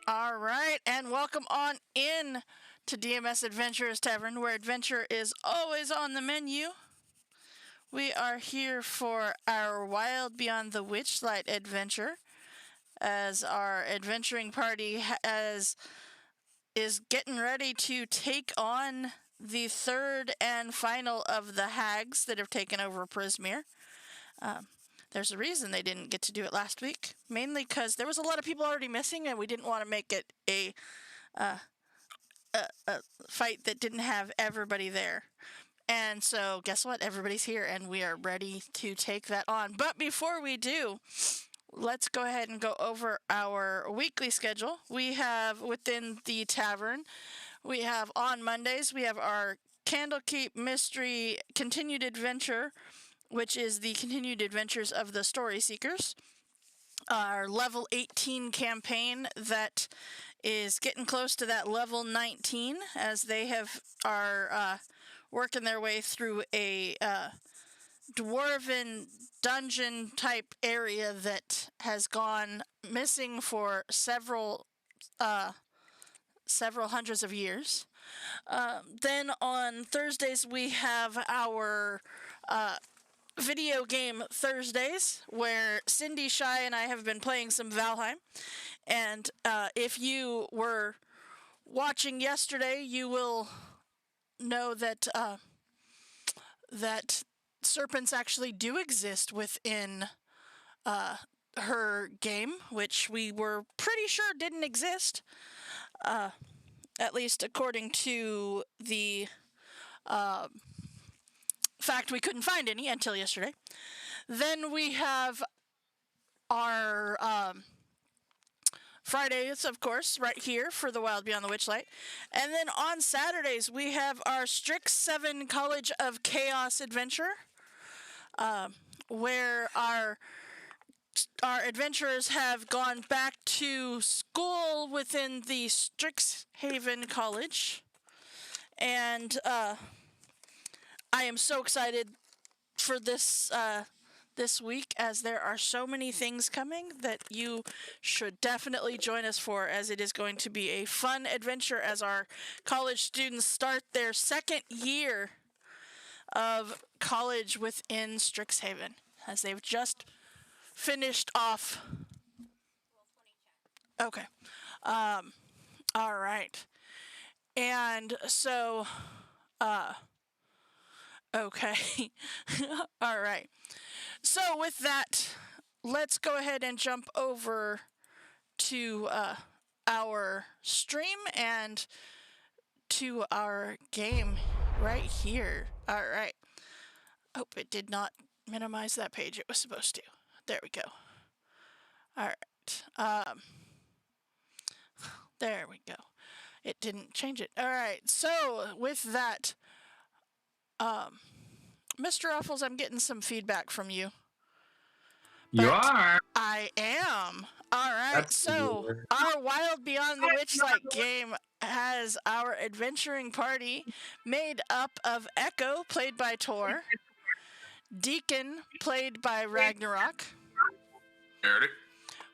All right, and welcome on in to DMS Adventurers Tavern, where adventure is always on the menu. We are here for our Wild Beyond the Witchlight adventure, as our adventuring party is getting ready to take on the third and final of the hags that have taken over Prismere. There's a reason they didn't get to do it last week, mainly because there was a lot of people already missing, and we didn't want to make it a fight that didn't have everybody there. And so, guess what? Everybody's here, and we are ready to take that on. But before we do, let's go ahead and go over our weekly schedule. We have within the tavern, we have on Mondays, we have our Candlekeep Mystery Continued Adventure, which is the continued adventures of the Story Seekers. Our level 18 campaign that is getting close to that level 19, as they are working their way through a dwarven dungeon type area that has gone missing for several hundreds of years. Then on Thursdays we have our video game Thursdays, where Cindy, Shy, and I have been playing some Valheim. And if you were watching yesterday, you will know that that serpents actually do exist within her game, which we were pretty sure didn't exist, at least according to the fact we couldn't find any until yesterday. Then we have our Fridays, of course, right here for the Wild Beyond the Witchlight. And then on Saturdays, we have our Strix 7 College of Chaos adventure, where our adventurers have gone back to school within the Strixhaven College. And I am so excited for this week, as there are so many things coming that you should definitely join us for, as it is going to be a fun adventure as our college students start their second year of college within Strixhaven, as they've just finished off. Okay. All right. And so, okay. All right. So with that, let's go ahead and jump over to our stream and to our game right here. All right. Oh, it did not minimize that page. It was supposed to. There we go. All right. There we go. It didn't change it. All right. So with that, Mr. Ruffles, I'm getting some feedback from you. You are? I am. All right. So our Wild Beyond the Witchlight game has our adventuring party made up of Echo, played by Tor, Deacon, played by Ragnarok. Eric.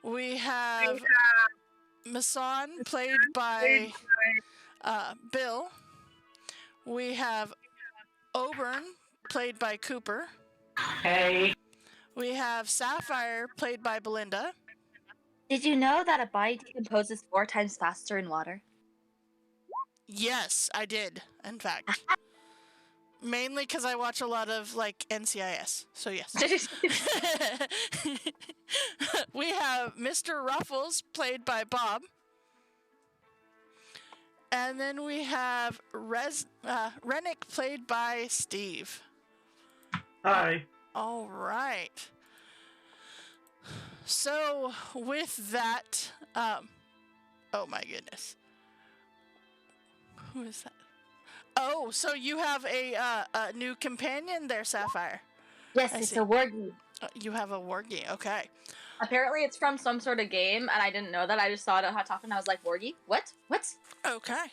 We have Mason, played by Bill. We have Oberon, played by Cooper. Hey. We have Sapphire, played by Belinda. Did you know that a body decomposes 4 times faster in water? Yes, I did, in fact. Mainly because I watch a lot of, NCIS, so yes. We have Mr. Ruffles, played by Bob. And then we have Rennick, played by Steve. Hi. All right. So, with that, oh my goodness. Who is that? Oh, so you have a new companion there, Sapphire. Yes, it's a wargie. You have a wargie, okay. Apparently it's from some sort of game, and I didn't know that. I just saw it on Hot Topic, and I was like, wargie? What? Okay.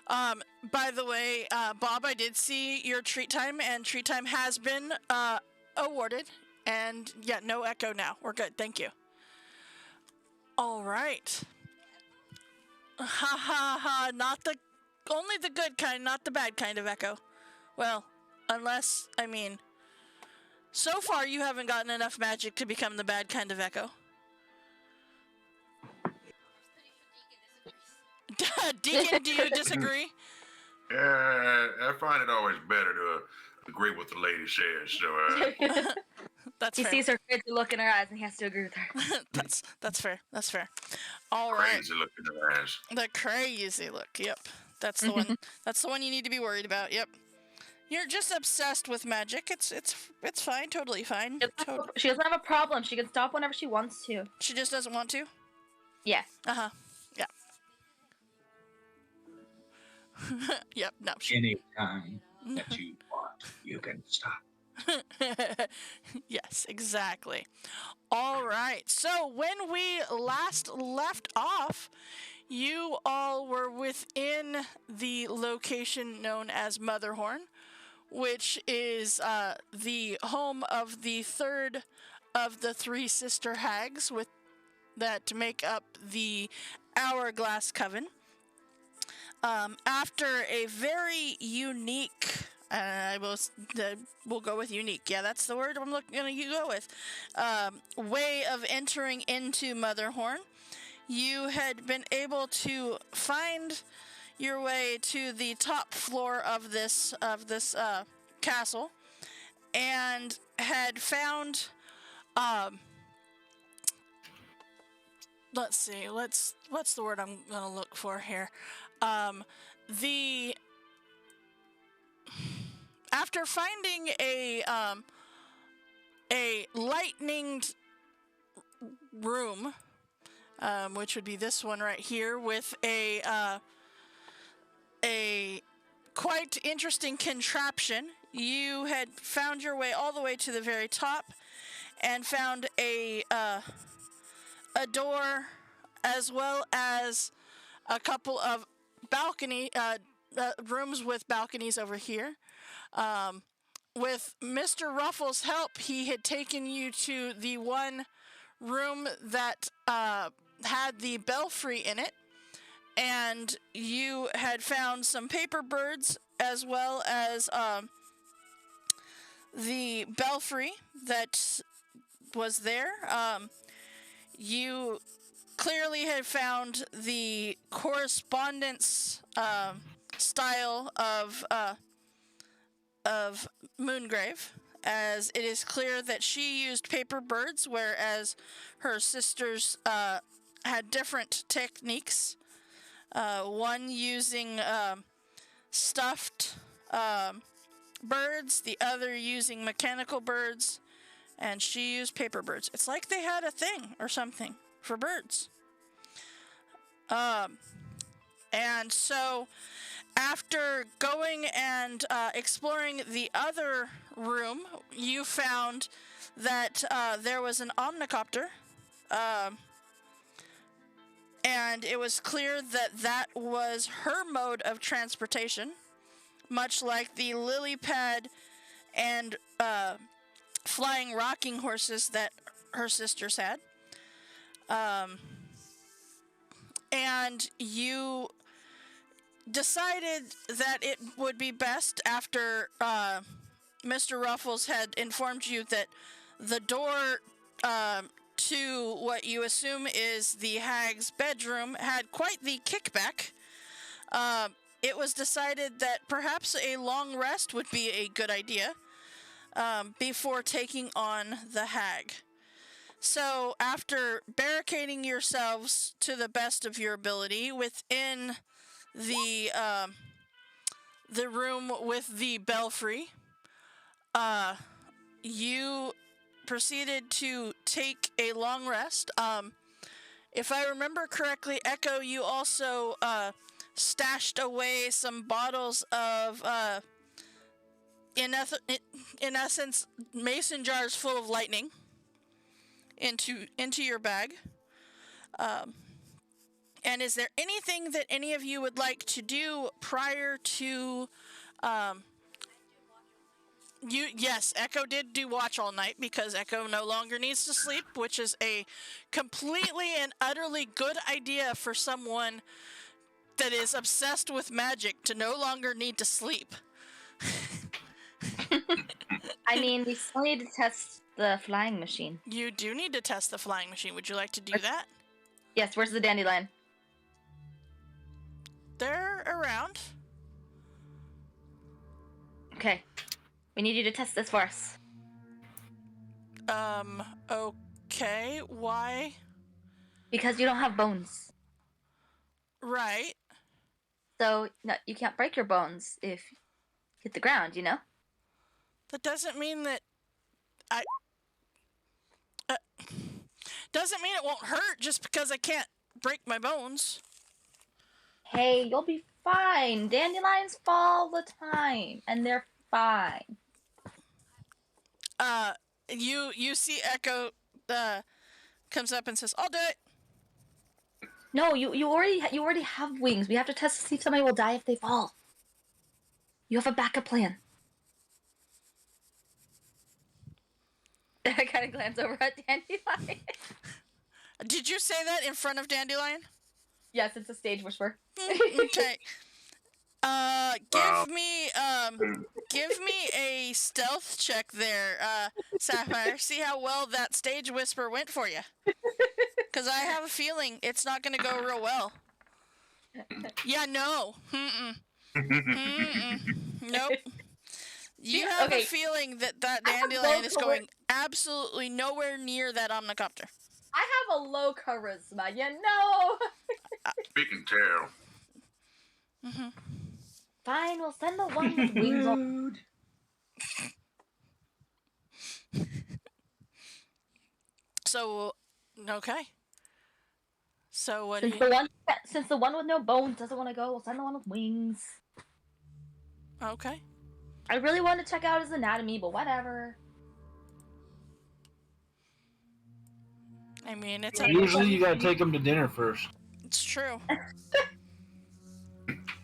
By the way, Bob, I did see your treat time, and treat time has been awarded. And yeah, no echo now. We're good. Thank you. All right. Ha ha ha! Not the only the good kind, not the bad kind of echo. Well, unless I mean, so far you haven't gotten enough magic to become the bad kind of echo. Deacon, do you disagree? Yeah, I find it always better to agree with the lady says. So, That's He fair. sees her crazy look in her eyes and he has to agree with her. That's fair. That's fair. All right. crazy look in her eyes. The crazy look. Yep. That's the one. That's the one you need to be worried about. Yep. You're just obsessed with magic. It's fine. Totally fine. She doesn't have a problem. She can stop whenever she wants to. She just doesn't want to. Yeah. Uh-huh. Yeah. Yep. No. Anytime that you want, you can stop. Yes, exactly. All right. So when we last left off, you all were within the location known as Motherhorn, which is the home of the third of the three sister hags with that make up the Hourglass Coven. After a very unique, we'll go with unique. Yeah, that's the word I'm gonna go with. Way of entering into Motherhorn, you had been able to find your way to the top floor of this castle, and had found. Let's see. What's the word I'm gonna look for here? The After finding a lightninged room, which would be this one right here, with a quite interesting contraption, you had found your way all the way to the very top, and found a door, as well as a couple of rooms with balconies over here. With Mr. Ruffles' help, he had taken you to the one room that had the belfry in it, and you had found some paper birds, as well as the belfry that was there. You clearly had found the correspondence style of Moongrave, as it is clear that she used paper birds, whereas her sisters had different techniques. One using stuffed birds, the other using mechanical birds, and she used paper birds. It's like they had a thing or something for birds. And so, after going and exploring the other room, you found that there was an omnicopter, and it was clear that that was her mode of transportation, much like the lily pad and flying rocking horses that her sisters had. And you decided that it would be best, after Mr. Ruffles had informed you that the door to what you assume is the hag's bedroom had quite the kickback. It was decided that perhaps a long rest would be a good idea before taking on the hag. So, after barricading yourselves to the best of your ability within the room with the belfry, you proceeded to take a long rest. If I remember correctly, Echo, you also stashed away some bottles of, in essence, mason jars full of lightning into your bag. And is there anything that any of you would like to do prior to Yes, Echo did do watch all night because Echo no longer needs to sleep, which is a completely and utterly good idea for someone that is obsessed with magic to no longer need to sleep. I mean, we still need to test the flying machine. You do need to test the flying machine. Would you like to do that? Yes, where's the dandelion? They're around. Okay. We need you to test this for us. Okay. Why? Because you don't have bones. Right. So, no, you can't break your bones if you hit the ground, you know? That doesn't mean that doesn't mean it won't hurt just because I can't break my bones. Hey, you'll be fine. Dandelions fall all the time, and they're fine. You see Echo comes up and says, "I'll do it." No, you already have wings. We have to test to see if somebody will die if they fall. You have a backup plan. I kind of glance over at Dandelion. Did you say that in front of Dandelion? Yes, it's a stage whisper. Okay. Give me a stealth check there, Sapphire. See how well that stage whisper went for you. Because I have a feeling it's not going to go real well. Yeah, no. Nope. You have a feeling that dandelion is going absolutely nowhere near that omnicopter. I have a low charisma, you know. We can tell. Fine, we'll send the one with wings on. So, okay. So what? Since the one with no bones doesn't want to go, we'll send the one with wings. Okay. I really want to check out his anatomy, but whatever. I mean, it's Usually you gotta take them to dinner first. It's true.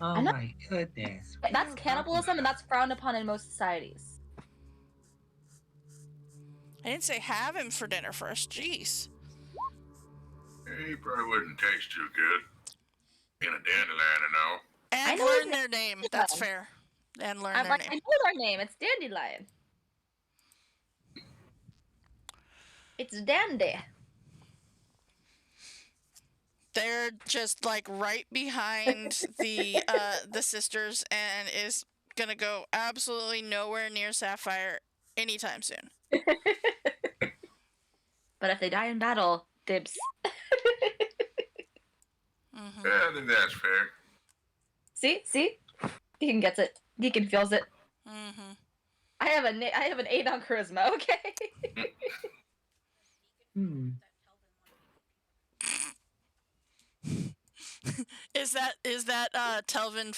Oh my goodness. That's cannibalism, and that's frowned upon in most societies. I didn't say have him for dinner first. Jeez. He probably wouldn't taste too good. In a dandelion and all. And I know learn his their name. That's fair. And learn I'm their like, I name. know their name. It's Dandelion. It's Dandy. They're just like right behind the sisters and is gonna go absolutely nowhere near Sapphire anytime soon. But if they die in battle, dibs. Mm-hmm. Yeah, I think that's fair. See? Deacon gets it. Deacon feels it. Mm-hmm. I have an 8 on charisma, okay? Is that Telvin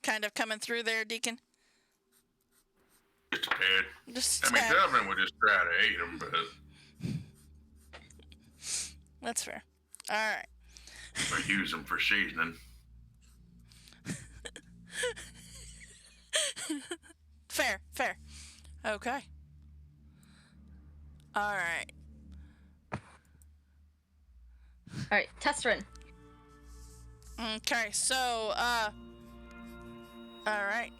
kind of coming through there, Deacon? Just a tad. Just I mean, Delvin would just try to eat him, but that's fair. All right. or use them for seasoning. Fair. Okay. All right. Alright, test run. Okay, so, all right.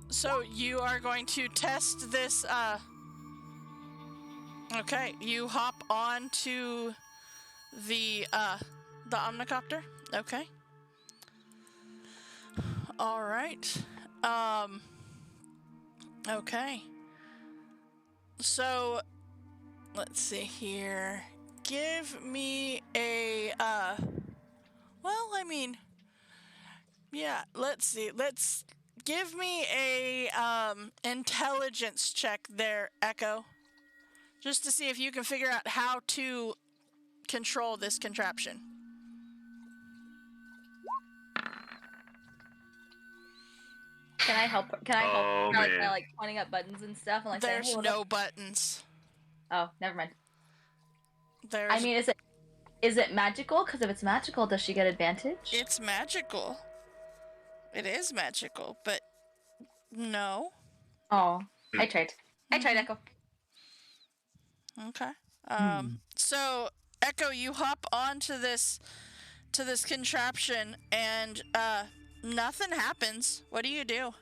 So you are going to test this, okay, you hop on to the omnicopter. Okay. All right. Okay. So, let's see here. Give me a, well, I mean, yeah, let's see. Give me a, intelligence check there, Echo. Just to see if you can figure out how to control this contraption. Can I help? Can I help? Oh, her, man. by, like pointing up buttons and stuff and like saying, There's hey, what no up? buttons. Oh, never mind. There's. I mean, is it magical? Because if it's magical, does she get advantage? It's magical. It is magical, but no. Oh, I tried. I tried, Echo. Okay. So Echo, you hop onto this contraption, and nothing happens. What do you do?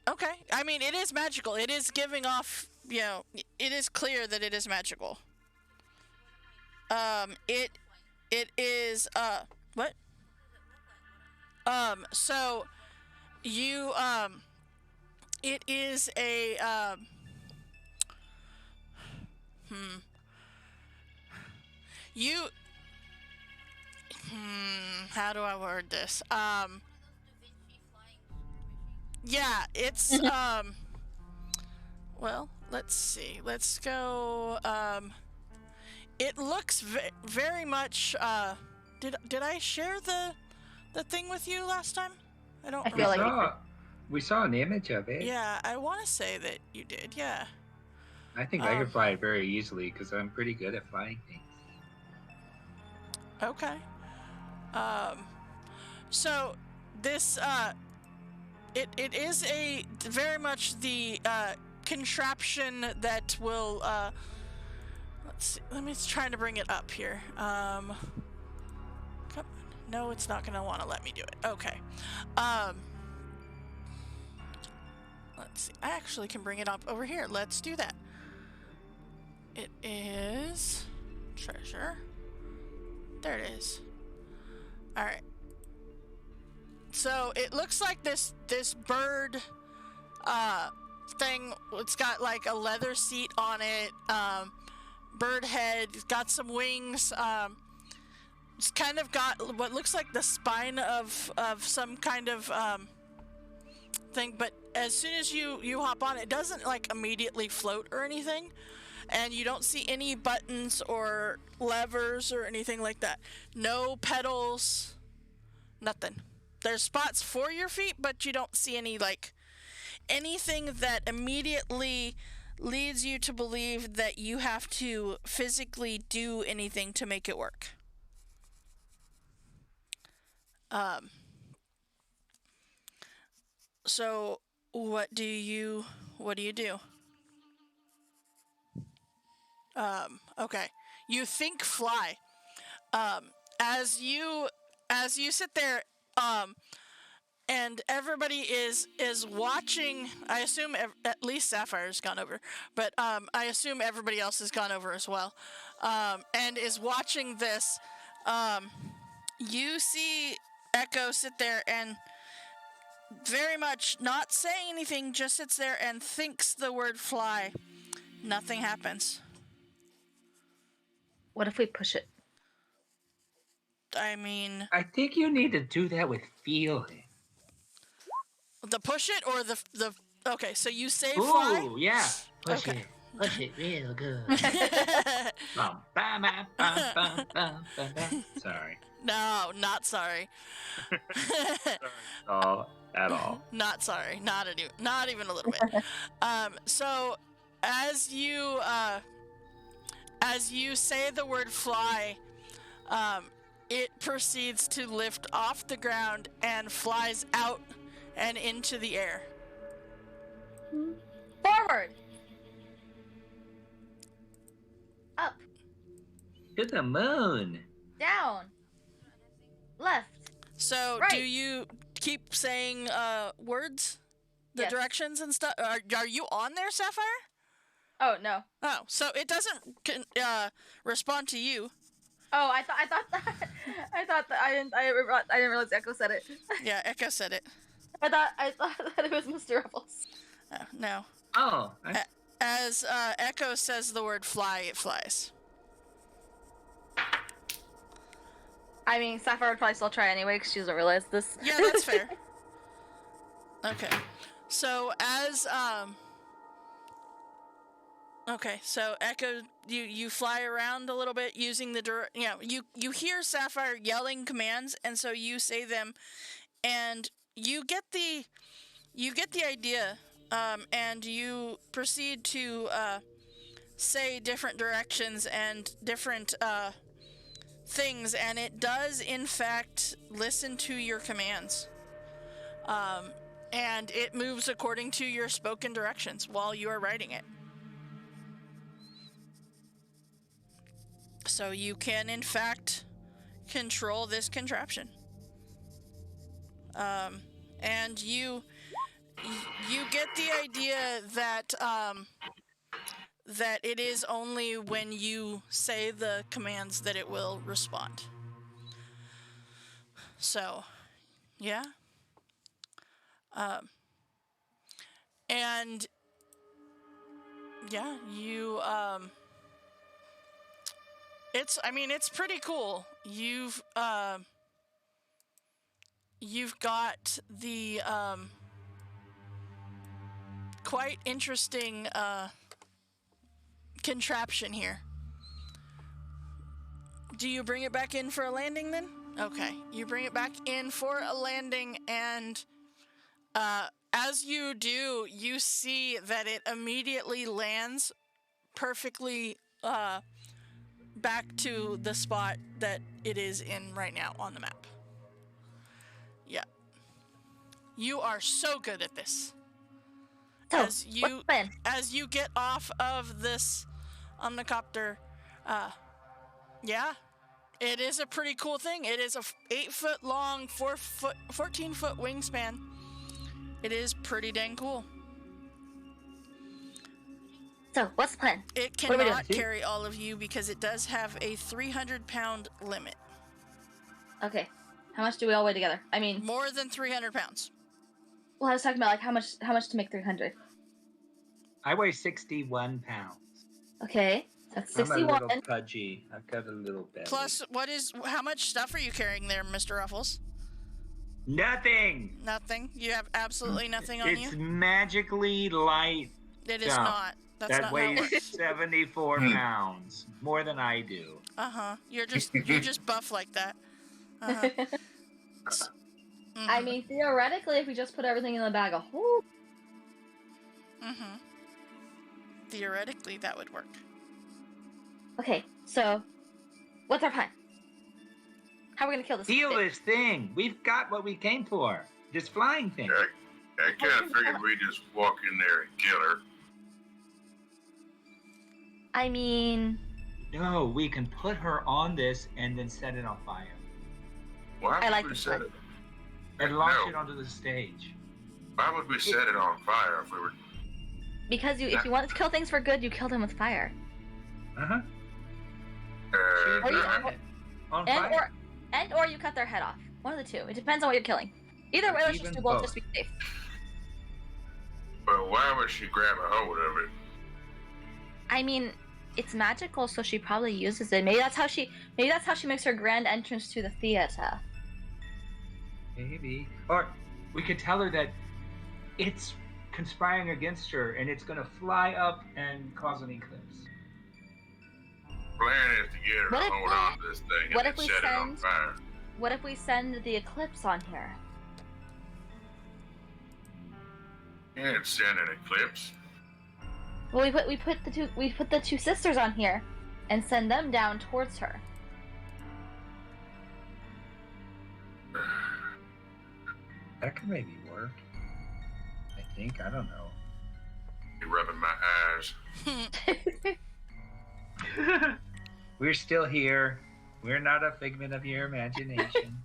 Okay. I mean, it is magical. It is giving off, it is clear that it is magical. It is what? So you it is a you how do I word this? Yeah, it's well, let's see. Let's go it looks very much did I share the thing with you last time? I don't I We feel like saw, we saw an image of it. Yeah, I want to say that you did. Yeah. I think I could fly it very easily because I'm pretty good at flying things. Okay. So this it is a very much the contraption that will let's see. Let me try to bring it up here. Come on. No, it's not gonna want to let me do it. Okay. Let's see. I actually can bring it up over here. Let's do that. It is treasure. There it is. All right. So it looks like this bird thing. It's got like a leather seat on it. Bird head. It's got some wings. It's kind of got what looks like the spine of some kind of thing. But as soon as you hop on, it doesn't like immediately float or anything. And you don't see any buttons or levers or anything like that. No pedals, nothing. There's spots for your feet, but you don't see any like anything that immediately leads you to believe that you have to physically do anything to make it work. So what do you do? Okay. You think fly. As you sit there, and everybody is watching. I assume at least Sapphire's gone over, but I assume everybody else has gone over as well, and is watching this. You see Echo sit there and very much not saying anything, just sits there and thinks the word fly. Nothing happens. what if we push it? I mean, I think you need to do that with feeling. the push it or the okay, so you say fly? Ooh, yeah. Push Okay. it. Push it real good. Bum, bum, bum, bum, bum, bum, bum. Sorry. No, not sorry. Oh, at all. Not sorry. Not even a little bit. So as you say the word fly, it proceeds to lift off the ground and flies out and into the air. Forward. Up. To the moon. Down. Left. So Right. do you keep saying words? The Yes. directions and stuff? Are you on there, Sapphire? Oh no. Oh, so it doesn't respond to you. Oh, I thought that I didn't realize Echo said it. Yeah, Echo said it. I thought that it was Mr. Ruffles. No. Oh. As Echo says the word fly, it flies. I mean, Sapphire would probably still try anyway because she doesn't realize this. Yeah, that's fair. Okay. So as okay, so Echo, you fly around a little bit using the you hear Sapphire yelling commands, and so you say them, and you get the idea, and you proceed to say different directions and different things, and it does in fact listen to your commands. and it moves according to your spoken directions while you are writing it. So you can, in fact, control this contraption. And you get the idea that that it is only when you say the commands that it will respond. So, yeah. And yeah, it's pretty cool. You've got the quite interesting contraption here. Do you bring it back in for a landing then? Okay, you bring it back in for a landing, and as you do, you see that it immediately lands perfectly back to the spot that it is in right now on the map. Yeah. You are so good at this. So, As what's the plan? you get off of this omnicopter, yeah, it is a pretty cool thing. It is a 8-foot long, 14-foot wingspan. It is pretty dang cool. So, what's the plan? It What are we cannot doing? carry all of you because it does have a 300-pound limit. Okay. How much do we all weigh together? I mean, More than 300 pounds. well, I was talking about like how much to make 300. I weigh 61 pounds. Okay, that's I'm a 61. little pudgy. I've got a little belly. Plus, how much stuff are you carrying there, Mr. Ruffles? Nothing. Nothing? You have absolutely nothing on It's you? magically light. It is stuff not. That's that not how it weighs works. 74 pounds, more than I do. Uh-huh. You're just buff like that. Uh-huh. I mean, theoretically, if we just put everything in the bag of holding. Mm-hmm. Theoretically, that would work. Okay, so what's our plan? How are we gonna kill this? Steal thing? this thing. We've got what we came for. This flying thing. I kind of figured we'd just walk in there and kill her. I mean, No, we can put her on this and then set it on fire. Why I would like we this set plan. it? And launch No. it onto the stage. Why would we set it on fire if we were? because if you want to kill things for good, you kill them with fire. Uh-huh. Or you- Uh, On And fire. or you cut their head off. One of the two. It depends on what you're killing. Either way, let's just Even do both both. just to be safe. but why would she grab a hold of it? I mean, it's magical, so she probably uses it. Maybe that's how she makes her grand entrance to the theater. Maybe. Or we could tell her that it's conspiring against her and it's going to fly up and cause an eclipse. Plan is to get her What to if hold we- on to this thing what and if then we set it on send- fire. What if we send the eclipse on here? Can't send an eclipse. Well, we put the two sisters on here, and send them down towards her. That could maybe work. I think. I don't know. You're rubbing my eyes. We're still here. We're not a figment of your imagination.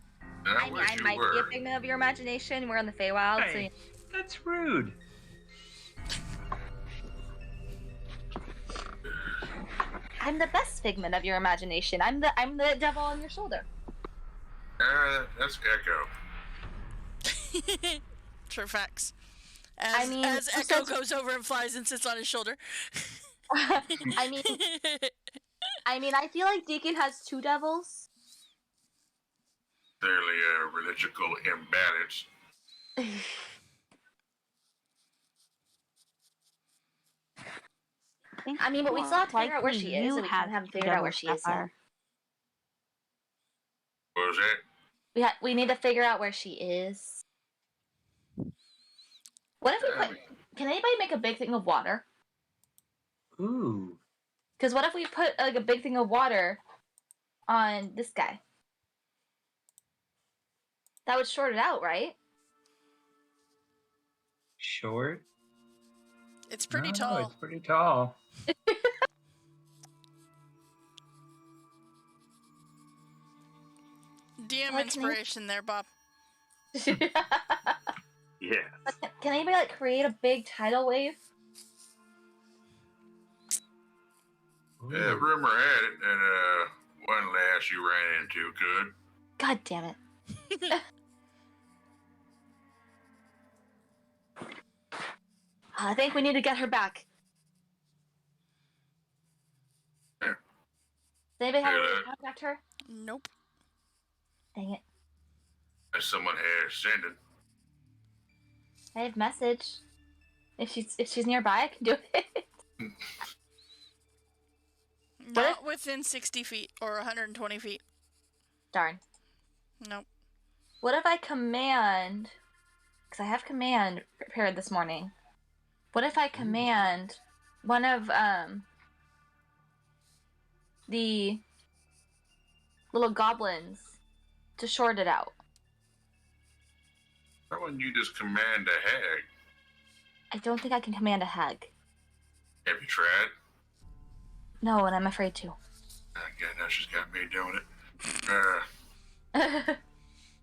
I, I mean, wish I you might were. be a figment of your imagination. We're in the Feywild, so Hey, that's rude. I'm the best figment of your imagination. I'm the devil on your shoulder. That's Echo. True facts. I mean, as who Echo says- goes over and flies and sits on his shoulder. I mean, I feel like Deacon has two devils. Clearly a religical imbalance. I mean, but we still have to figure out where she is, and we haven't figured out where she is yet. What was that? We need to figure out where she is. What if we put? Can anybody make a big thing of water? Ooh. Because what if we put like a big thing of water on this guy? That would short it out, right? short? It's pretty No, tall. it's pretty tall. DM What, inspiration there, Bob. Yeah. Can anybody like create a big tidal wave? Yeah, rumor had it that one lass you ran into could. God damn it. I think we need to get her back. Yeah. Does anybody have a way Yeah. to contact her? Nope. Dang it. As someone has sent it. I have message. If she's nearby, I can do it. Not within 60 feet or 120 feet. Darn. Nope. What if I command? Because I have command prepared this morning. What if I command one of the little goblins to short it out? Why wouldn't you just command a hag? I don't think I can command a hag. Have you tried? No, and I'm afraid to. Oh, God, now she's got me doing it.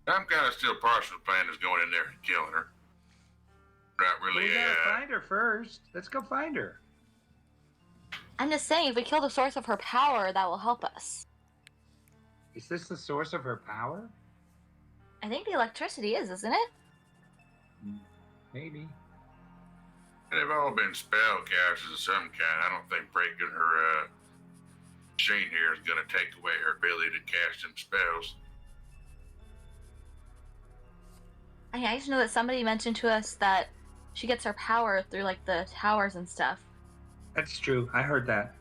I'm kind of still partial to plan is going in there and killing her. Not Well, really. we gotta find her first. Let's go find her. I'm just saying, if we kill the source of her power, that will help us. Is this the source of her power? I think the electricity is, isn't it? Maybe. They've all been spellcasters of some kind. I don't think breaking her machine here is going to take away her ability to cast some spells. I just know that somebody mentioned to us that she gets her power through like the towers and stuff. That's true. I heard that.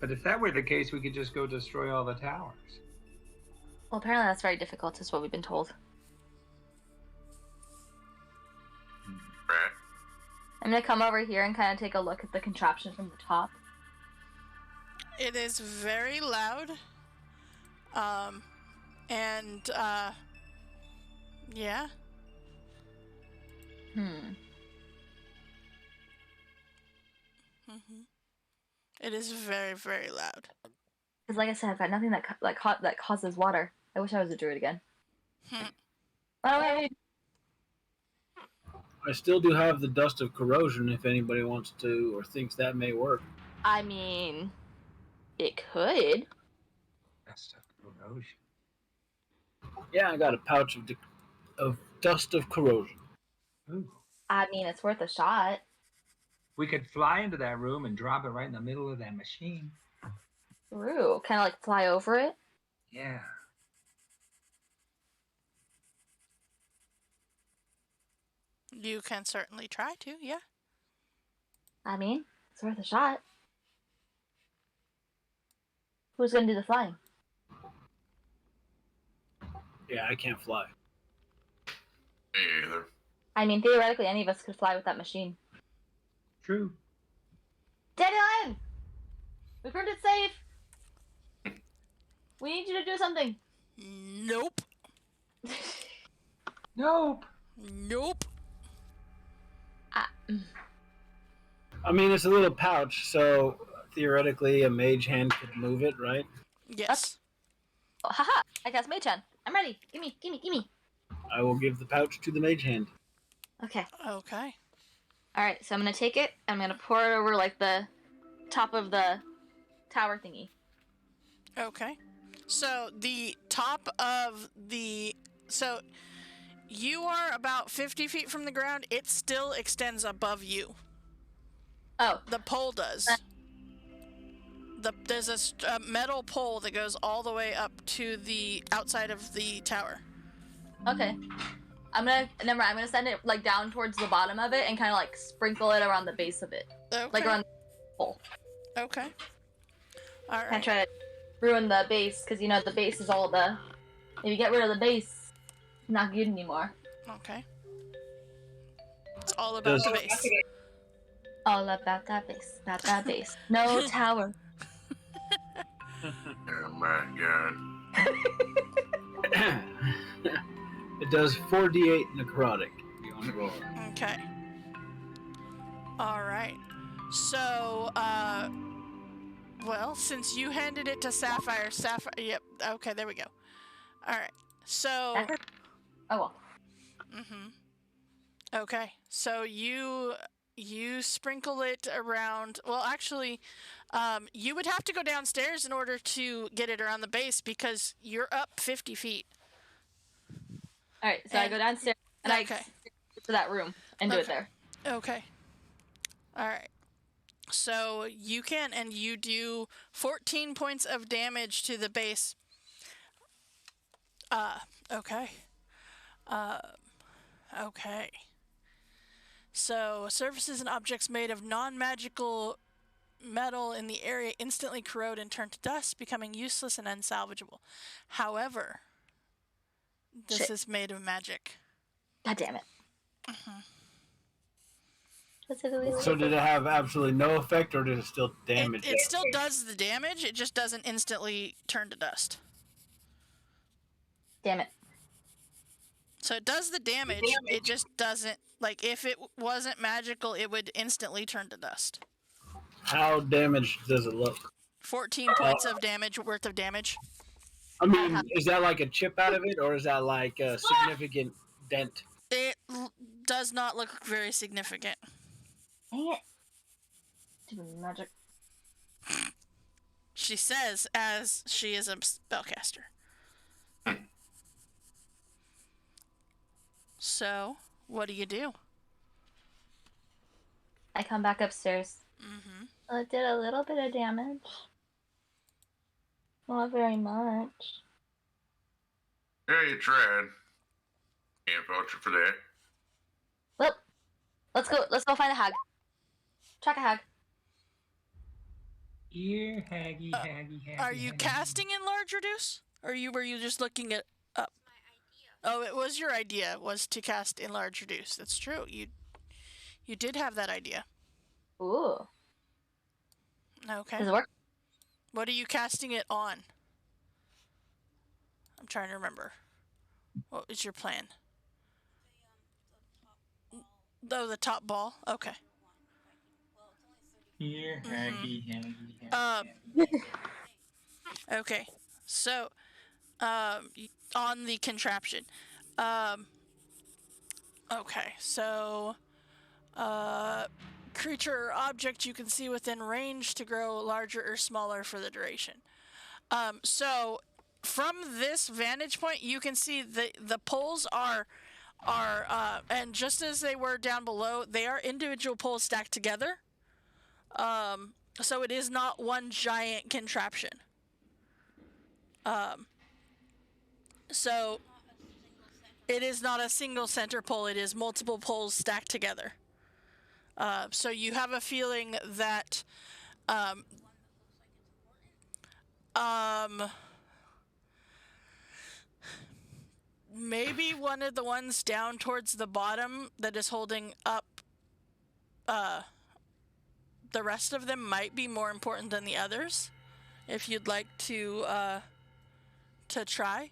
But if that were the case, we could just go destroy all the towers. Well, apparently that's very difficult, is what we've been told. Right. I'm gonna come over here and kind of take a look at the contraption from the top. It is very loud. Yeah. It is very, very loud. Because, like I said, I've got nothing that causes water. I wish I was a druid again. Oh wait. I still do have the dust of corrosion if anybody wants to or thinks that may work. I mean, it could. That's stuff corrosion. Yeah, I got a pouch of dust of corrosion. Ooh. I mean, it's worth a shot. We could fly into that room and drop it right in the middle of that machine. True. Kind of like fly over it. Yeah. You can certainly try to, yeah. I mean, it's worth a shot. Who's gonna do the flying? Yeah, I can't fly. Me either. I mean, theoretically, any of us could fly with that machine. True. Dandelion! We proved it safe! We need you to do something! Nope. Nope. Nope. I mean, it's a little pouch, so theoretically a mage hand could move it, right? Yes. Oh, haha! I cast Mage Hand. I'm ready. Gimme. I will give the pouch to the mage hand. Okay. Okay. Alright, so I'm gonna take it. I'm gonna pour it over, like, the top of the tower thingy. Okay. So the top of the... So you are about 50 feet from the ground. It still extends above you. Oh. The pole does. There's a metal pole that goes all the way up to the outside of the tower. Okay. I'm gonna send it, like, down towards the bottom of it and kind of, like, sprinkle it around the base of it. Okay. Like, around the pole. Okay. All right. Can't try to ruin the base, because, you know, the base is all the... If you get rid of the base, it's not good anymore. Okay. It's all about the base. All about that base. Not that base. No tower. Oh my god. It does 4d8 necrotic. You want to roll it? Okay. All right. So, well, since you handed it to Sapphire, yep. Okay, there we go. All right. So, That hurt. Oh well. okay. So you sprinkle it around. Well, actually, you would have to go downstairs in order to get it around the base because you're up 50 feet. All right, so I go downstairs and I Okay. to that room and do it there. Okay. All right. So you can, and you do 14 points of damage to the base. Okay. Okay. So surfaces and objects made of non-magical metal in the area instantly corrode and turn to dust, becoming useless and unsalvageable. However, this Shit. is made of magic. God damn it. So did it have absolutely no effect, or did it still damage It still does the damage, it just doesn't instantly turn to dust. Damn it. So it does the damage, it just doesn't, like, if it wasn't magical, it would instantly turn to dust. How damaged does it look? 14 points of damage, worth of damage. I mean, is that like a chip out of it, or is that like a significant dent? It does not look very significant. Dang it. Stupid magic. She says as she is a spellcaster. So, what do you do? I come back upstairs. Well, it did a little bit of damage. Not very much. Yeah, you tried. Can't vouch for that. Well, let's go find a hag. Track a hag. Here, Haggy, Haggy. Are you casting Enlarge Reduce? Or were you just looking it up? Oh, it was your idea, was to cast Enlarge Reduce. That's true. You did have that idea. Ooh. Okay. Does it work? What are you casting it on? I'm trying to remember. What was your plan? Oh, the top ball? Okay. Here, Haggy, Haggy. Okay. So, on the contraption. Okay, so, creature or object you can see within range to grow larger or smaller for the duration. So, from this vantage point, you can see the poles are, and just as they were down below, they are individual poles stacked together. So it is not one giant contraption. So it is not a single center pole, it is multiple poles stacked together. So you have a feeling that maybe one of the ones down towards the bottom that is holding up the rest of them might be more important than the others. If you'd like to try.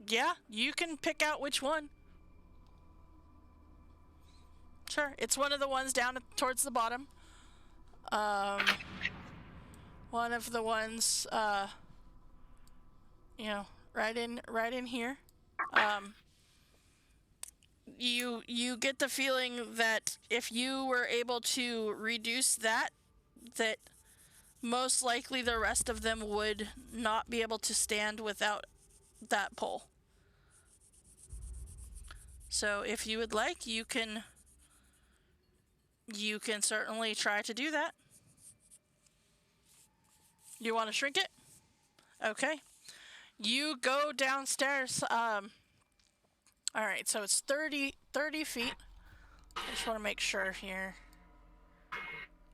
Yeah, you can pick out which one. Sure, it's one of the ones down towards the bottom. One of the ones, right in here. You get the feeling that if you were able to reduce that most likely the rest of them would not be able to stand without that pole. So if you would like, you can certainly try to do that. You want to shrink it? Okay. You go downstairs. All right, so it's 30 feet. I just want to make sure here.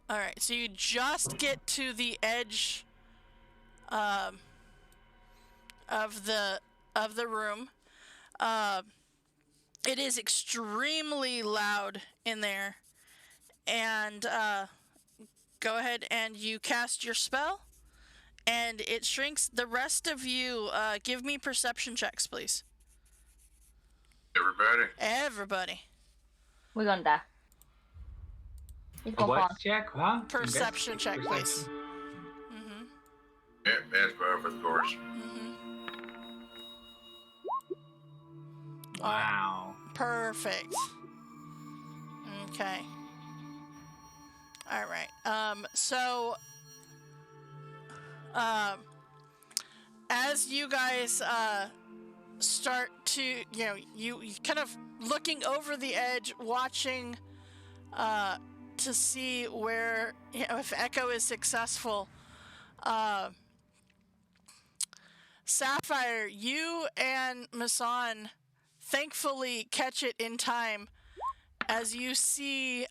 All right, so you just get to the edge of the room. It is extremely loud in there. And go ahead and you cast your spell. And it shrinks. The rest of you, give me perception checks, please. Everybody? Everybody. We're gonna die. It's A gonna fall. what check, huh? Perception check, please. Perception. Mm-hmm. Yeah, that's par for the course. Mm-hmm. Wow. Perfect. Okay. All right. So, as you guys start to, you kind of looking over the edge, watching to see where, if Echo is successful. Sapphire, you and Masan thankfully catch it in time as you see,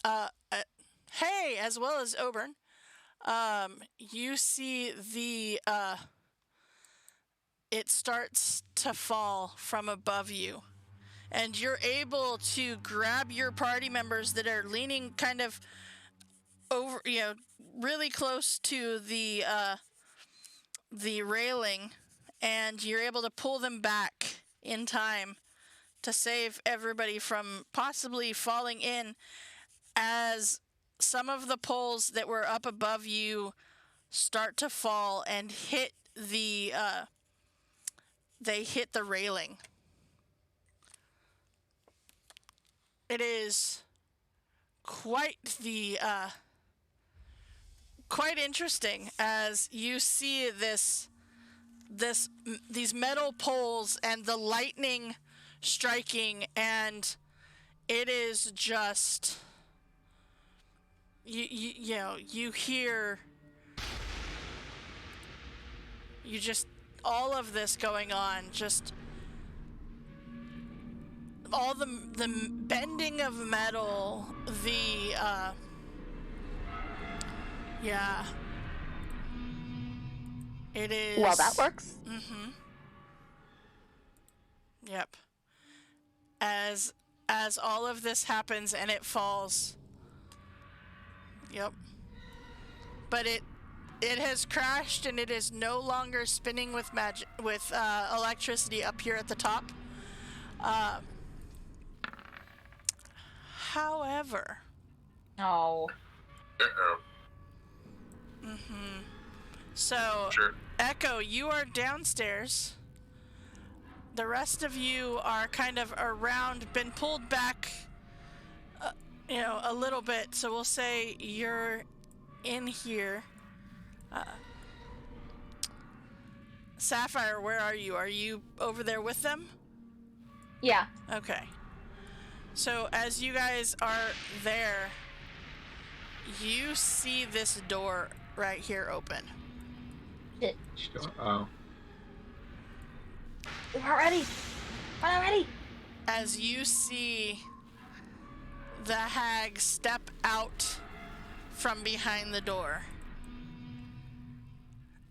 hey, as well as Oberon, you see it starts to fall from above you. And you're able to grab your party members that are leaning kind of over, really close to the railing, and you're able to pull them back in time to save everybody from possibly falling in, as some of the poles that were up above you start to fall and hit they hit the railing. It is quite quite interesting as you see these metal poles and the lightning striking, and it is just you hear all of this going on, just all the bending of metal, it is. Well, that works. Mm-hmm. Yep. As all of this happens and it falls. Yep. But it has crashed, and it is no longer spinning with electricity up here at the top. However. Oh. Uh-oh. Mm-hmm. So, Sure. Echo, you are downstairs. The rest of you are kind of around, been pulled back, a little bit. So we'll say you're in here. Sapphire, where are you? Are you over there with them? Yeah. Okay. So as you guys are there, you see this door right here open. Shit. Sure. Oh. We're already. We're already. As you see the hag step out from behind the door.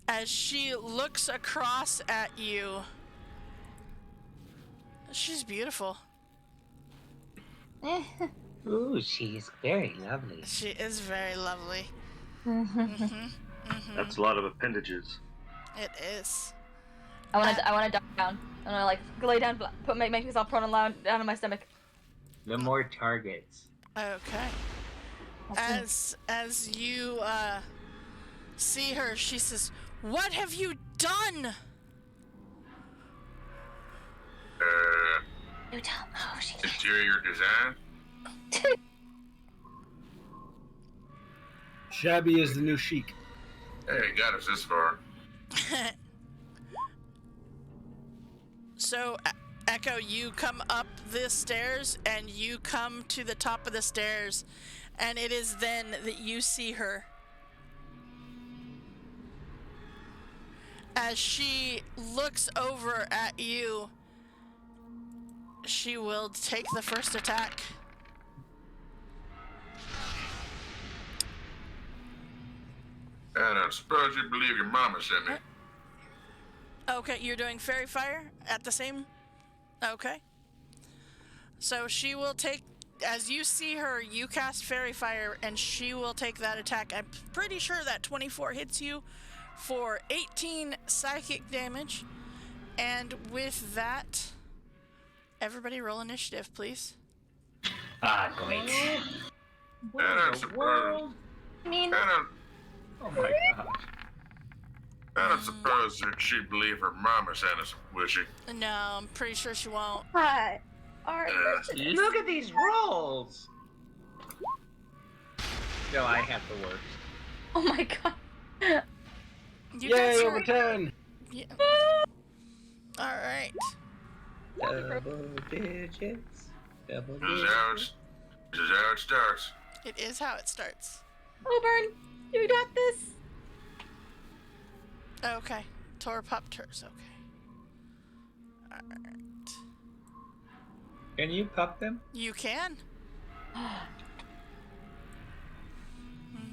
As she looks across at you, she's beautiful. Ooh, she's very lovely. She is very lovely. That's a lot of appendages. It is. I wanna duck down. I wanna lay down, make myself prone and lie down on my stomach. No more targets. Okay. As you see her, she says, "What have you done?" You don't know she. Interior design? Shabby is the new chic. Hey, got us this far. So, Echo, you come up the stairs, and you come to the top of the stairs, and it is then that you see her. As she looks over at you, she will take the first attack. And I suppose you believe your mama sent me. Okay, you're doing fairy fire at the same. Okay. So she will take, as you see her, you cast Fairy Fire, and she will take that attack. I'm pretty sure that 24 hits you for 18 psychic damage. And with that, everybody roll initiative, please. Ah, great. What And in I'm the surprised. world? I mean, Oh my gosh. I'm surprised that she believe her mama's innocent, was she? No, I'm pretty sure she won't. hi. Our Yeah. initiative. Look at these rolls! No, I have the worst. Oh my god. You Yay, guys over are... 10. Yeah. All right. Double digits. Double This is how digits. it starts. It is how it starts. Oburn, you got this. Okay. Tor popped hers. Okay. All right. Can you cup them? You can.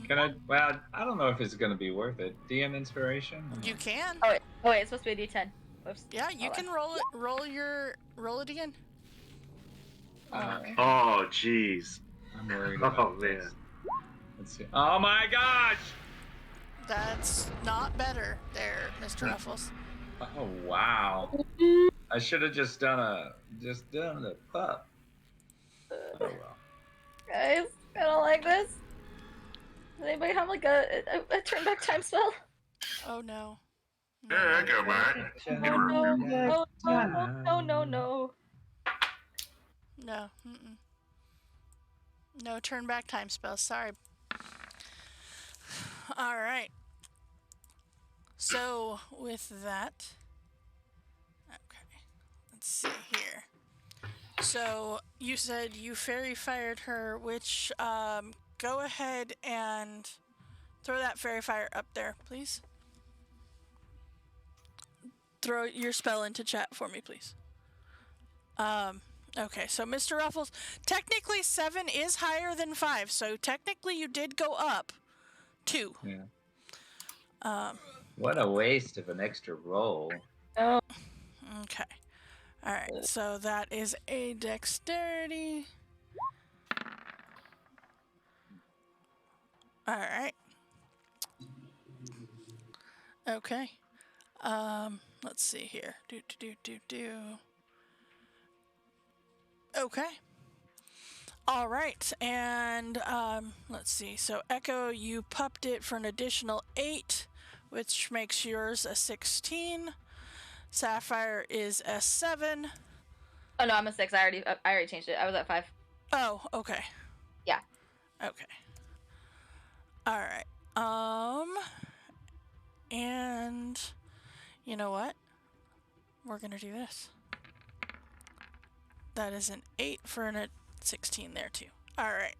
Can I? Well, I don't know if it's gonna be worth it. DM inspiration? You can. Oh wait, it's supposed to be a D10. Whoops. Yeah, you Hold can on. roll it. Roll it again. Oh, jeez. I'm worried Oh, about man. this. Let's see. Oh my gosh! That's not better there, Mr. Ruffles. Oh wow! I should have just done the pup. Oh well. Guys, I don't like this. Does anybody have like a turn back time spell? Oh no. Yeah, I got mine. Oh no! Oh no! No! No. Mm-mm. No turn back time spells. Sorry. All right. So with that, okay. Let's see here. So you said you fairy fired her, which go ahead and throw that fairy fire up there, please. Throw your spell into chat for me, please. Okay, so Mr. Ruffles, technically 7 is higher than 5, so technically you did go up 2. Yeah. What a waste of an extra roll. No! Okay. All right, so that is a dexterity. All right. Okay. Let's see here. Okay. All right, and let's see. So Echo, you pupped it for an additional 8, which makes yours a 16. Sapphire is a 7. Oh no, I'm a 6. I already changed it. I was at 5. Oh, okay. Yeah. Okay. All right. And you know what? We're gonna do this. That is an 8 for a 16 there too. All right.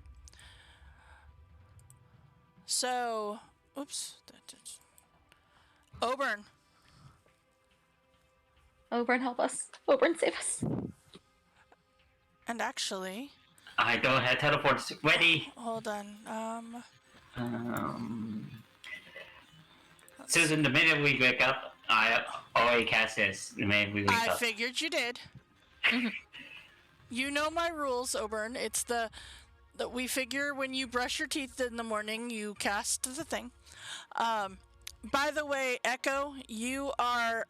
So, oops. Oburn. Oburn, help us. Oburn, save us. And actually, I go ahead, teleport's ready. hold on. Susan, the minute we wake up, I already cast this. The minute we wake I up. figured you did. You know my rules, Oburn. It's that we figure when you brush your teeth in the morning, you cast the thing. By the way, Echo, you are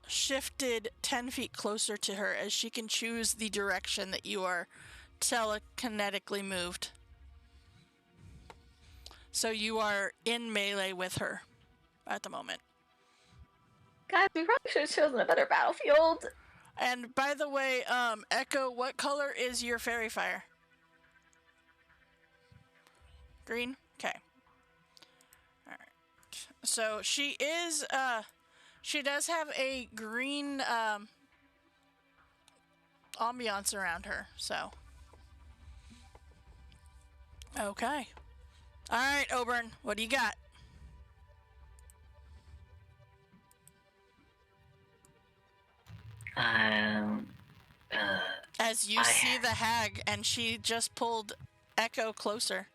shifted 10 feet closer to her as she can choose the direction that you are telekinetically moved. So you are in melee with her at the moment. Guys, we probably should have chosen a better battlefield. And by the way, Echo, what color is your fairy fire? Green? Okay. Alright. So she does have a green ambiance around her, so. Okay. Alright, Oburn, what do you got? As you see the hag, and she just pulled Echo closer.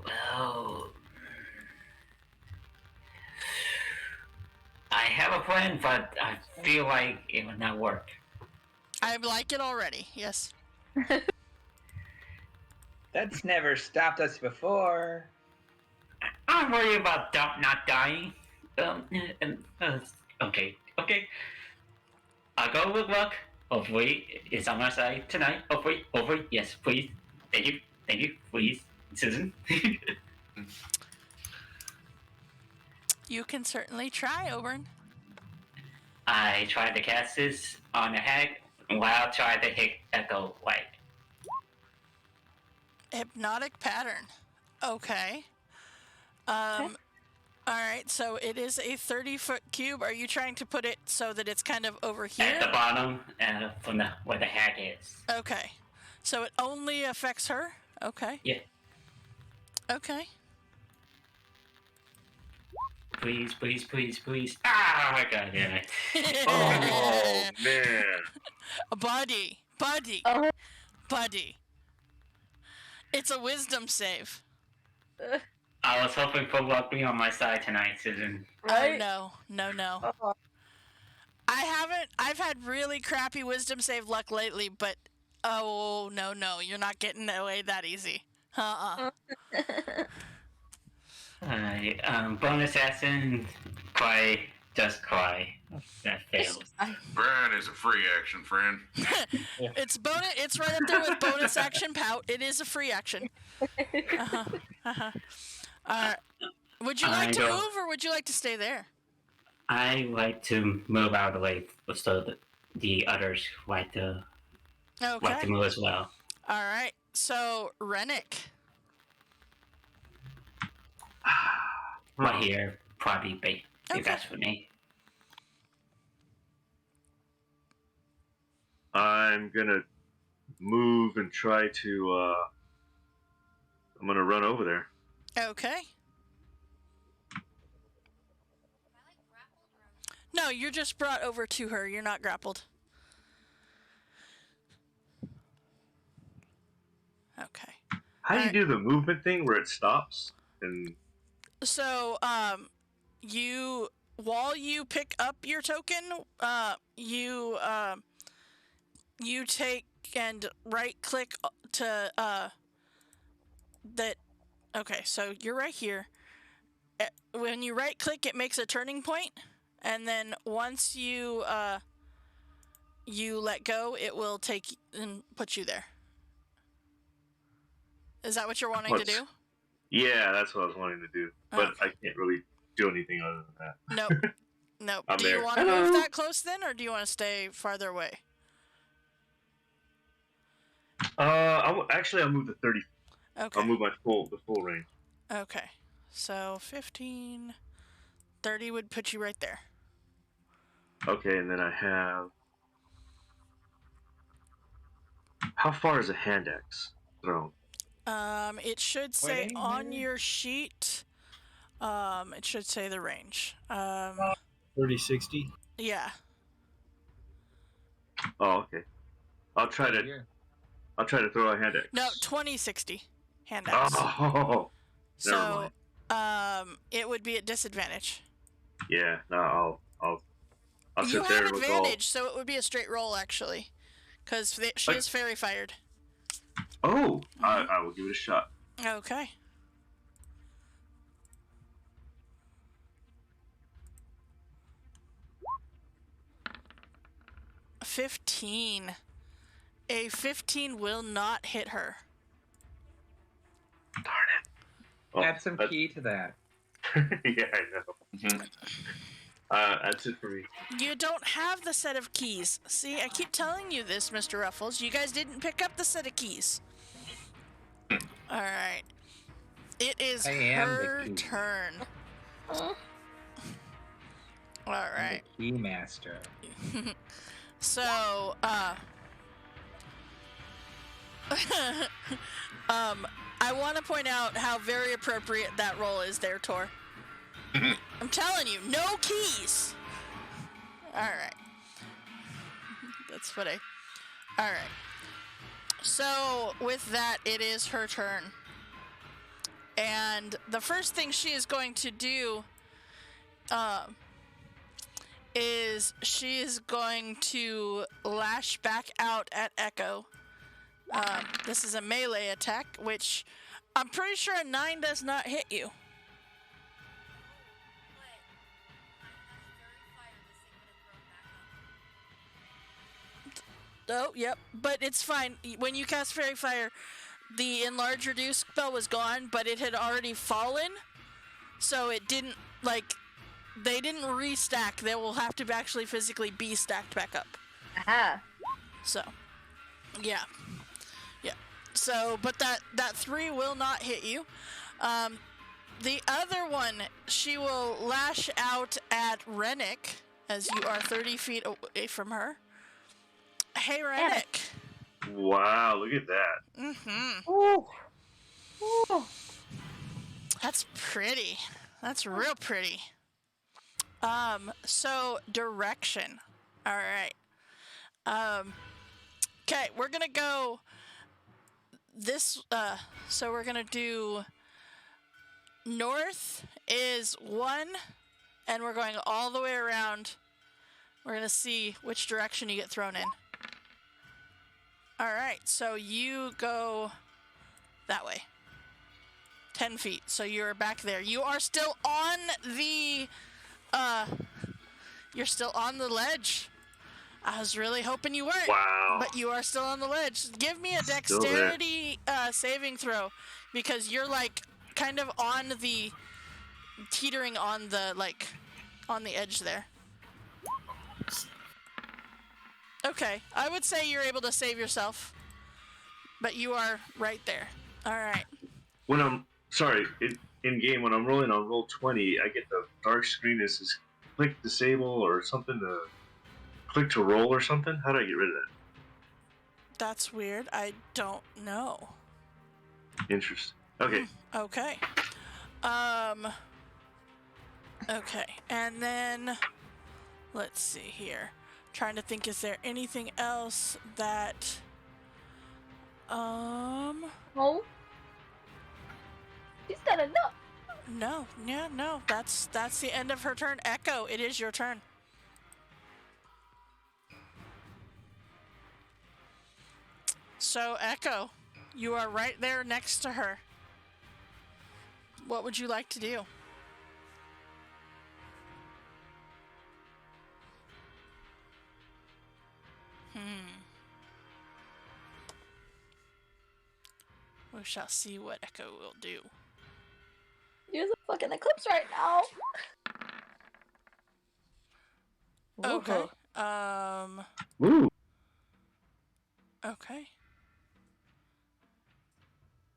Well, I have a plan, but I feel like it would not work. I like it already. Yes. That's never stopped us before. I'm worried about not dying. Okay. I'll go with luck. Hopefully, it's on my side tonight. Hopefully, yes, please. Thank you, please, Susan. You can certainly try, Oberon. I tried to cast this on the hag while trying to hit Echo Light. Hypnotic pattern. Okay. All right, so it is a 30-foot cube. Are you trying to put it so that it's kind of over here? At the bottom, from where the hag is. Okay. So it only affects her? Okay. Yeah. Okay. Please. Ah, god damn it. Oh man. Buddy. Oh. Buddy. It's a wisdom save. I was hoping for luck be on my side tonight, Susan. Right? Oh, no. Oh. I've had really crappy wisdom save luck lately, but oh, no, you're not getting away that easy. Alright, bonus action, cry, just cry. That fails. Brian is a free action, friend. It's right up there with bonus action pout. It is a free action. Would you like to move or would you like to stay there? I like to move out of the way so that the others like to move as well. All right. So Rennick. Right here, probably be best for me. I'm gonna move and try to. I'm gonna run over there. Okay. No, you're just brought over to her. You're not grappled. Okay. How do you do the movement thing where it stops? And So, while you pick up your token, you take and right click to, that, okay, so you're right here. When you right click, it makes a turning point, and then once you let go, it will take and put you there. Is that what you're wanting to do? Yeah, that's what I was wanting to do, but I can't really do anything other than that. Nope. I'm Do there. you want to move that close then, or do you want to stay farther away? I'll move to 30. Okay. I'll move the full range. Okay. So 15, 30 would put you right there. Okay, and then I have. How far is a hand axe thrown? It should say on your sheet. It should say the range. 30, 60. Yeah. Oh, okay. I'll try to throw a hand axe. No, 20-60 hand axe. Oh, never So, mind. it would be at disadvantage. Yeah, no, I'll You sit there have with advantage, so it would be a straight roll actually, because she is fairy fired. Oh, I will give it a shot. Okay. A 15. A 15 will not hit her. Darn it. Well, Add some key to that. Yeah, I know. That's it for me. You don't have the set of keys. See, I keep telling you this, Mr. Ruffles. You guys didn't pick up the set of keys. All right. It is her turn. All right. Key master. So, I want to point out how very appropriate that roll is there, Tor. I'm telling you, no keys. All right. That's what I. All right. So with that, it is her turn, and the first thing she is going to do, is she is going to lash back out at Echo. This is a melee attack, which I'm pretty sure a 9 does not hit you. Oh, yep, but it's fine. When you cast Fairy Fire, the Enlarge Reduce spell was gone, but it had already fallen, so it didn't, like, they didn't restack. They will have to actually physically be stacked back up. Aha. So, yeah. Yeah. So, but that 3 will not hit you. The other one, she will lash out at Rennick, as you are 30 feet away from her. Hey, Rennick. Wow, look at that. Mm-hmm. Ooh. Ooh. That's pretty. That's real pretty. So direction. All right. Okay, we're gonna go this, so we're gonna do north is 1, and we're going all the way around. We're gonna see which direction you get thrown in. All right, so you go that way. 10 feet, so you're back there. You are still on the, you're still on the ledge. I was really hoping you weren't. Wow. But you are still on the ledge. Give me a Still there. dexterity saving throw, because you're like kind of on the, teetering on the, like, on the edge there. Okay, I would say you're able to save yourself, but you are right there. All right. When I'm sorry, in game when I'm rolling on roll 20, I get the dark screen that says click disable or something to click to roll or something. How do I get rid of that? That's weird. I don't know. Interesting. Okay. Okay. Okay, and then let's see here. Trying to think, is there anything else that Oh. She's done enough. no, that's the end of her turn. Echo, it is your turn. So Echo, you are right there next to her. What would you like to do? We shall see what Echo will do. Use a fucking eclipse right now. Okay. Ooh. Okay.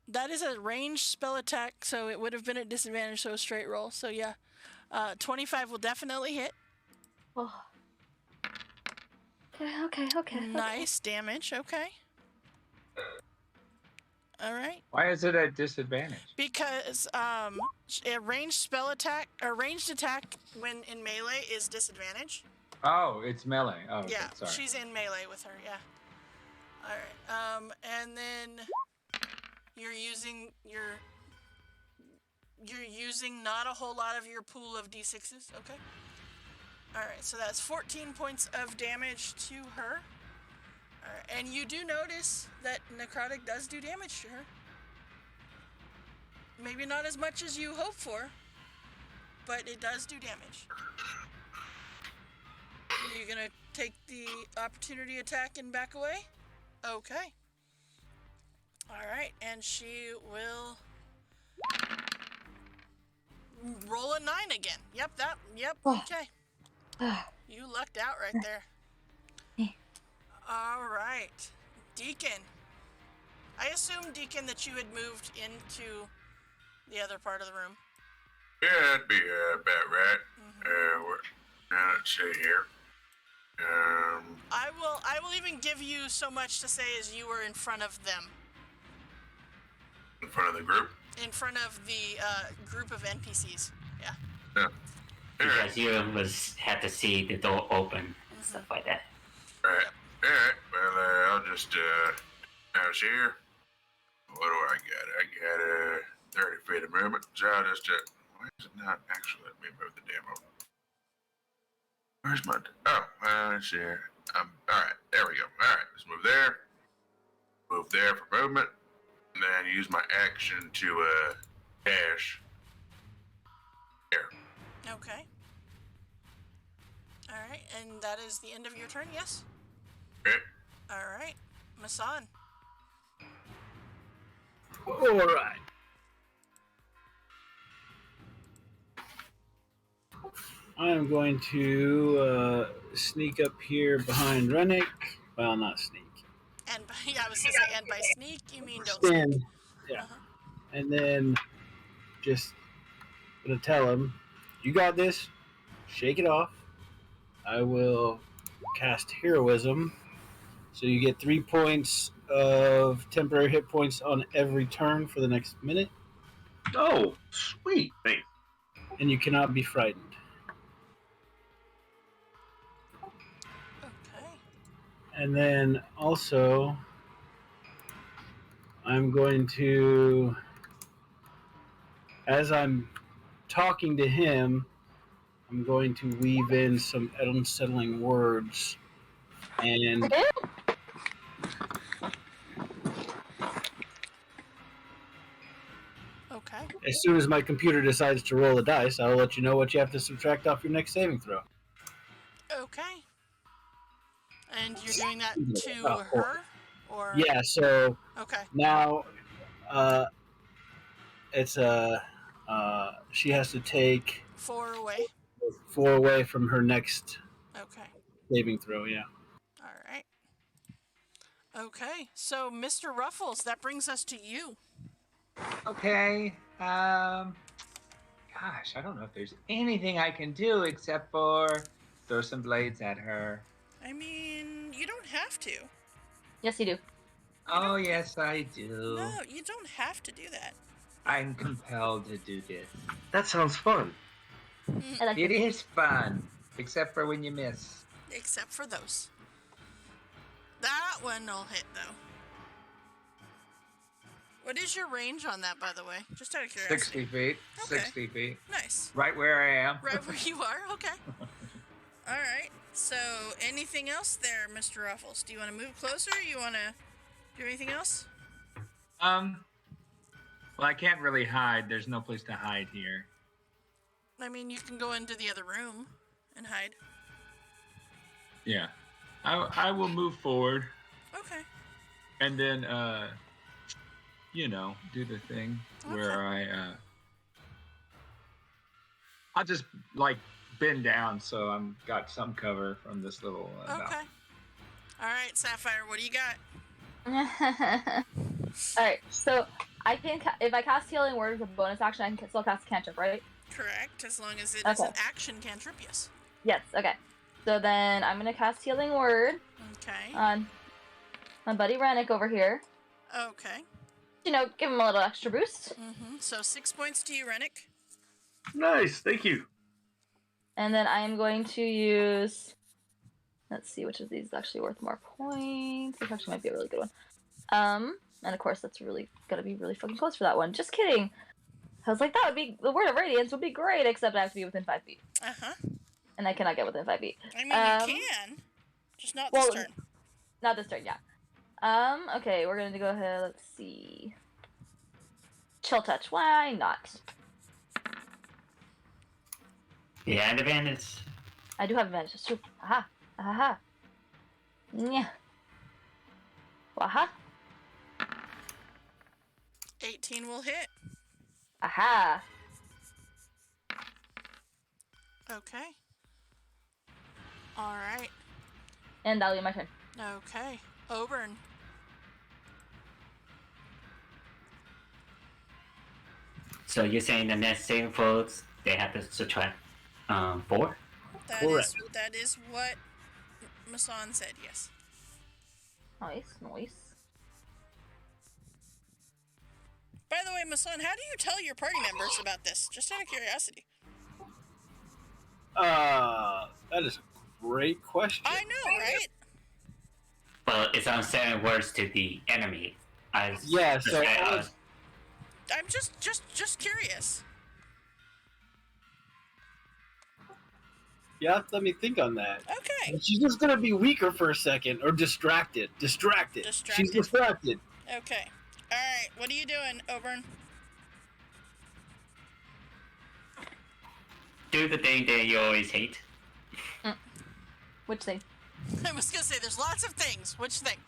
That is a ranged spell attack, so it would have been at disadvantage, so a straight roll. So yeah. 25 will definitely hit. Oh. Okay. Nice damage, okay. Alright. Why is it at disadvantage? Because a ranged spell attack, or ranged attack when in melee is disadvantage. Oh, it's melee. Oh, okay, Yeah, sorry. she's in melee with her, yeah. Alright, and then you're using not a whole lot of your pool of d6s, okay? Alright, so that's 14 points of damage to her. Alright, and you do notice that necrotic does do damage to her. Maybe not as much as you hope for, but it does do damage. You gonna take the opportunity attack and back away? Okay. Alright, and she will roll a 9 again. Yep, okay. You lucked out right there. Alright. Deacon. I assume, Deacon, that you had moved into the other part of the room. Yeah, that'd be about right. Now let's see here. I will even give you so much to say as you were in front of them. In front of the group? In front of the group of NPCs. Yeah. Yeah. Because you had to see the door open and stuff like that. Right. Alright, well, I'll just, I was here. What do I got? I got 30 feet of movement, so I'll just, why is it not actually let me move the demo? Where's my? Oh, let's see here. All right, there we go. All right, let's move there. Move there for movement, and then use my action to dash. Here. Okay. All right, and that is the end of your turn. Yes. Okay. All right, Masan. All right. I am going to sneak up here behind Rennick. Well, not sneak. And by, yeah, I was gonna say, and by sneak, you mean don't Stand. sneak. Yeah. Uh-huh. And then just gonna tell him, "You got this. Shake it off." I will cast Heroism, so you get 3 points of temporary hit points on every turn for the next minute, Oh, sweet. Thanks. and you cannot be frightened. Okay. And then also, I'm going to, as I'm talking to him, I'm going to weave in some unsettling words. And Okay. as soon as my computer decides to roll a dice, I'll let you know what you have to subtract off your next saving throw. Okay. And you're doing that to Oh, her, or Yeah, so Okay. now it's she has to take 4 away. 4 away from her next Okay. saving throw. Yeah. All right. Okay. So, Mr. Ruffles, that brings us to you. Okay. Gosh, I don't know if there's anything I can do except for throw some blades at her. I mean, you don't have to. Yes, you do. Oh, yes, I do. No, you don't have to do that. I'm compelled to do this. That sounds fun. I like It it. is fun, except for when you miss. Except for those. That one will hit, though. What is your range on that, by the way? Just out of curiosity. 60 feet. Okay. 60 feet. Nice. Right where I am. Right where you are? Okay. All right. So, anything else there, Mr. Ruffles? Do you want to move closer? You want to do anything else? Well, I can't really hide. There's no place to hide here. I mean, you can go into the other room and hide. Yeah. I will move forward Okay. and then, do the thing where I'll just, bend down so I'm got some cover from this little Okay. balcony. All right, Sapphire, what do you got? All right, so I can if I cast Healing Word with a bonus action, I can still cast a cantrip, right? Correct, as long as it is Okay. an action cantrip, yes. Yes. Okay. So then I'm gonna cast Healing Word Okay. on my buddy Rennick over here. Okay. Give him a little extra boost. So 6 points to you, Rennick. Nice. Thank you. And then I am going to use. Let's see which of these is actually worth more points. This actually might be a really good one. And of course that's really gonna be really fucking close for that one. Just kidding. I was like, that would be the Word of Radiance would be great, except I have to be within 5 feet, and I cannot get within 5 feet. I mean, you can, just not this turn. Not this turn, yeah. Okay, we're gonna go ahead. Let's see. Chill touch. Why not? Yeah, and advantage. I do have advantage. It's true. Aha. Aha. Yeah. Waha. 18 will hit. Aha. Okay. All right. And that'll be my turn. Okay. Oburn. So you're saying the next saving throws they have to subtract 4? Correct. That is what Masan said, yes. Nice. By the way, Masan, how do you tell your party members about this? Just out of curiosity. That is a great question. I know, right? Well, it's on 7 words to the enemy. Yeah, so I'm just curious. You have to let me think on that. Okay. She's just gonna be weaker for a second, or distracted. Distracted. She's Distracted. distracted. Okay. All right. What are you doing, Oberon? Do the thing that you always hate. Which thing? I was gonna say there's lots of things. Which thing?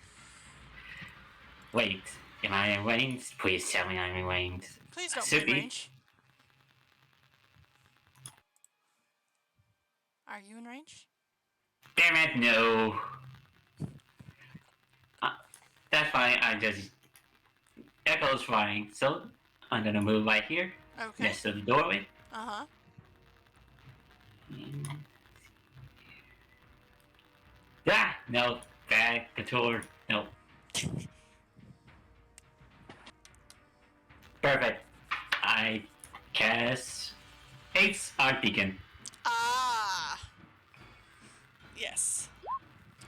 Wait, am I in range? Please tell me I'm in range. Please don't Should play be. range. Are you in range? Damn it, no. That's fine, I just... Echo's fine, so I'm gonna move right here, Okay. next to the doorway. Uh-huh. Ah, no, bad couture, no. Perfect. I cast Ace Archdeacon. Ah. Yes.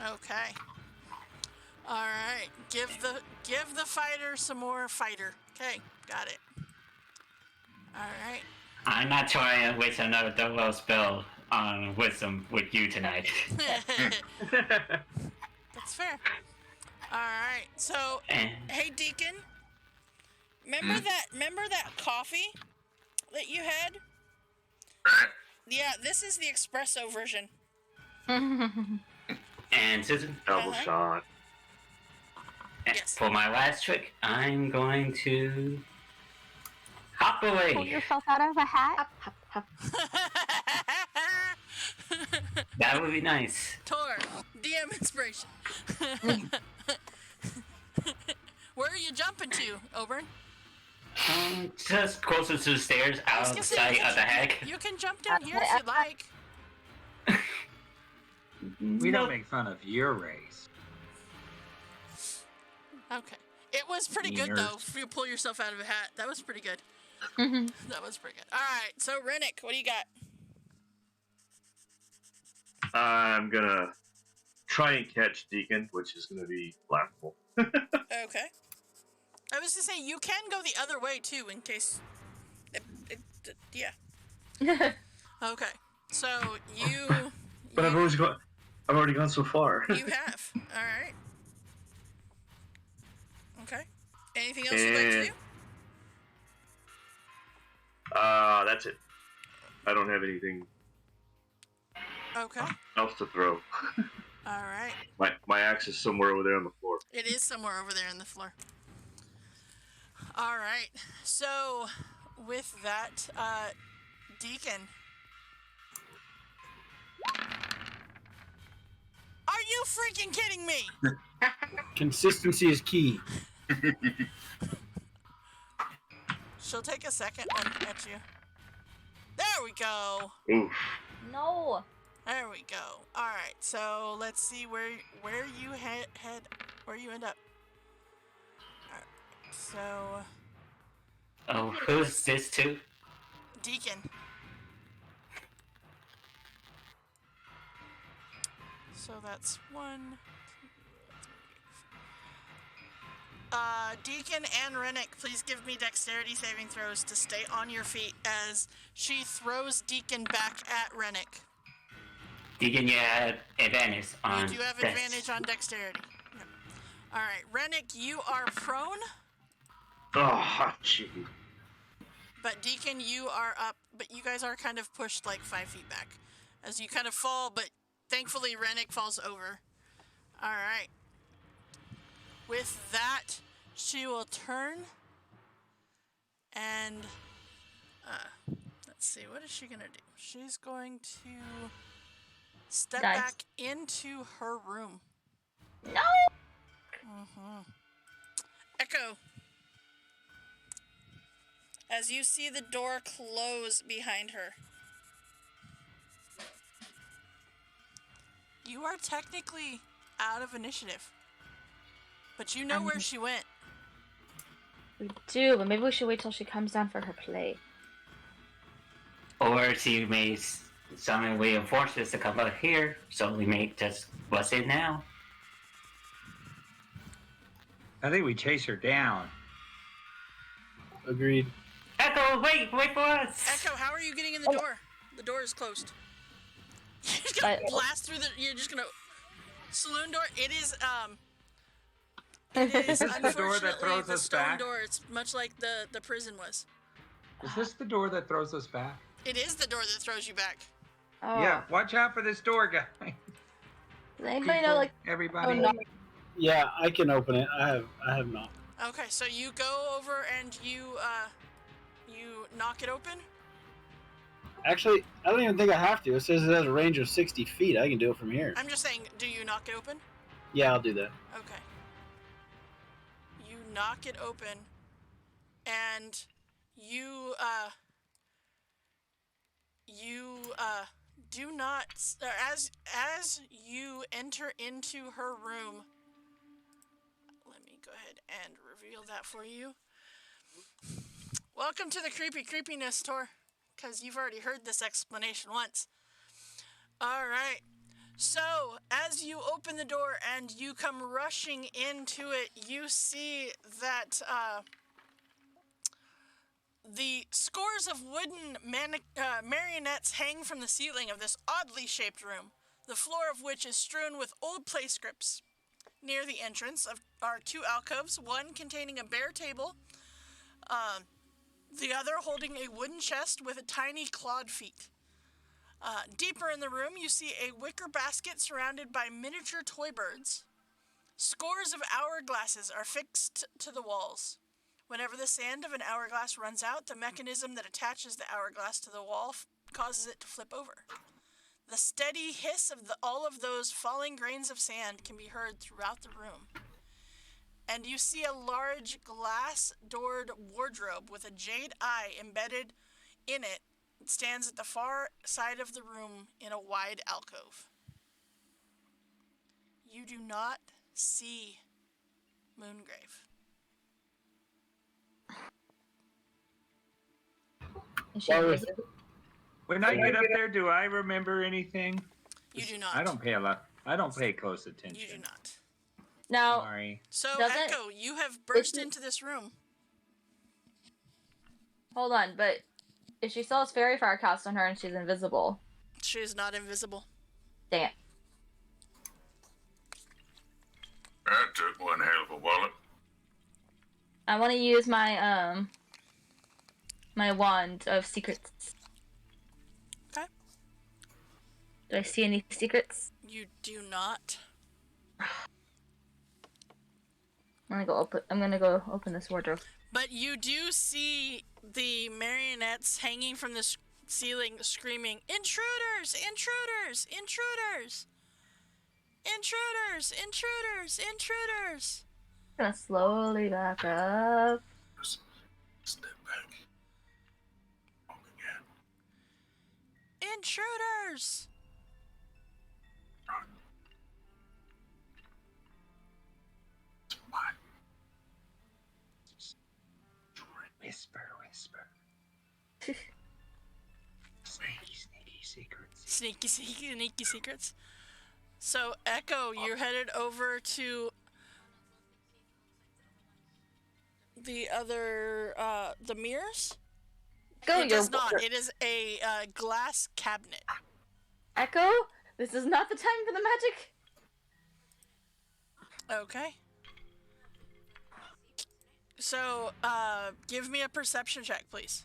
Okay. All right. Give the fighter some more fighter. Okay. Got it. All right. I'm not trying to waste another double spell on wisdom with you tonight. That's fair. All right. So, And hey Deacon, remember that coffee that you had? Right? Yeah, this is the espresso version. and Susan, Double Uh-huh. shot. and Yes. for my last trick, I'm going to hop Pull away. yourself out of a hat. Hop, hop, hop. That would be nice. Tor, DM inspiration. Where are you jumping to, Oberon? Just closer to the stairs, I was out gonna of say, sight of the hag. You can jump down here if you'd like. We don't make fun of your race. Okay. It was pretty good Meaners. though. If you pull yourself out of a hat, that was pretty good. Mhm. That was pretty good. All right. So Rennick, what do you got? I'm gonna try and catch Deacon, which is gonna be laughable. Okay. I was to say you can go the other way too, in case. Yeah. Okay. So you. But I've already gone so far. You have. All right. Okay. Anything else you'd like to do? That's it. I don't have anything Okay. else to throw. All right. My axe is somewhere over there on the floor. It is somewhere over there on the floor. All right. So, with that, Deacon. Are you freaking kidding me? Consistency is key. She'll take a second one at you. There we go. Oof. No. There we go. All right. So let's see where you head where you end up. All right, so Oh, who's this to? Deacon. So that's 1, 2, 3. Deacon and Rennick, please give me dexterity saving throws to stay on your feet as she throws Deacon back at Rennick. Deacon, you have advantage on You do have dex. advantage on dexterity. Yep. All right, Rennick, you are prone, Oh, gee. but Deacon, you are up. But you guys are kind of pushed like 5 feet back as you kind of fall. But thankfully, Rennick falls over. All right. With that, she will turn and let's see, what is she gonna do? She's going to step Nice. back into her room. No. Echo. As you see the door close behind her. You are technically out of initiative. But you know where she went. We do, but maybe we should wait till she comes down for her play. Or she may summon reinforcements to come up here, so we may just bust it now. I think we chase her down. Agreed. Echo, wait for us! Echo, how are you getting in the door? The door is closed. gonna But- blast through the. You're just gonna saloon door. It is It is Is this the door that unfortunately throws the us stone back? door. It's much like the prison was. Is this the door that throws us back? It is the door that throws you back. Oh. Yeah, watch out for this door, guy. Does anybody know, like, everybody? no. Yeah, I can open it. I have not. Okay, so you go over and you knock it open. Actually, I don't even think I have to. It says it has a range of 60 feet. I can do it from here. I'm just saying, do you knock it open? Yeah, I'll do that. Okay. You knock it open, and you do not, as you enter into her room. Let me go ahead and reveal that for you. Welcome to the creepiness tour, because you've already heard this explanation once. All right. So, as you open the door and you come rushing into it, you see that the scores of wooden marionettes hang from the ceiling of this oddly shaped room, the floor of which is strewn with old play scripts. Near the entrance are two alcoves, one containing a bare table, the other holding a wooden chest with a tiny clawed feet. Deeper in the room, you see a wicker basket surrounded by miniature toy birds. Scores of hourglasses are fixed to the walls. Whenever the sand of an hourglass runs out, the mechanism that attaches the hourglass to the wall causes it to flip over. The steady hiss of all of those falling grains of sand can be heard throughout the room. And you see a large glass-doored wardrobe with a jade eye embedded in it. It stands at the far side of the room in a wide alcove. You do not see Moongrave. Is she Well, invisible? When I get up there, do I remember anything? You do not. I don't pay close attention. You do not. Now, Sorry. So, Doesn't- Echo, you have burst into this room. hold on, but if she still has fairy fire cast on her and she's invisible, She is not invisible. dang it. That took one hell of a wallet. I want to use my my wand of secrets. Okay. Do I see any secrets? You do not. I'm gonna go open this wardrobe. But you do see the marionettes hanging from the ceiling screaming, "Intruders! Intruders! Intruders! Intruders! Intruders! Intruders!" I'm gonna slowly back up. Just step back. Walk again. Intruders! It's mine. Whisper. Sneaky secrets. Sneaky secrets. So, Echo, you're headed over to the other, the mirrors? Echo, It does not. It is a glass cabinet. Echo, this is not the time for the magic. Okay. So, give me a perception check, please.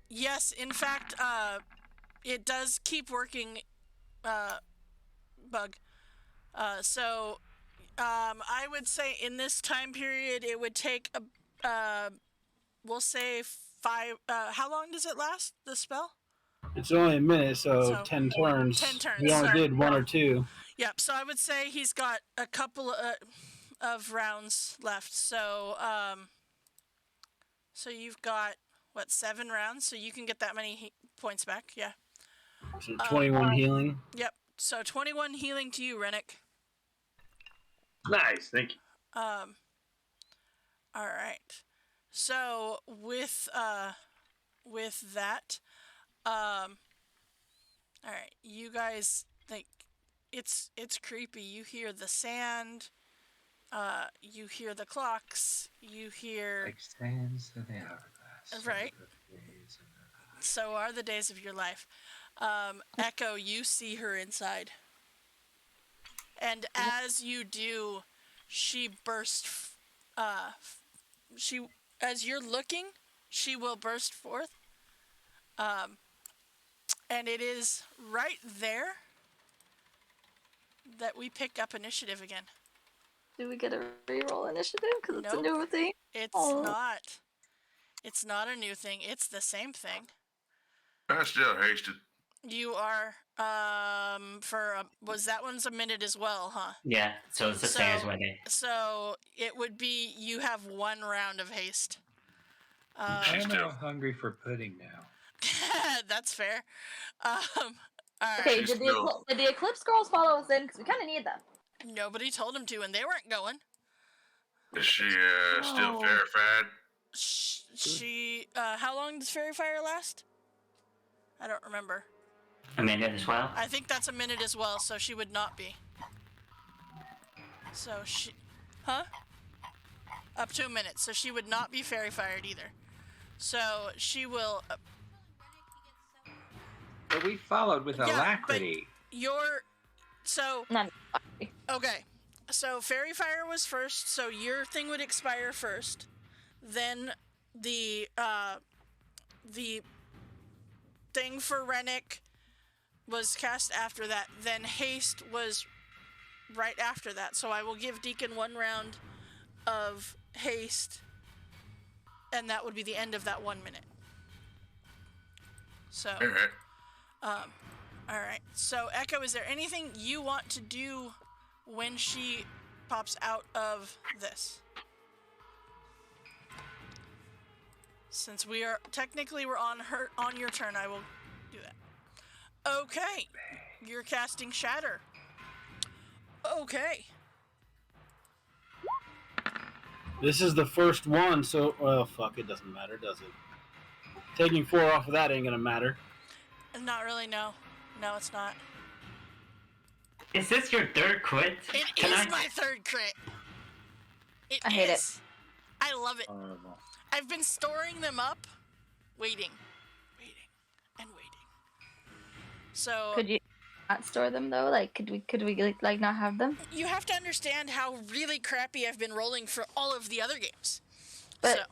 Yes, in fact, it does keep working, Bug. So, I would say in this time period, it would take, we'll say 5, how long does it last, the spell? It's only a minute, so So, 10 turns. 10 turns, We only so- did one or two. Yep, so I would say he's got a couple of rounds left. So, so you've got, what, 7 rounds? So you can get that many points back, yeah. So 21 healing. Yep, so 21 healing to you, Rennick. Nice, thank you. All right. So with that, all right, you guys think it's creepy. You hear the sand, you hear the clocks, you hear Like sands of the hourglass. Right. so the days of the life. so are the days of your life. Echo, you see her inside. And as you do, she bursts. As you're looking, she will burst forth. And it is right there that we pick up initiative again. Do we get a reroll initiative? Because it's a Nope. new thing? It's not. It's not a new thing. It's the same thing. I still hasted. You are, was that one's a minute as well, huh? Yeah, so it's the same as Wendy. So it would be, you have 1 round of haste. I am now hungry for pudding now. That's fair. All right. Okay, She's did still- the Eclipse girls follow us in? Because we kind of need them. Nobody told them to, and they weren't going. Is she still Oh. verified? She, how long does Fairy Fire last? I don't remember. A minute as well. I think that's a minute as well, so she would not be. So she... Huh? Up to a minute, so she would not be Fairy Fired either. So she will... But we followed with Yeah, alacrity. So... Not Okay. So Fairy Fire was first, so your thing would expire first. Then the thing for Rennick was cast after that. Then Haste was right after that. So I will give Deacon 1 round of Haste, and that would be the end of that 1 minute. So, All right. all right. So Echo, is there anything you want to do when she pops out of this? Since we are technically we're on your turn, I will do that. Okay. You're casting Shatter. Okay. This is the first one, so well, fuck. It doesn't matter, does it? Taking 4 off of that ain't gonna matter. Not really, no. No, it's not. Is this your third crit? It is my 3rd crit. I hate it. is. I love it. Horrible. I've been storing them up, waiting, and waiting. So Could you not store them though? Like, could we like not have them? you have to understand how really crappy I've been rolling for all of the other games. But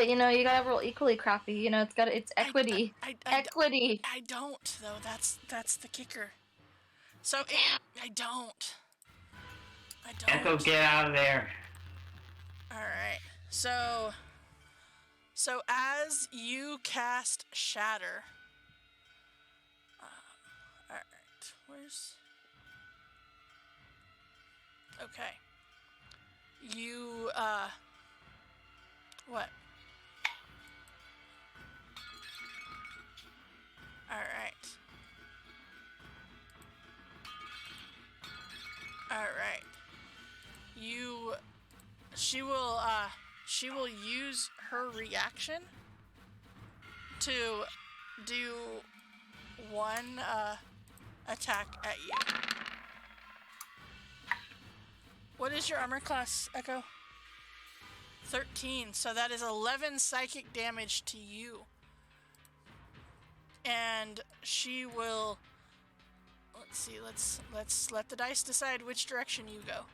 you know, you gotta roll equally crappy. You know, it's equity. Equity. I don't though. That's the kicker. So I don't. Echo, get out of there. All right. So as you cast Shatter, all right. Where's? Okay. You what? All right. All right. She will use her reaction to do 1 attack at you. What is your armor class, Echo? 13. So that is 11 psychic damage to you. And she will... Let's see, let's let the dice decide which direction you go.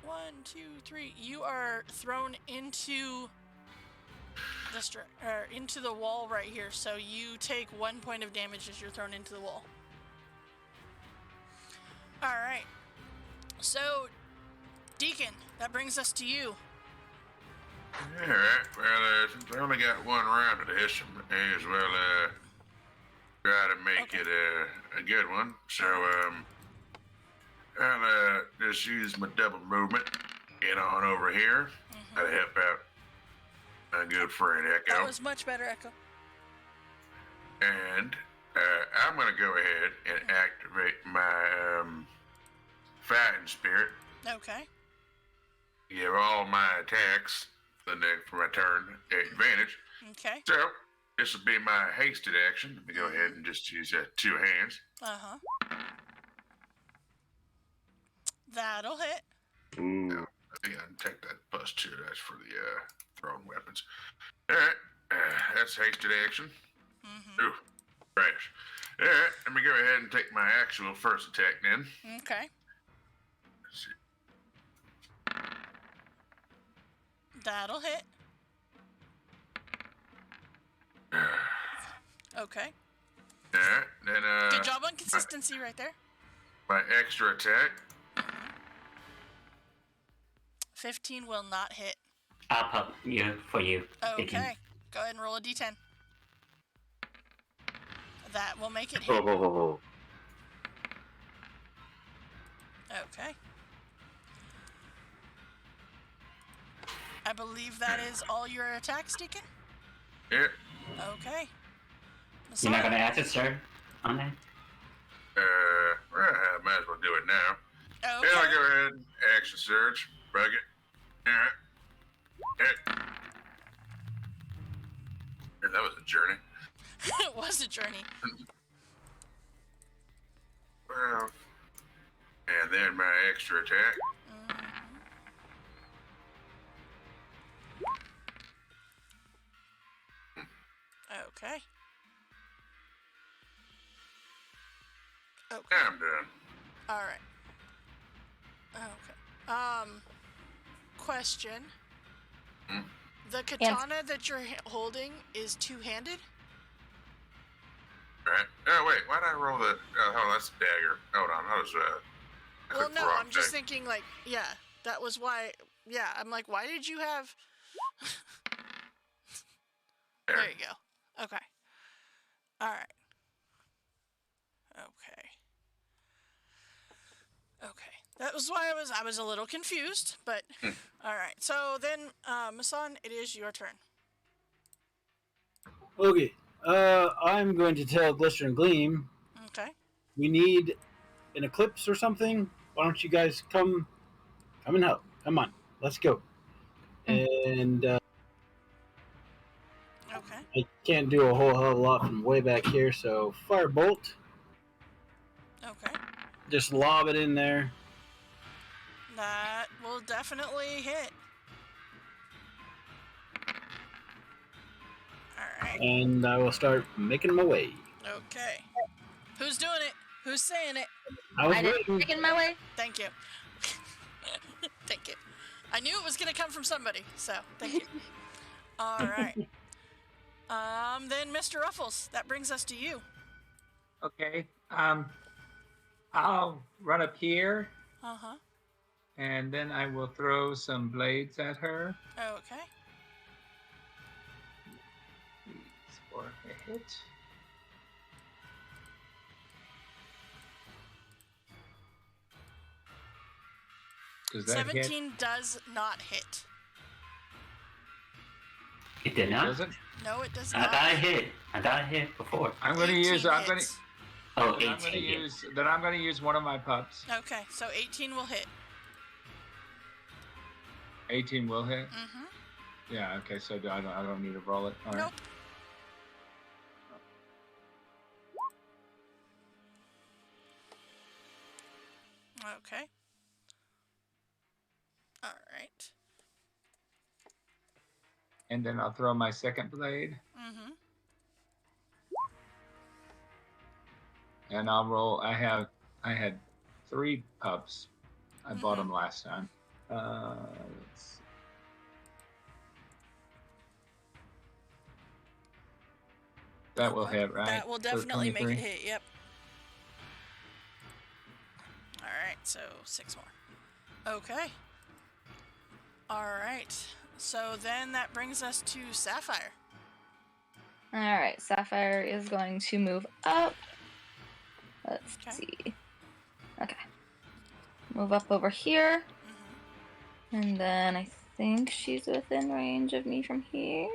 1, 2, 3. You are thrown into into the wall right here. So you take 1 point of damage as you're thrown into the wall. All right. So, Deacon, that brings us to you. All right. Well, since I only got 1 round of this, I may as well try to make it a good one. So, I'll just use my double movement. Get on over here. That'll help out my good friend Echo. That was much better, Echo. And I'm going to go ahead and activate my fighting spirit. Okay. Give all my attacks for my turn advantage. Okay. So, this will be my hasted action. Let me go ahead and just use 2 hands. Uh-huh. That'll hit. Ooh. I think I can take that +2. That's for the thrown weapons. All right. That's hasted action. Ooh. ahead and take my actual first attack then. Okay. Let's see. That'll hit. Okay. Alright, then Good job on consistency right there. my extra attack. 15 will not hit. I'll pop you for you. Okay. Go ahead and roll a d10. That will make it Oh, hit. oh, oh, oh. Okay. I believe that is all your attacks, Deacon? Yeah. Okay. You're not Messiah. gonna answer, sir, on that? Well, I might as well do it now. Okay. Yeah, I'll go ahead and action surge. Bug it. Alright. Yeah, that was a journey. It was a journey. 12. And then my extra attack. Okay. Okay. I'm done. All right. Okay. Question. Hmm? The katana that you're holding is two-handed? Alright. Oh, wait. Why did I roll the... Oh, that's a dagger. Hold on. That was, I Well, clicked the no, wrong I'm just thing. thinking, like, yeah, that was why. Yeah, I'm like, why did you have. There you go. Okay. All right. Okay. Okay. That was why I was a little confused, but all right. So then, Masan, it is your turn. Okay. I'm going to tell Glister and Gleam Okay. we need an eclipse or something. Why don't you guys come and help? Come on, let's go. And Okay. I can't do a whole hell of a lot from way back here, so firebolt. Okay. Just lob it in there. That will definitely hit. All right. And I will start making my way. Okay. Who's doing it? Who's saying it? I was I didn't waiting. take it my way. Thank you. Thank you. I knew it was gonna come from somebody, so thank you. All right. Then Mr. Ruffles, that brings us to you. Okay. I'll run up here, Uh-huh. and then I will throw some blades at her. Okay. These for a hit. Does that hit? 17 does not hit. It did not? Does it? No, it does I not. thought I hit. I thought I hit before. I'm going to 18 use. I'm going to. hits. Oh, I'm going to 18. yeah. use. Then I'm going to use one of my pups. Okay, so 18 will hit. 18 will hit. Mm-hmm. Yeah. Okay. So I don't need to roll it. All right. Nope. Okay. All right. And then I'll throw my second blade, Mm-hmm. and I'll roll. I had 3 pups. I bought them last time. Let's see. That will hit, right? That will For definitely make 23? it hit, yep. All right, so 6 more. Okay. All right. So then that brings us to Sapphire. All right, Sapphire is going to move up. Let's Okay. see. Okay. Move up over here. Mm-hmm. And then I think she's within range of me from here.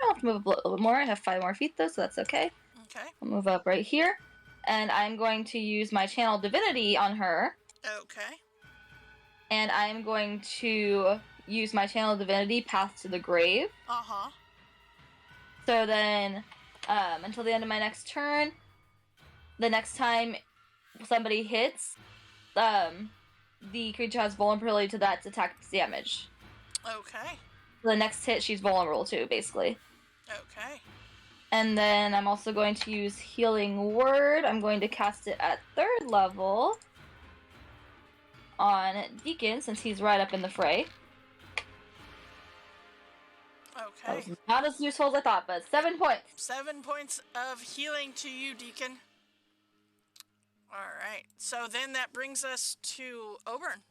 I'll have to move up a little bit more. I have 5 more feet though, so that's okay. Okay. I'll move up right here. And I'm going to use my Channel Divinity on her. Okay. And I'm going to use my Channel Divinity Path to the Grave. Uh-huh. So then, until the end of my next turn, the next time somebody hits, the creature has vulnerability to that attack damage. Okay. The next hit, she's vulnerable to, basically. Okay. And then I'm also going to use Healing Word. I'm going to cast it at 3rd level on Deacon since he's right up in the fray. That Okay. was not as useful as I thought, but 7 points. 7 points of healing to you, Deacon. All right. So then that brings us to Oberon.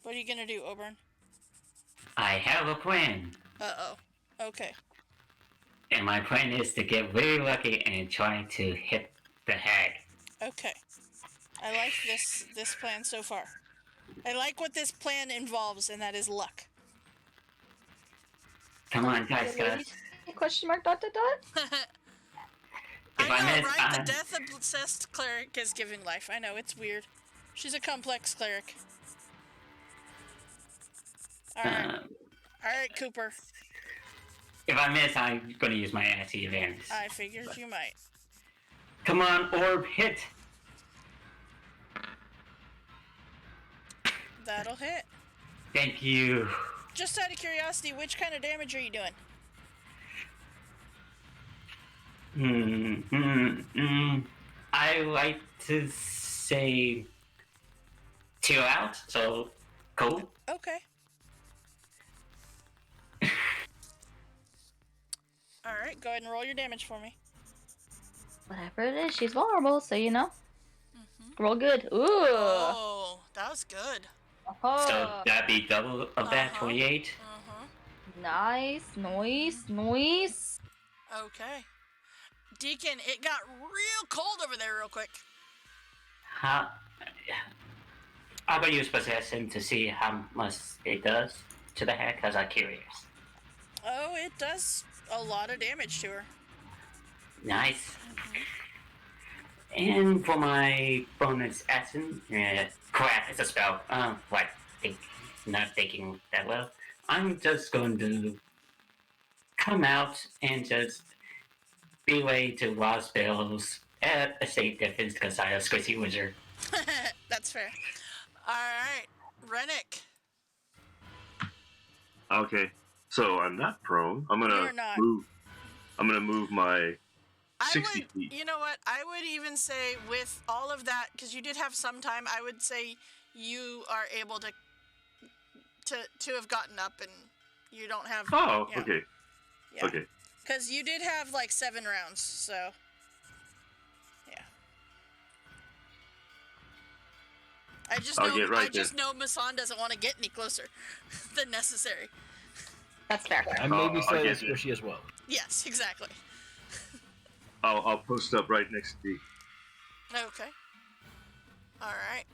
What are you going to do, Oberon? I have a plan. Uh-oh. Okay. And my plan is to get really lucky and try to hit the hag. Okay. I like this plan so far. I like what this plan involves, and that is luck. Come on, guys. Question mark dot dot dot. If I know, miss, right? The death-obsessed cleric is giving life. I know, it's weird. She's a complex cleric. Alright. Alright, Cooper. If I miss, I'm gonna use my anti advantage. I figured you might. Come on, orb, hit. That'll hit. Thank you. Just out of curiosity, which kind of damage are you doing? I like to say 2 out, so cool. Okay. Alright, go ahead and roll your damage for me. Whatever it is, she's vulnerable, so you know. Roll good. Ooh. Oh, that was good. Oh. So that'd be double of that, 28. Nice, nice. Okay. Deacon, it got real cold over there real quick. How? I'm gonna use possession to see how much it does to the head, cause I'm curious. Oh, it does a lot of damage to her. Nice. And for my bonus action, crap, it's a spell. Not thinking that well. I'm just going to come out and just be way to raw spells at a safe distance because I'm a squishy wizard. That's fair. Alright, Rennick. Okay, so I'm not prone. I'm gonna You're not. move. I'm gonna move my I 60 would, feet. you know what? I would even say with all of that, because you did have some time, I would say you are able to have gotten up and you don't have. Oh, yeah. okay. Yeah. Okay. Because you did have like 7 rounds, so. Yeah. I just I'll know. get right I just know Masan doesn't want to get any closer than necessary. That's fair. I may be I'll slightly get you. squishy as well. Yes, exactly. I'll post up right next to D. Okay. All right.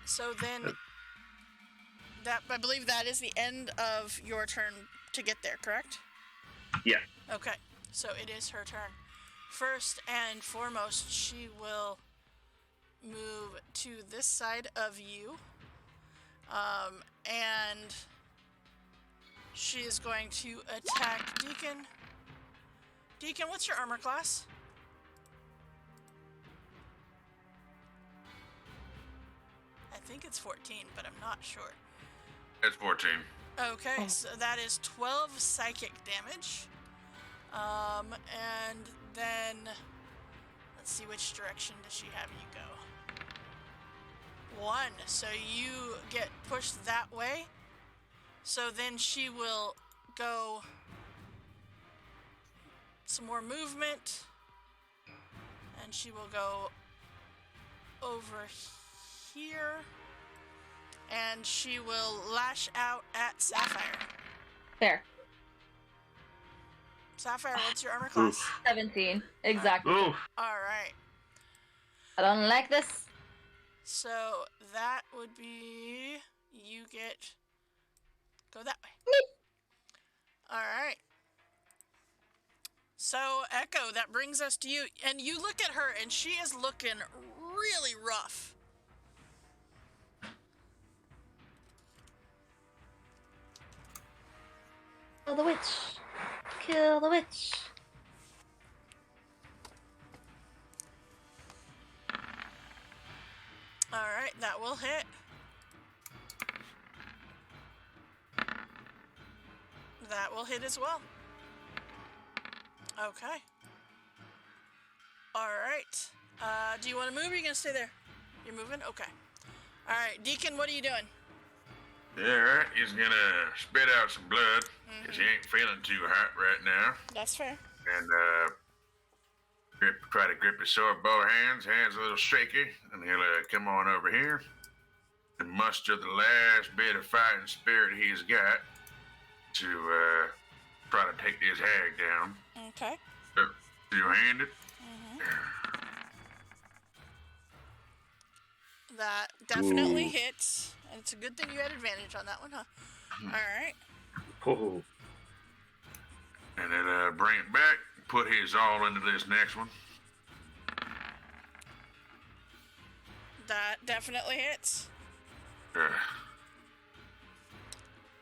So then, I believe that is the end of your turn to get there, correct? Yeah. Okay. So it is her turn. First and foremost, she will move to this side of you, and she is going to attack Deacon. Deacon, what's your armor class? I think it's 14, but I'm not sure. It's 14. Okay, so that is 12 psychic damage. And then let's see, which direction does she have you go? 1. So you get pushed that way. So then she will go some more movement, and she will go over here, and she will lash out at Sapphire. Fair. Sapphire, what's your armor class? 17. Exactly. Oof. Alright, I don't like this. so that would be, you get, go that way. Alright. So, Echo, that brings us to you, and you look at her, and she is looking really rough. Kill the witch. Kill the witch. Alright, that will hit. That will hit as well. Okay. All right. Do you want to move or are you going to stay there? You're moving? Okay. All right. Deacon, what are you doing? Yeah, right. He's gonna spit out some blood because he ain't feeling too hot right now. That's fair. And try to grip his sword bow hands a little shaky, and he'll come on over here and muster the last bit of fighting spirit he's got to try to take this hag down. Okay. Two-handed. That definitely Ooh. hits. And it's a good thing you had advantage on that one, huh? All right. Oh. And then bring it back, put his all into this next one. That definitely hits.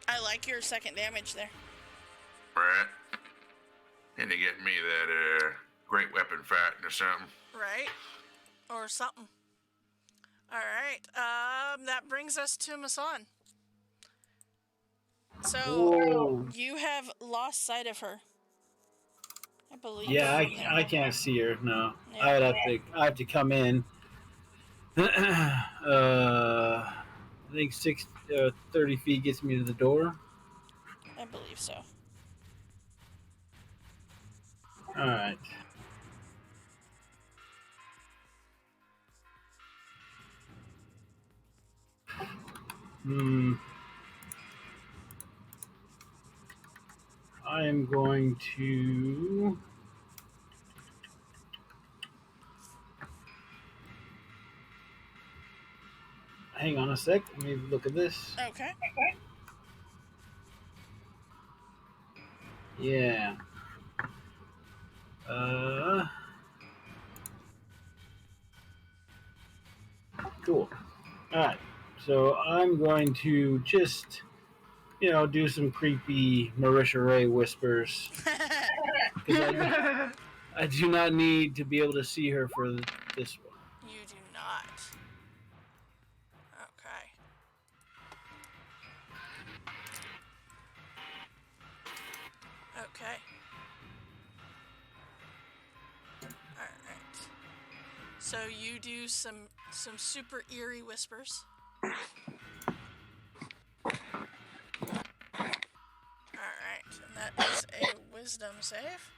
I like your second damage there. Right. And to get me that great weapon fighting or something. Right? Or something. All right. That brings us to Masan. So Whoa. you have lost sight of her. I believe. Yeah, I can't see her. No, Yeah. I have to come in. I think 30 feet gets me to the door. I believe so. All right. I am going to. Hang on a sec. Let me look at this. Okay. Yeah. Cool. All right. So I'm going to just, do some creepy Marisha Ray whispers. 'Cause I do not need to be able to see her for this one. You do not. Okay. Okay. All right. So you do some super eerie whispers. All right, and that is a wisdom save.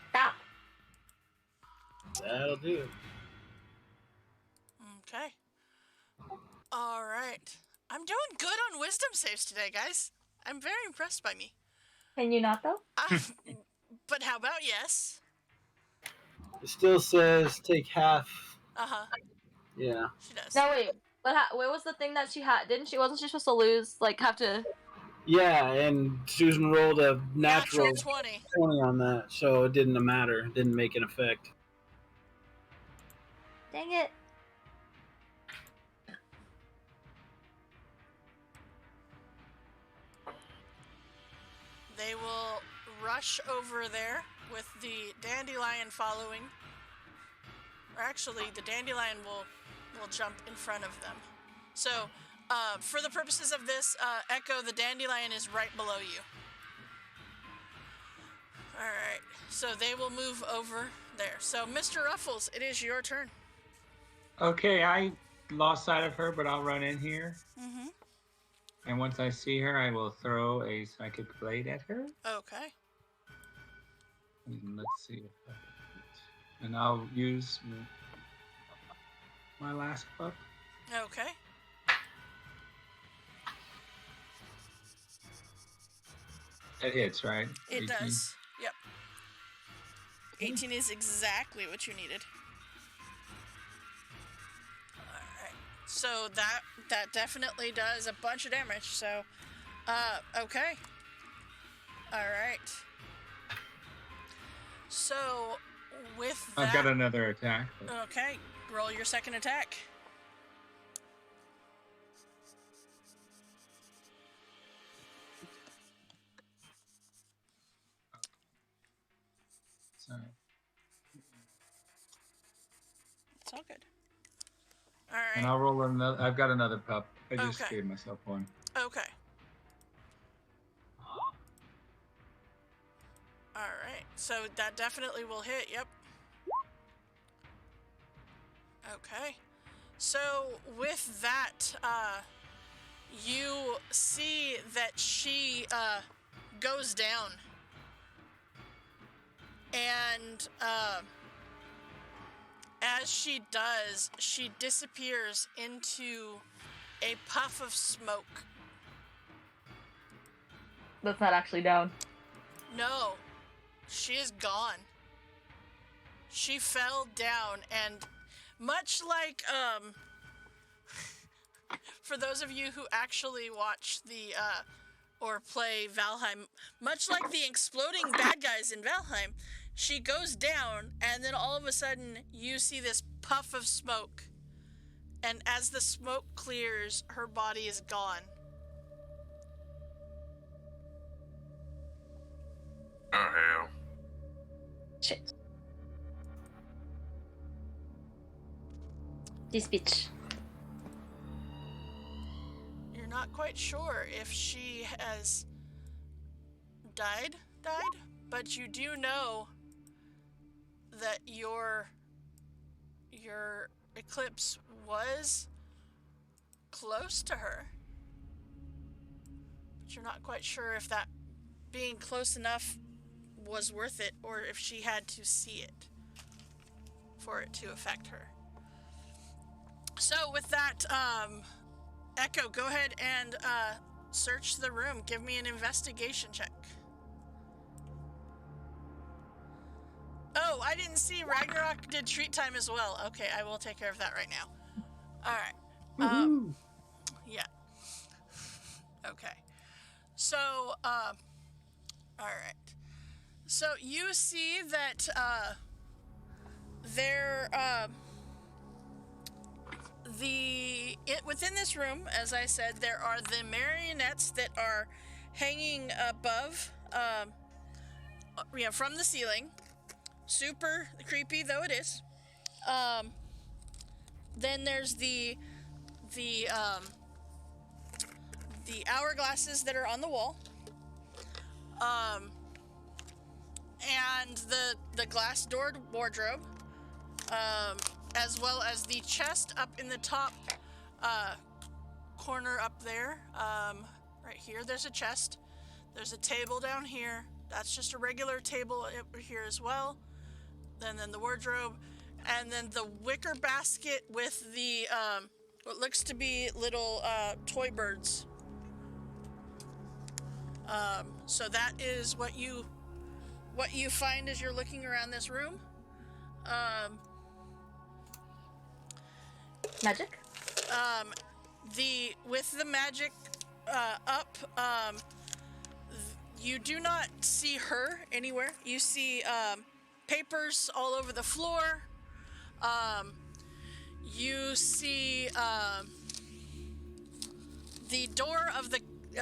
Stop. That'll do. Okay. All right. I'm doing good on wisdom saves today, guys. I'm very impressed by me. Can you not though? But how about yes? It still says take half. Uh-huh. Yeah. She does. No, wait. What was the thing that she had? Wasn't she supposed to lose? Like, have to. Yeah, and Susan rolled a natural 20. 20 on that, so it didn't matter. It didn't make an effect. Dang it. They will rush over there with the dandelion following. Or actually, the dandelion will jump in front of them. So, for the purposes of this, Echo, the dandelion is right below you. All right, so they will move over there. So, Mr. Ruffles, it is your turn. Okay, I lost sight of her, but I'll run in here. Mm-hmm. And once I see her, I will throw a psychic blade at her. Okay. And let's see if I can hit. And I'll use my last buck. Okay. It hits, right? It 18. does. Yep. 18 is exactly what you needed. Alright. So that definitely does a bunch of damage, so okay. Alright. So with that I've got another attack. But... Okay, roll your second attack. Sorry. It's all good. Alright. And I'll roll another. I've got another pup. I just Okay. gave myself one. Okay. Alright, so that definitely will hit, yep. Okay. So, with that, you see that she, goes down. And, as she does, she disappears into a puff of smoke. That's not actually down. No, she is gone. She fell down, and much like, for those of you who actually watch the, or play Valheim, much like the exploding bad guys in Valheim, she goes down, and then all of a sudden, you see this puff of smoke. And as the smoke clears, her body is gone. Oh, hell. Shit. This bitch. You're not quite sure if she has died, but you do know that your eclipse was close to her. But you're not quite sure if that being close enough was worth it, or if she had to see it for it to affect her. So with that, Echo, go ahead and search the room. Give me an investigation check. Oh, I didn't see Ragnarok did treat time as well. Okay, I will take care of that right now. All right. Yeah. Okay. So, all right. So you see that within this room, as I said, there are the marionettes that are hanging above, from the ceiling. Super creepy though it is. Then there's the hourglasses that are on the wall. And the glass doored wardrobe, as well as the chest up in the top corner up there. Right here, there's a chest. There's a table down here. That's just a regular table up here as well. And then the wardrobe, and then the wicker basket with the what looks to be little toy birds. So that is what you find as you're looking around this room. Magic? With the magic up, you do not see her anywhere. You see papers all over the floor. You see the door of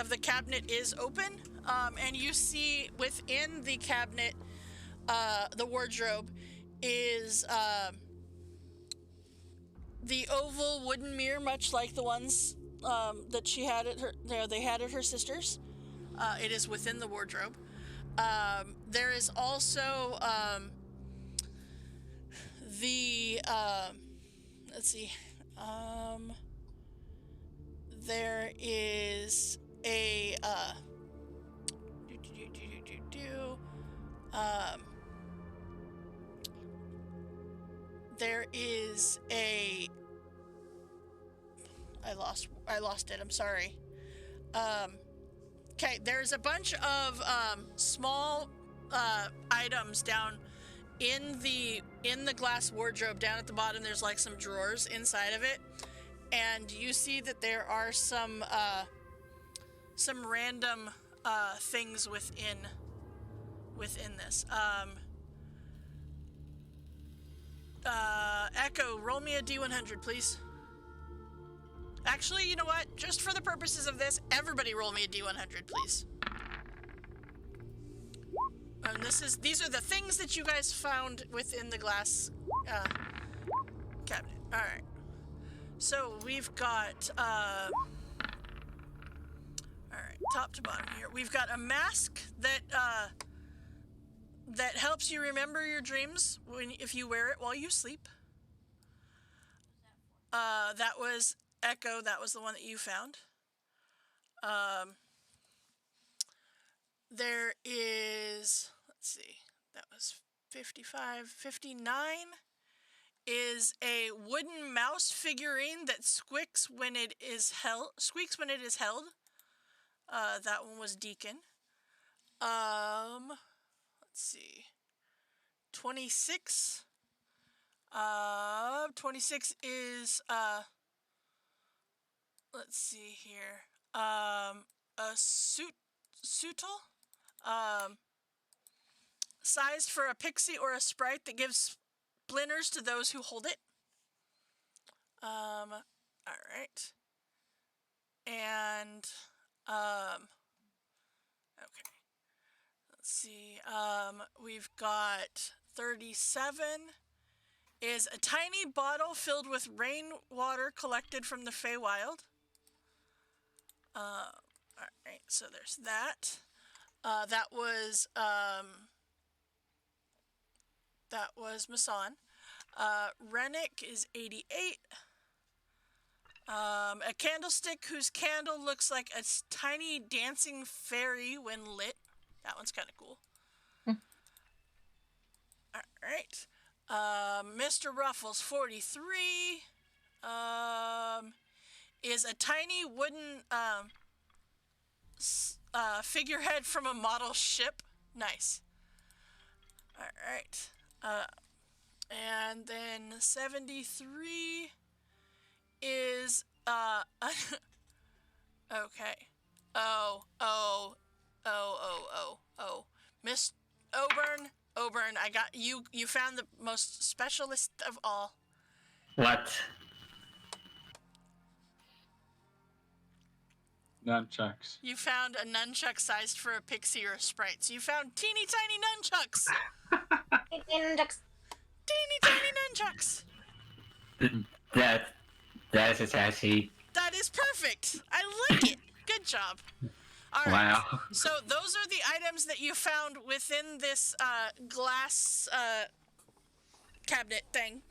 the cabinet is open, and you see within the cabinet, the wardrobe is the oval wooden mirror, much like the ones that she had they had at her sister's. It is within the wardrobe. There is also let's see. There is a there is a I lost it. I'm sorry. Okay, there's a bunch of small items down in the glass wardrobe. Down at the bottom, there's like some drawers inside of it, and you see that there are some random things within this. Echo, roll me a D100, please. Actually, you know what? Just for the purposes of this, everybody roll me a D100, please. And these are the things that you guys found within the glass cabinet. All right. So we've got top to bottom here. We've got a mask that that helps you remember your dreams if you wear it while you sleep. That was Echo. That was the one that you found. There is, let's see, that was 55, 59 is a wooden mouse figurine that squeaks when it is held. That one was Deacon. Let's see. 26. 26 is let's see here. A suital. Sized for a pixie or a sprite that gives splinters to those who hold it. All right. And okay. Let's see. We've got 37 is a tiny bottle filled with rainwater collected from the Feywild. All right. So there's that. That was Masan. Rennick is 88. A candlestick whose candle looks like a tiny dancing fairy when lit. That one's kind of cool. All right. Mr. Ruffles, 43. Is a tiny wooden figurehead from a model ship. Nice. All right. And then 73 is okay. Miss Oburn, I got you. You found the most specialist of all. What? Nunchucks. You found a nunchuck sized for a pixie or a sprite. So you found teeny tiny nunchucks. Teeny tiny nunchucks. That is actually. That is perfect. I like it. Good job. All right. Wow. So those are the items that you found within this glass cabinet thing,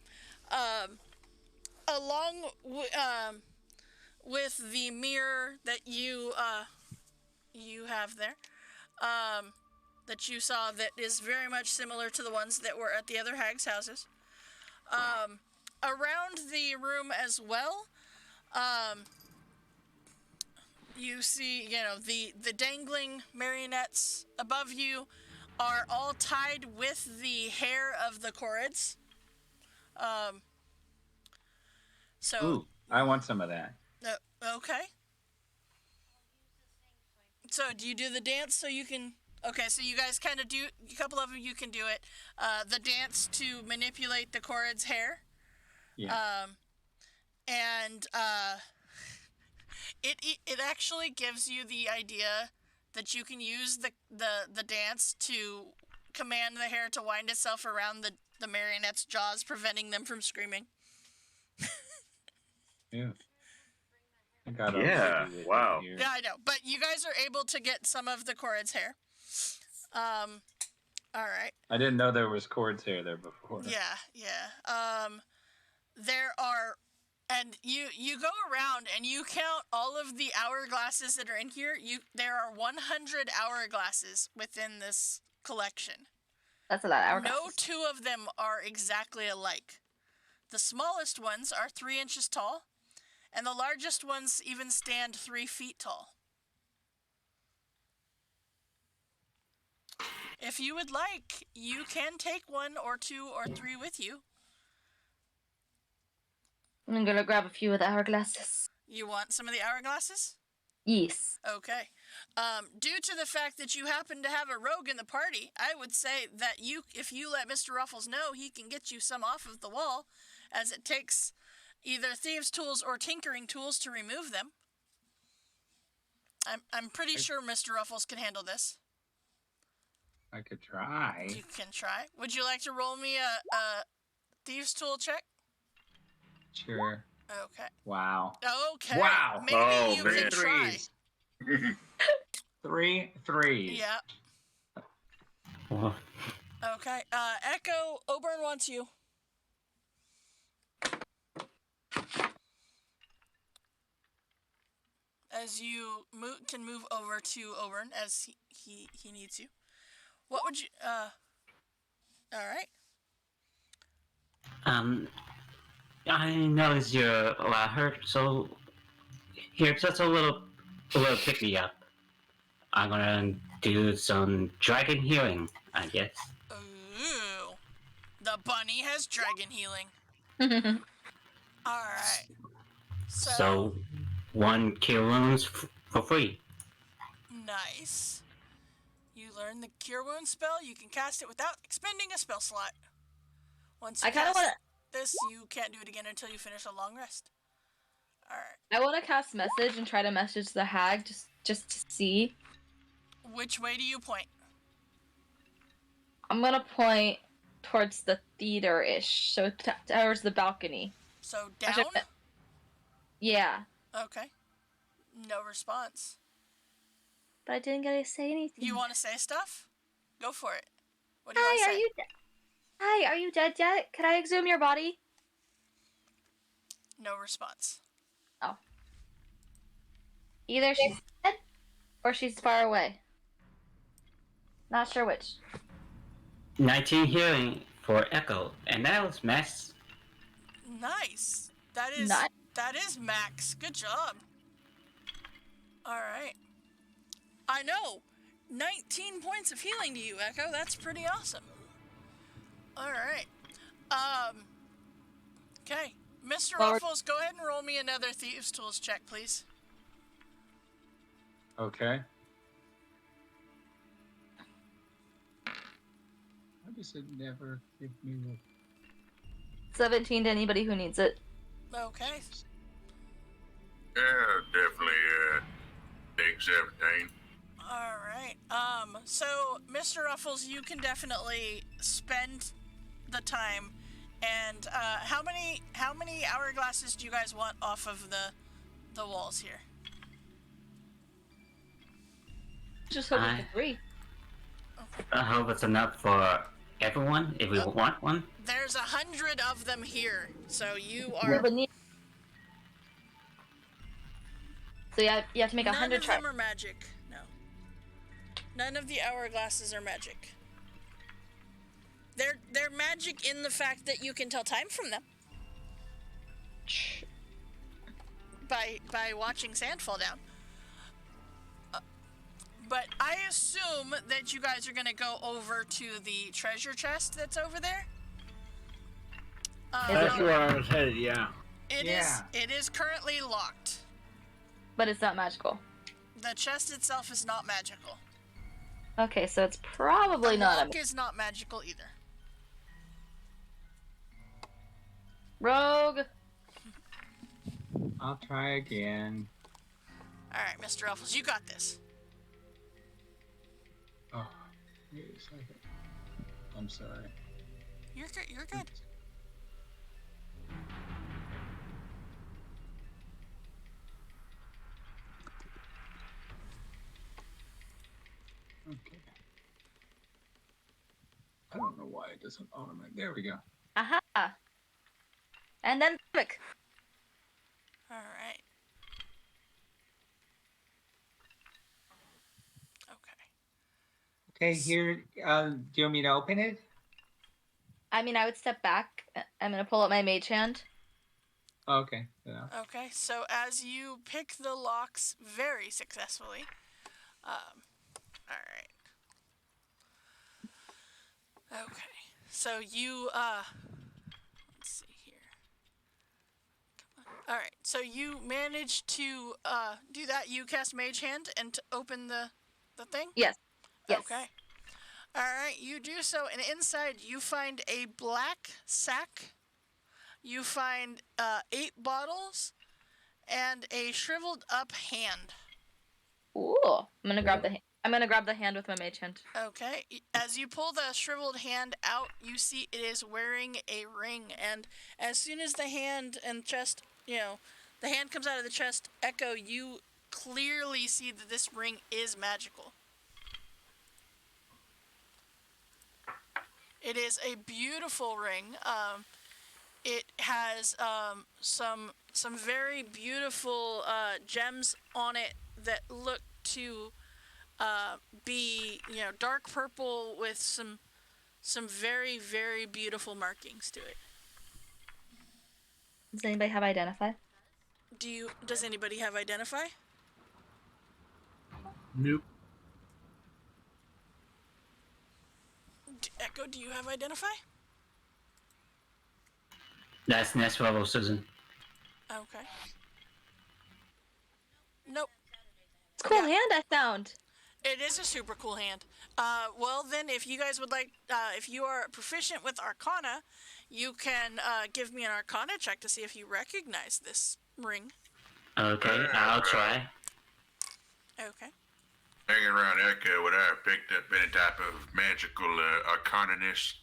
along with the mirror that you have there, that you saw that is very much similar to the ones that were at the other hags' houses. Around the room as well, you see, the dangling marionettes above you are all tied with the hair of the Chorids. Ooh, I want some of that. Okay. So do you do the dance so you can... Okay, so you guys kind of do... A couple of you can do it. The dance to manipulate the Chorids' hair. Yeah. And it actually gives you the idea that you can use the dance to command the hair to wind itself around the marionette's jaws, preventing them from screaming. Yeah. I got Yeah, wow. Here. Yeah, I know. But you guys are able to get some of the Chorids' hair. All right. I didn't know there was Cord's hair there before. Yeah. There are... And you go around and you count all of the hourglasses that are in here. There are 100 hourglasses within this collection. That's a lot of hourglasses. No two of them are exactly alike. The smallest ones are 3 inches tall, and the largest ones even stand 3 feet tall. If you would like, you can take 1 or 2 or 3 with you. I'm gonna grab a few of the hourglasses. You want some of the hourglasses? Yes. Okay. Due to the fact that you happen to have a rogue in the party, I would say that if you let Mr. Ruffles know, he can get you some off of the wall, as it takes either thieves' tools or tinkering tools to remove them. I'm pretty sure Mr. Ruffles can handle this. I could try. You can try. Would you like to roll me a thieves' tool check? Sure. Okay. Wow. Okay. Wow. Maybe Oh, you man. can try. 3 threes. Yeah. Well, Okay. Echo, Oberon wants you. As you can move over to Oberon as he needs you. What would you? All right. I noticed you're a lot hurt, so here, just a little pick me up. I'm gonna do some dragon healing, I guess. Ooh. The bunny has dragon healing. All right. So, 1 cure wounds for free. Nice. You learn the Cure Wounds spell. You can cast it without expending a spell slot. Once you I kind of cast want this, you can't do it again until you finish a long rest. All right. to. I want to cast message and try to message the hag just to see. Which way do you point? I'm gonna point towards the theater-ish, so towards the balcony. So Actually, down? yeah, Okay. No response. but I didn't get to say anything. You want to say stuff? Go for it. What do you want Hi, to are say? you? Hi, are you dead yet? Can I exhume your body? No response. Oh. Either she's dead or she's far away. Not sure which. 19 healing for Echo, and that was max. Nice. That is max. Good job. All right. I know. 19 points of healing to you, Echo. That's pretty awesome. All right. Okay. Mr. Well, Ruffles, go ahead and roll me another Thieves' Tools check, please. Okay. Why does it never give me the 17 to anybody who needs it. Okay. Yeah, definitely big 17. All right. So, Mr. Ruffles, you can definitely spend the time. And how many hourglasses do you guys want off of the walls here? Just hoping I- for 3. I hope it's enough for everyone if we want one. There's 100 of them here, so you Yeah, are. but so yeah, you have to make None 100 of tries. them are magic. No. None of the hourglasses are magic. They're magic in the fact that you can tell time from them by watching sand fall down. But I assume that you guys are gonna go over to the treasure chest that's over there. That's where I was headed, yeah. It is currently locked. But it's not magical. The chest itself is not magical. Okay, so it's probably The not lock is not magical either. Rogue. I'll try again. All right, Mr. Ruffles, you got this. Oh, wait a second. I'm sorry. You're good. You're good. Okay. I don't know why it doesn't automate. There we go. Aha. And then quick. All right. Okay. Okay, here. Do you want me to open it? I mean, I would step back. I'm gonna pull up my mage hand. Okay. Yeah. Okay. So as you pick the locks very successfully, all right. Okay. So you let's see here. Come on. All right. So you managed to do that. You cast Mage Hand and to open the thing. Yes. Yes. Okay. All right. You do so, and inside you find a black sack. You find 8 bottles and a shriveled up hand. Ooh. I'm gonna grab the hand. I'm gonna grab the hand with my mage hand. Okay. As you pull the shriveled hand out, you see it is wearing a ring. And as soon as the hand and chest, the hand comes out of the chest, Echo, you clearly see that this ring is magical. It is a beautiful ring. It has some very beautiful gems on it that look to be, dark purple with some very, very beautiful markings to it. Does anybody have identify? Does anybody have identify? Nope. Echo, do you have identify? That's next level, Susan. Okay. Nope. It's a cool Yeah. hand I found. It is a super cool hand. Well, then, if you guys would like, if you are proficient with Arcana, you can give me an Arcana check to see if you recognize this ring. Okay, I'll try. Okay. Hanging around Echo, would I have picked up any type of magical arcana-ness?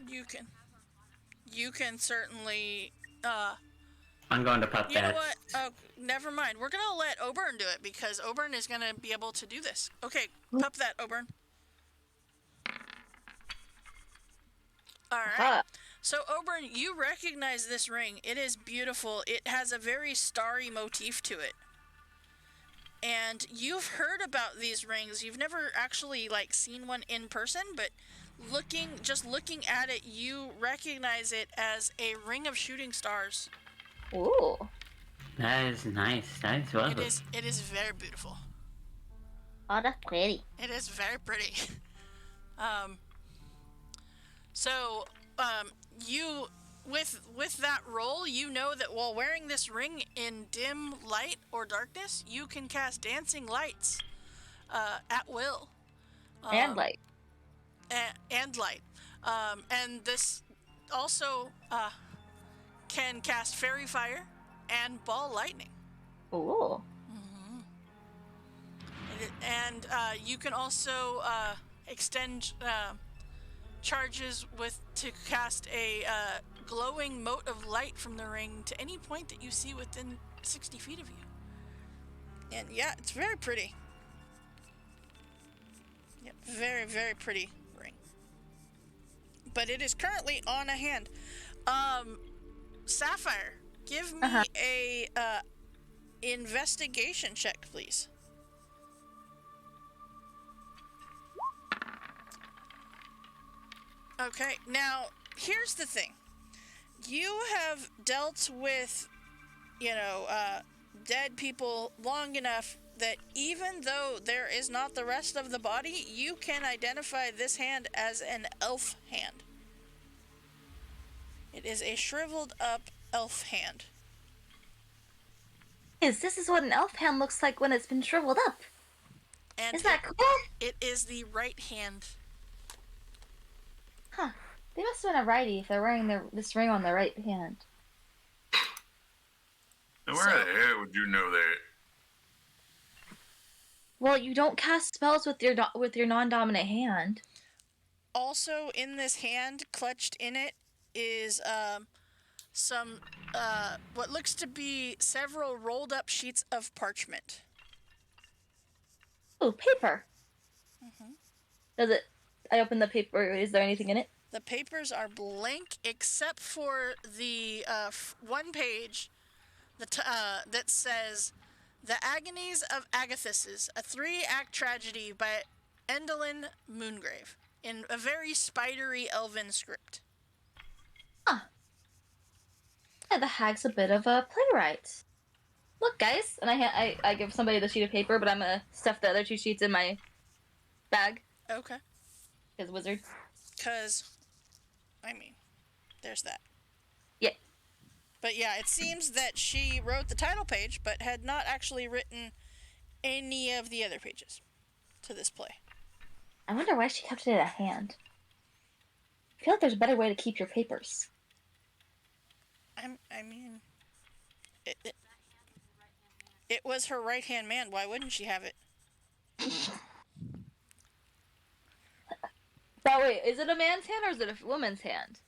You can certainly. I'm going to pop You that. know what? Oh, never mind. We're gonna let Oberon do it because Oberon is gonna be able to do this. Okay, pop that, Oberon. All right. Ah, So, Oberon, you recognize this ring. It is beautiful. It has a very starry motif to it. And you've heard about these rings. You've never actually, seen one in person, but just looking at it, you recognize it as a ring of shooting stars. ooh. That is nice. That is lovely. It is very beautiful. Oh, that's pretty. It is very pretty. You with that roll, you know that while wearing this ring in dim light or darkness, you can cast dancing lights at will. And light. And light. And this also can cast fairy fire and ball lightning. Ooh. And you can also extend charges to cast a glowing mote of light from the ring to any point that you see within 60 feet of you. And yeah, it's very pretty. Yep, very, very pretty ring. But it is currently on a hand. Sapphire, give me a investigation check, please. Okay, now, here's the thing. You have dealt with, dead people long enough that even though there is not the rest of the body, you can identify this hand as an elf hand. It is a shriveled up elf hand. This is what an elf hand looks like when it's been shriveled up. And Isn't that cool? It is the right hand. Huh. They must have been a righty if they're wearing this ring on their right hand. Now, where the hell would you know that? Well, you don't cast spells with your non-dominant hand. Also in this hand, clutched in it, is some what looks to be several rolled up sheets of parchment. Ooh, paper. Does it? I open the paper. Is there anything in it? The papers are blank except for the one page that says "The Agonies of Agathis," a 3-act tragedy by Endlin Moongrave in a very spidery elven script. Yeah, the hag's a bit of a playwright. Look, guys, and I give somebody the sheet of paper, but I'm gonna stuff the other 2 sheets in my bag. Okay. Because wizard. Because, there's that. Yeah. But yeah, it seems that she wrote the title page, but had not actually written any of the other pages to this play. I wonder why she kept it in a hand. I feel like there's a better way to keep your papers. It was her right-hand man. Why wouldn't she have it? But wait, is it a man's hand or is it a woman's hand?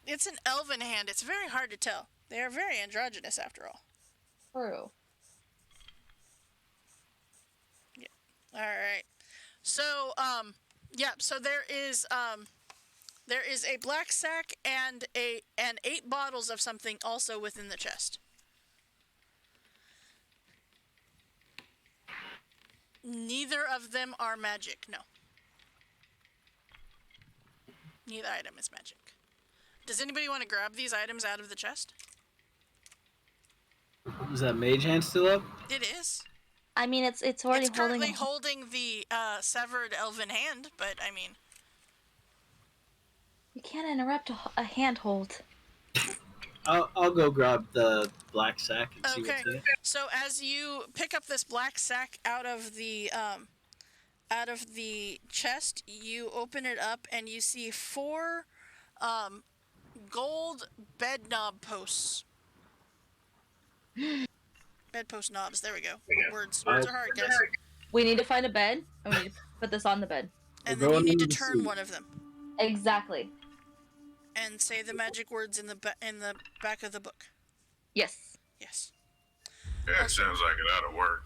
It's an elven hand. It's very hard to tell. They are very androgynous, after all. True. All right. So, so there is a black sack and 8 bottles of something also within the chest. Neither of them are magic. No. Neither item is magic. Does anybody want to grab these items out of the chest? Is that mage hand still up? It is. I mean, it's already It's currently holding. holding the severed elven hand, but I mean, You can't interrupt a handhold. I'll go grab the black sack and see okay. what's in it. So as you pick up this black sack out of the chest, you open it up and you see 4 gold bed knob posts. Bedpost knobs. There we go. Words are hard, guys. We need to find a bed, and we need to put this on the bed. And We're then you going need to into the turn sea. one of them Exactly. and say the magic words in the back of the book. Yes. Yes. Yeah, it sounds like it ought to work.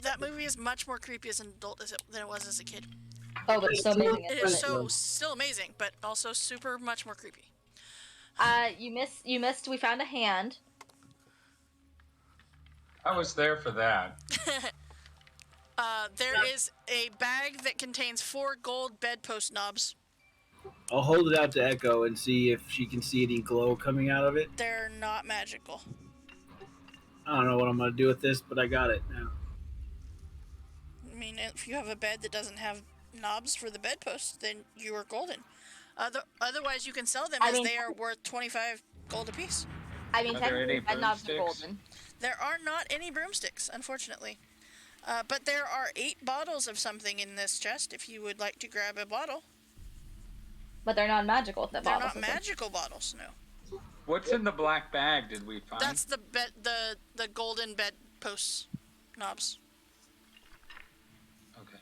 That movie is much more creepy as an adult than it was as a kid. Oh, but so amazing. It is still amazing, but also super much more creepy. You missed. We found a hand. I was there for that. There is a bag that contains 4 gold bedpost knobs. I'll hold it out to Echo and see if she can see any glow coming out of it. They're not magical. I don't know what I'm gonna do with this, but I got it now. I mean, if you have a bed that doesn't have knobs for the bedposts, then you are golden. Otherwise, you can sell them as they are worth 25 gold apiece. I mean, Are there any technically, bed knobs are broomsticks? golden. There are not any broomsticks, unfortunately. But there are 8 bottles of something in this chest if you would like to grab a bottle. But they're not magical. The They're bottles. not magical bottles, no. What's in the black bag? Did we find? That's the golden bedpost knobs. Okay.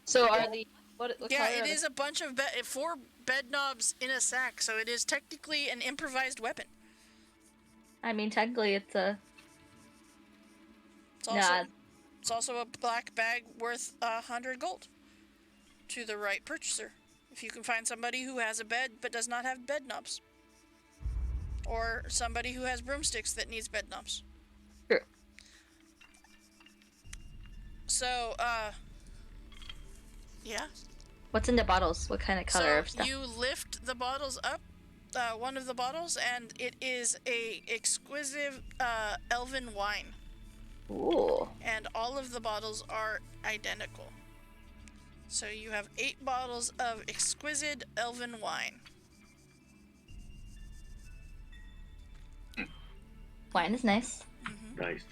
So are the what Yeah, color it are is a bunch of 4 bed knobs in a sack, so it is technically an improvised weapon. I mean, technically, it's a. It's also a black bag worth 100 gold to the right purchaser. If you can find somebody who has a bed but does not have bed knobs. Or somebody who has broomsticks that needs bed knobs. True. So, yeah. What's in the bottles? What kind of color of So stuff? you lift the bottles up, one of the bottles, and it is a exquisite elven wine. Ooh. And all of the bottles are identical. So you have 8 bottles of exquisite elven wine. Wine is nice. Nice.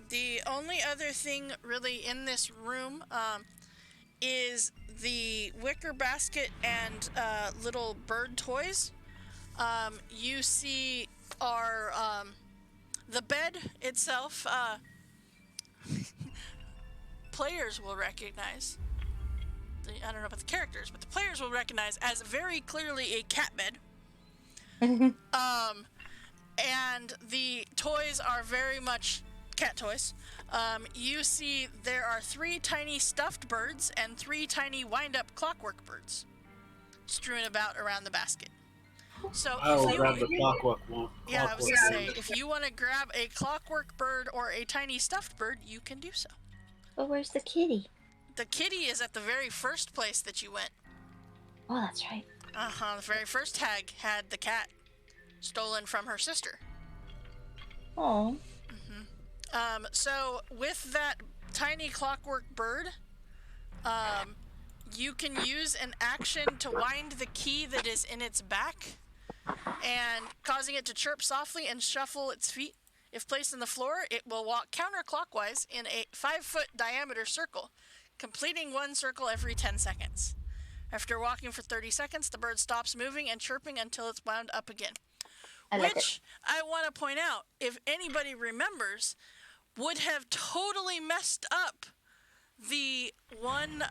The only other thing really in this room is the wicker basket and little bird toys. You see our the bed itself. Players will recognize. I don't know about the characters, but the players will recognize as very clearly a cat bed. And the toys are very much cat toys. You see there are 3 tiny stuffed birds and 3 tiny wind-up clockwork birds strewn about around the basket. So I will if grab you, the clockwork one. yeah, I was clockwork gonna say, one. if you want to grab a clockwork bird or a tiny stuffed bird, you can do so. But where's the kitty? The kitty is at the very first place that you went. Oh, that's right. The very first tag had the cat stolen from her sister. Oh. So with that tiny clockwork bird, you can use an action to wind the key that is in its back and causing it to chirp softly and shuffle its feet. If placed on the floor, it will walk counterclockwise in a 5-foot diameter circle, completing 1 circle every 10 seconds. After walking for 30 seconds, the bird stops moving and chirping until it's wound up again. I like it. Which, I want to point out, if anybody remembers, would have totally messed up the one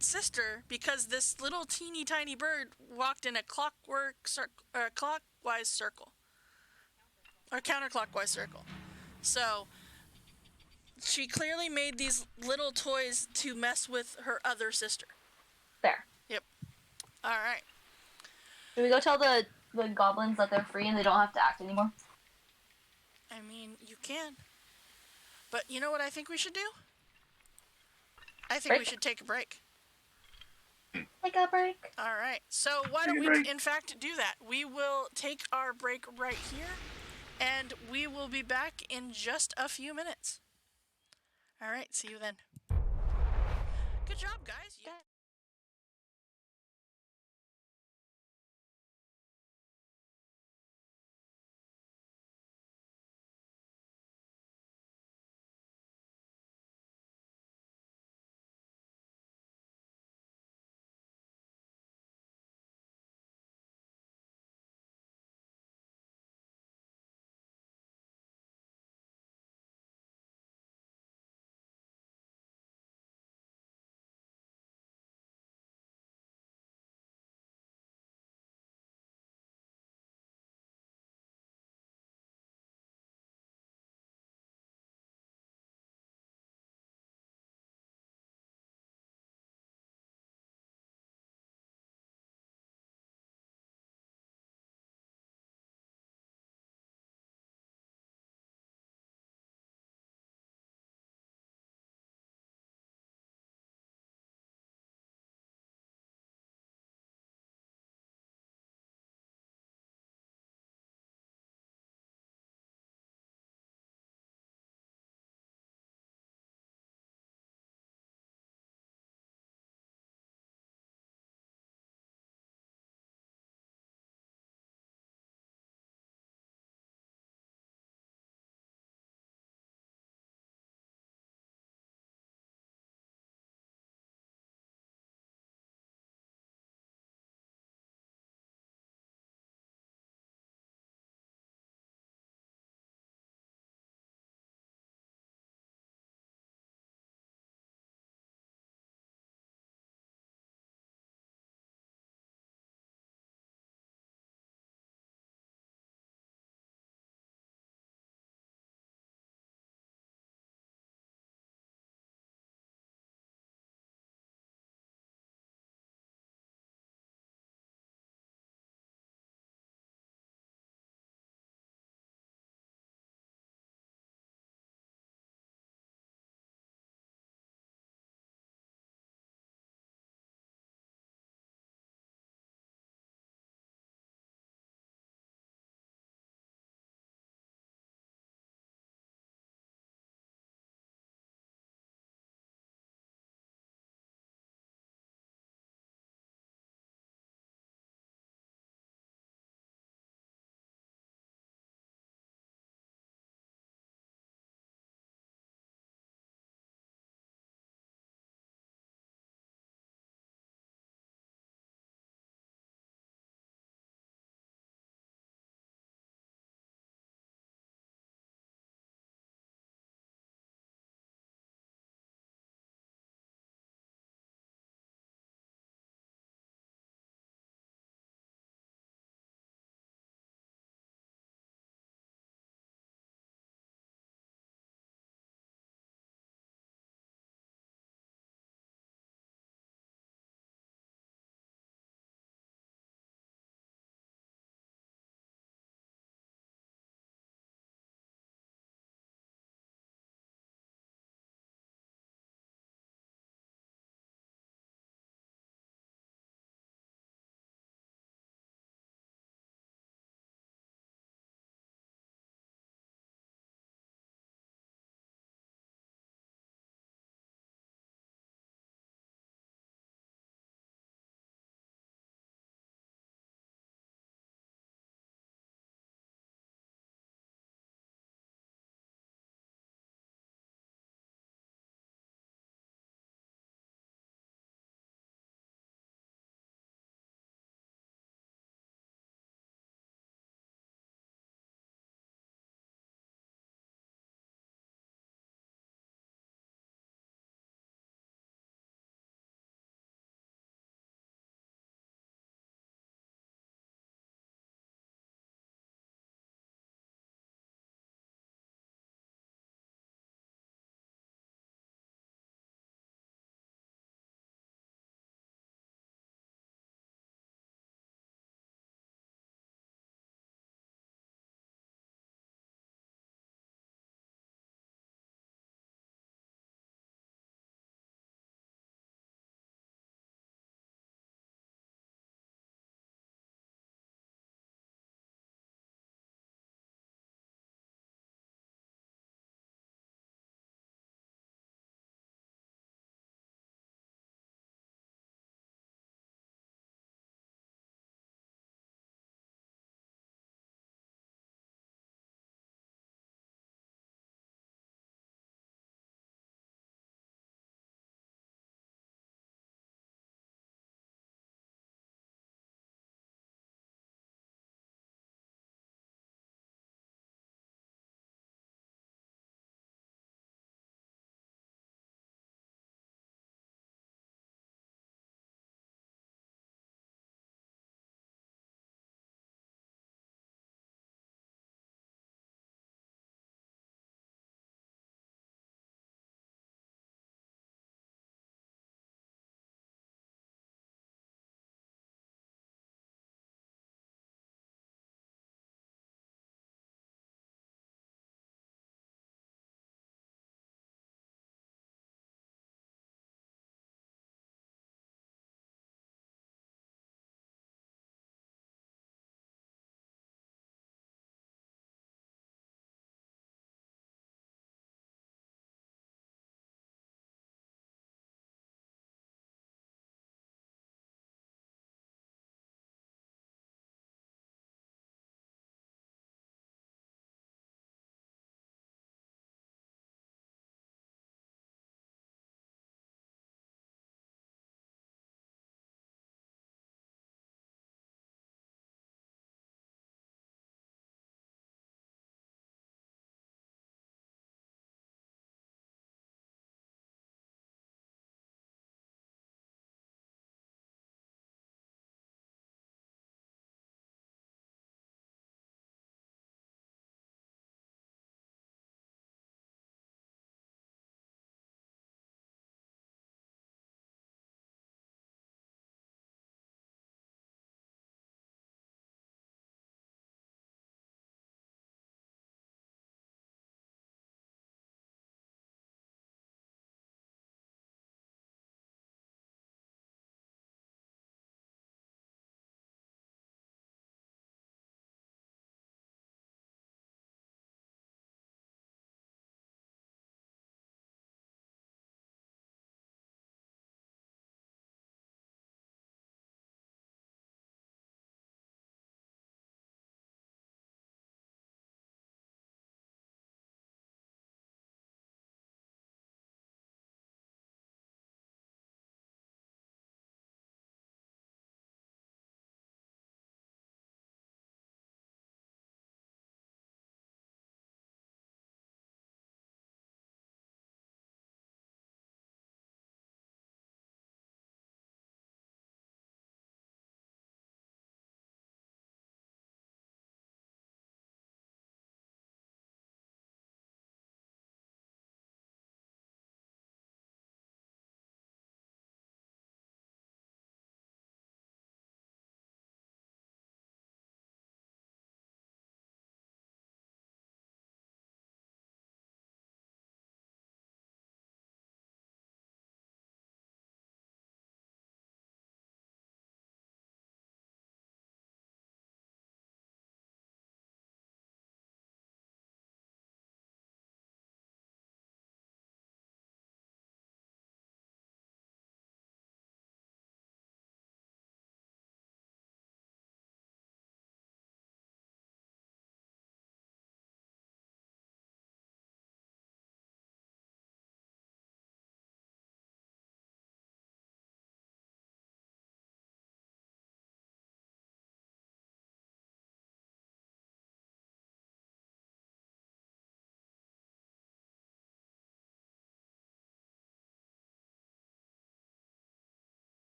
sister because this little teeny tiny bird walked in a clockwise circle. Or counterclockwise circle. So, she clearly made these little toys to mess with her other sister. Fair. All right. Should we go tell the goblins that they're free and they don't have to act anymore? I mean, you can. But you know what I think we should do? I think we Break? should take a break. Take a break. All right. So why don't we, in fact, do that? We will take our break right here, and we will be back in just a few minutes. All right. See you then. Good job, guys.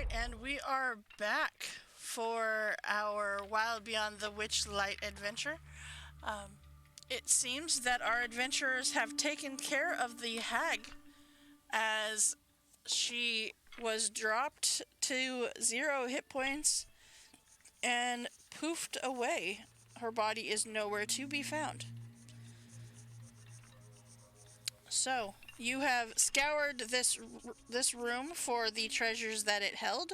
right, and we are back for our Wild Beyond the Witchlight adventure. It seems that our adventurers have taken care of the hag, as she was dropped to 0 hit points and poofed away. Her body is nowhere to be found. So, you have scoured this room for the treasures that it held.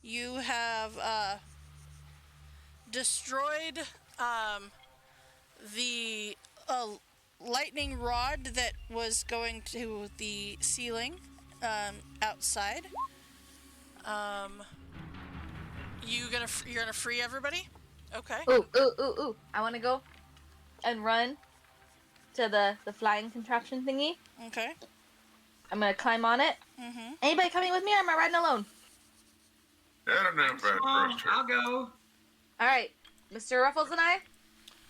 You have destroyed the lightning rod that was going to the ceiling outside. You're gonna free everybody? Okay. Ooh. I want to go and run to the flying contraption thingy. Okay. I'm going to climb on it. Mm-hmm. Anybody coming with me, or am I riding alone? I don't know I'm if I small. trust her. I'll go. All right. Mr. Ruffles and I,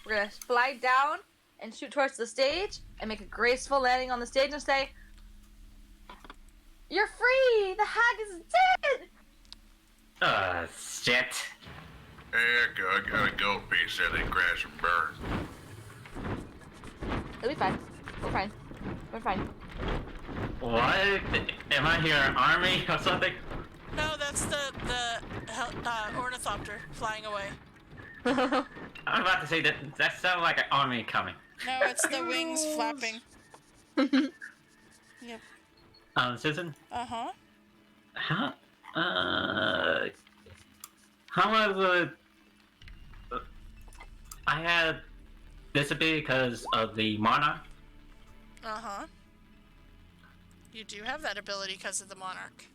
we're going to fly down and shoot towards the stage and make a graceful landing on the stage and say, "You're free! The hag is dead!" Shit. Heck, I got a gold piece that they crash and burn. It'll be fine. We're fine. We're fine. What? Am I here an army or something? No, that's the ornithopter flying away. I'm about to say that sounds like an army coming. No, it's the wings flapping. Yep. Susan? Uh-huh. How much would I had this would be because of the monarch? Uh-huh. You do have that ability because of the monarch.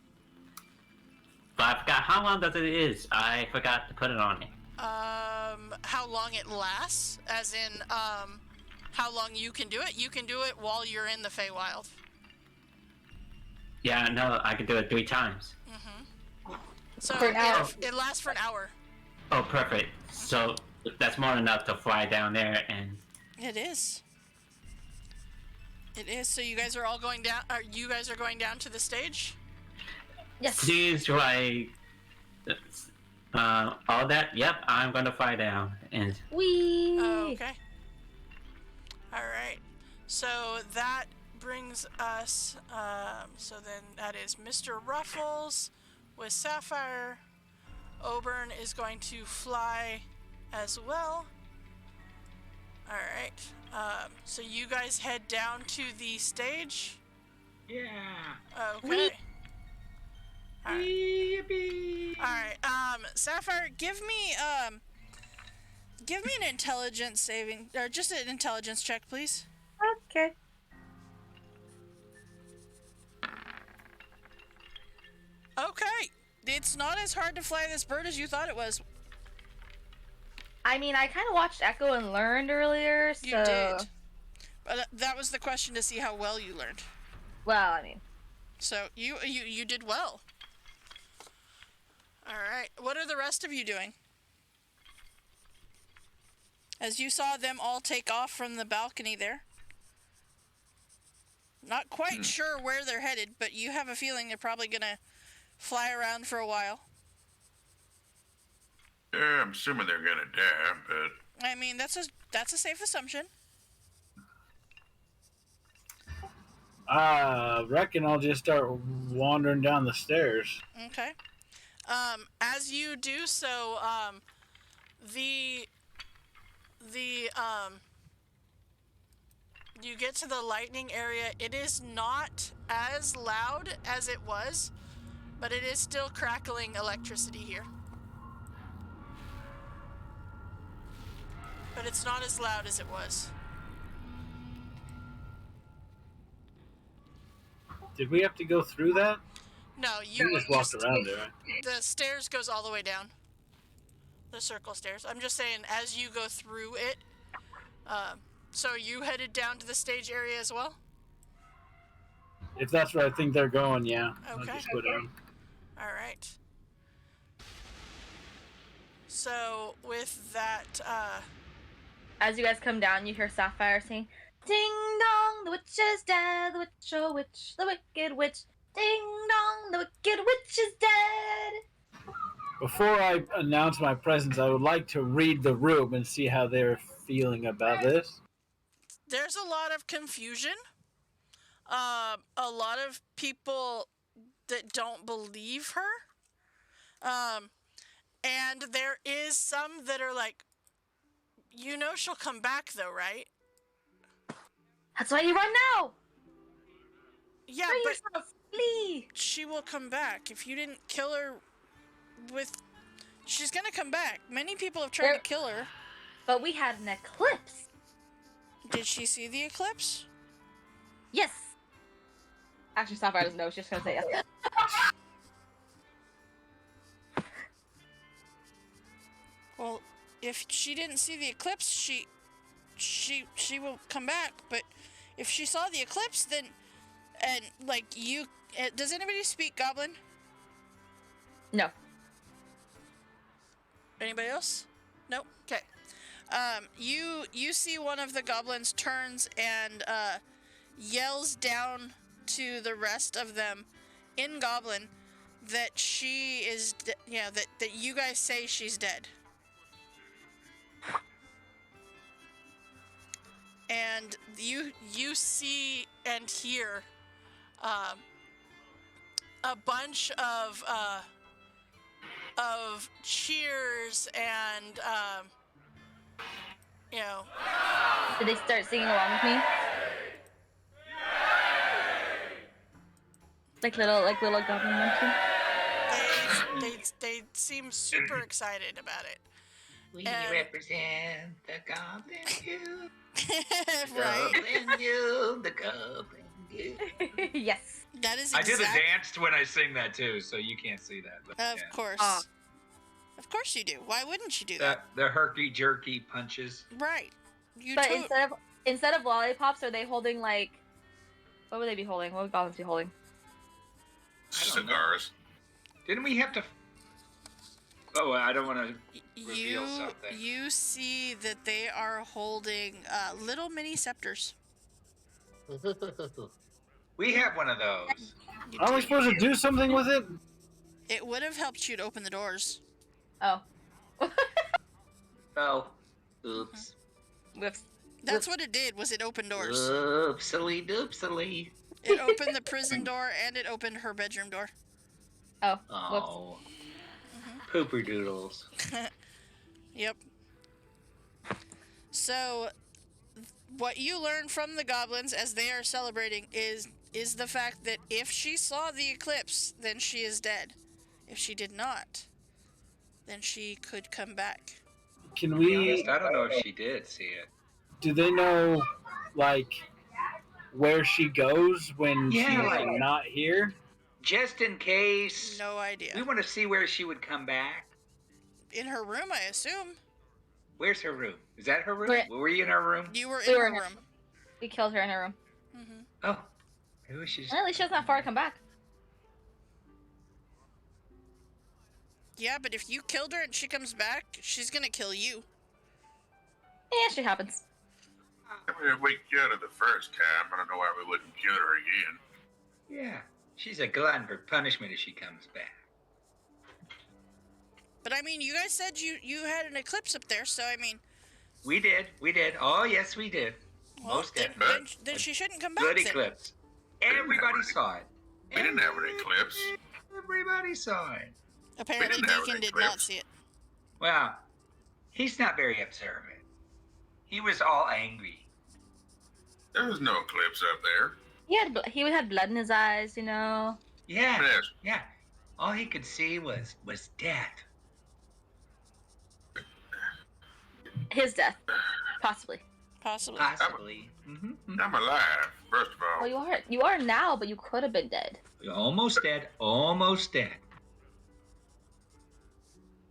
But I forgot how long does it is. I forgot to put it on it. How long it lasts? As in, how long you can do it? You can do it while you're in the Feywild. Yeah, no, I can do it 3 times. Mm-hmm. So For an hour. it lasts for an hour. Oh, perfect. So that's more than enough to fly down there and. It is. It is. So you guys are all going down. You guys are going down to the stage? Yes. Seems like all that. Yep, I'm gonna fly down and. Wee. Okay. All right. So that brings us. So then that is Mr. Ruffles with Sapphire. Oberon is going to fly as well. All right. So you guys head down to the stage. Yeah. Okay. Whee! All right. Yippee. All right. Sapphire, give me an intelligence saving, or just an intelligence check, please. Okay. Okay. It's not as hard to fly this bird as you thought it was. I mean, I kind of watched Echo and learned earlier, so. You did. But that was the question, to see how well you learned. Well, I mean. So you did well. All right. What are the rest of you doing? As you saw them all take off from the balcony there. Not quite sure where they're headed, but you have a feeling they're probably gonna fly around for a while. Yeah, I'm assuming they're gonna die, but I mean, that's a safe assumption. I reckon I'll just start wandering down the stairs. Okay. As you do so, you get to the lightning area. It is not as loud as it was, but it is still crackling electricity here. But it's not as loud as it was. Did we have to go through that? No, You just walked around there. Right? The stairs goes all the way down. The circle stairs. I'm just saying, as you go through it, so you headed down to the stage area as well? If that's where I think they're going, yeah. I'll Okay. just go down. All right. So with that, As you guys come down, you hear Sapphire saying, "Ding dong, the witch is dead, the witch, oh witch, the wicked witch. Ding dong, the wicked witch is dead. Before I announce my presence, I would like to read the room and see how they're feeling about this. There's a lot of confusion. A lot of people that don't believe her. And there is some that are like, you know, she'll come back though, right? That's why you run now. Yeah, Free but yourself, flee. she will come back. If you didn't kill her with... She's gonna come back. Many people have tried to kill her. But we had an eclipse. Did she see the eclipse? Yes. Actually, Sapphire doesn't know. She's just gonna say yes. Well, if she didn't see the eclipse, she will come back. But if she saw the eclipse, then... And, like, you... Does anybody speak Goblin? No. Anybody else? Nope. Okay. You see one of the goblins turns and yells down to the rest of them in Goblin that she is, that you guys say she's dead. And you see and hear a bunch of cheers and Did they start singing along with me? Like little goblin monkeys? they seem super excited about it. We And- represent the Goblin Guild. Right? Goblin Guild, the Goblin Guild. Yes. That is I do the exact- dance when I sing that too, so you can't see that. But Of yeah. course. Ah. Of course you do. Why wouldn't you do that? The herky jerky punches. Right. You But to- instead of lollipops, are they holding like? What would they be holding? What would goblins be holding? I don't know. Cigars. Didn't we have to? Oh, I don't want to reveal you something. you see that they are holding little mini scepters. We have one of those. You Aren't we do. supposed to do something with it? It would have helped you to open the doors. Oh. Oh, oops. Whoops. That's what it did. Was it opened doors? Oopsily doopsily. It opened the prison door and it opened her bedroom door. Oh. Whoops. Oh. Pooper doodles. Yep. So, what you learn from the goblins as they are celebrating is the fact that if she saw the eclipse, then she is dead. If she did not, then she could come back. Can To be we? honest, I don't know if she did see it. Do they know, like, where she goes when Yeah, she's like- not here? Just in case. No We idea. want to see where she would come back. In her room, I assume. Where's her room? Is that her room? We're- Were you in her room? You were We in were her in her- room. We killed her in her room. Hmm. Oh. Maybe she's. Well, at least she doesn't have far to come back. Yeah, but if you killed her and she comes back, she's gonna kill you. Yeah, shit happens. I mean, if we killed her the first time, I don't know why we wouldn't kill her again. Yeah. She's a glutton for punishment if she comes back. But I mean, you guys said you had an eclipse up there, so I mean, We did. We did. Oh, yes, we did. well, Most then, definitely. then she shouldn't come back. Good then. eclipse. Everybody saw it. We didn't have an eclipse. Everybody saw it. Apparently, didn't have an Deacon did not eclipse. see it. Well, he's not very observant. He was all angry. There was no eclipse up there. He had blood in his eyes, you know. Yeah, Yes. yeah. All he could see was death. His death, possibly. Possibly. Possibly. I'm alive, first of all. Well, you are now, but you could have been dead. Almost dead. Almost dead.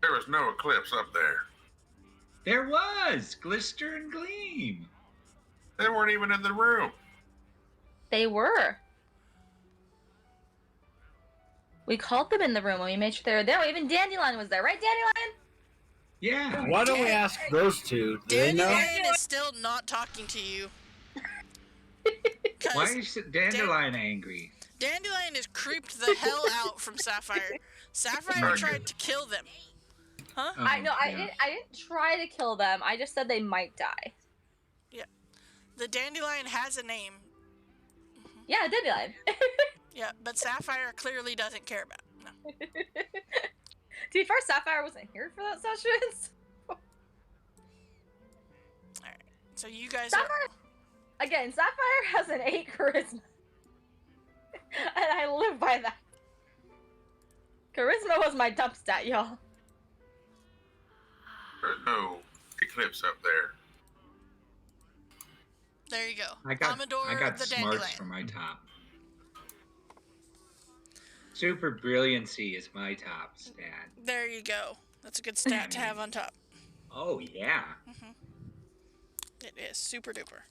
There was no eclipse up there. There was glister and gleam. They weren't even in the room. They were. We called them in the room when we made sure they were there. Even Dandelion was there, right, Dandelion? Yeah. Why don't we ask those two? Do they know? Dandelion is still not talking to you. Why because is Dandelion angry? Dandelion is creeped the hell out from Sapphire. Sapphire tried to kill them. Huh? Oh, I yeah. didn't try to kill them. I just said they might die. The Dandelion has a name. Yeah, Dandelion. Yeah, but Sapphire clearly doesn't care about it. No. To be fair, Sapphire wasn't here for that session. So you guys are... Sapphire, again, Sapphire has an 8 charisma. And I live by that. Charisma was my dump stat, y'all. There's no eclipse up there. There you go. I got the smarts Dandelion. for my top. Super brilliancy is my top stat. There you go. That's a good stat to have on top. Oh yeah. It is super duper.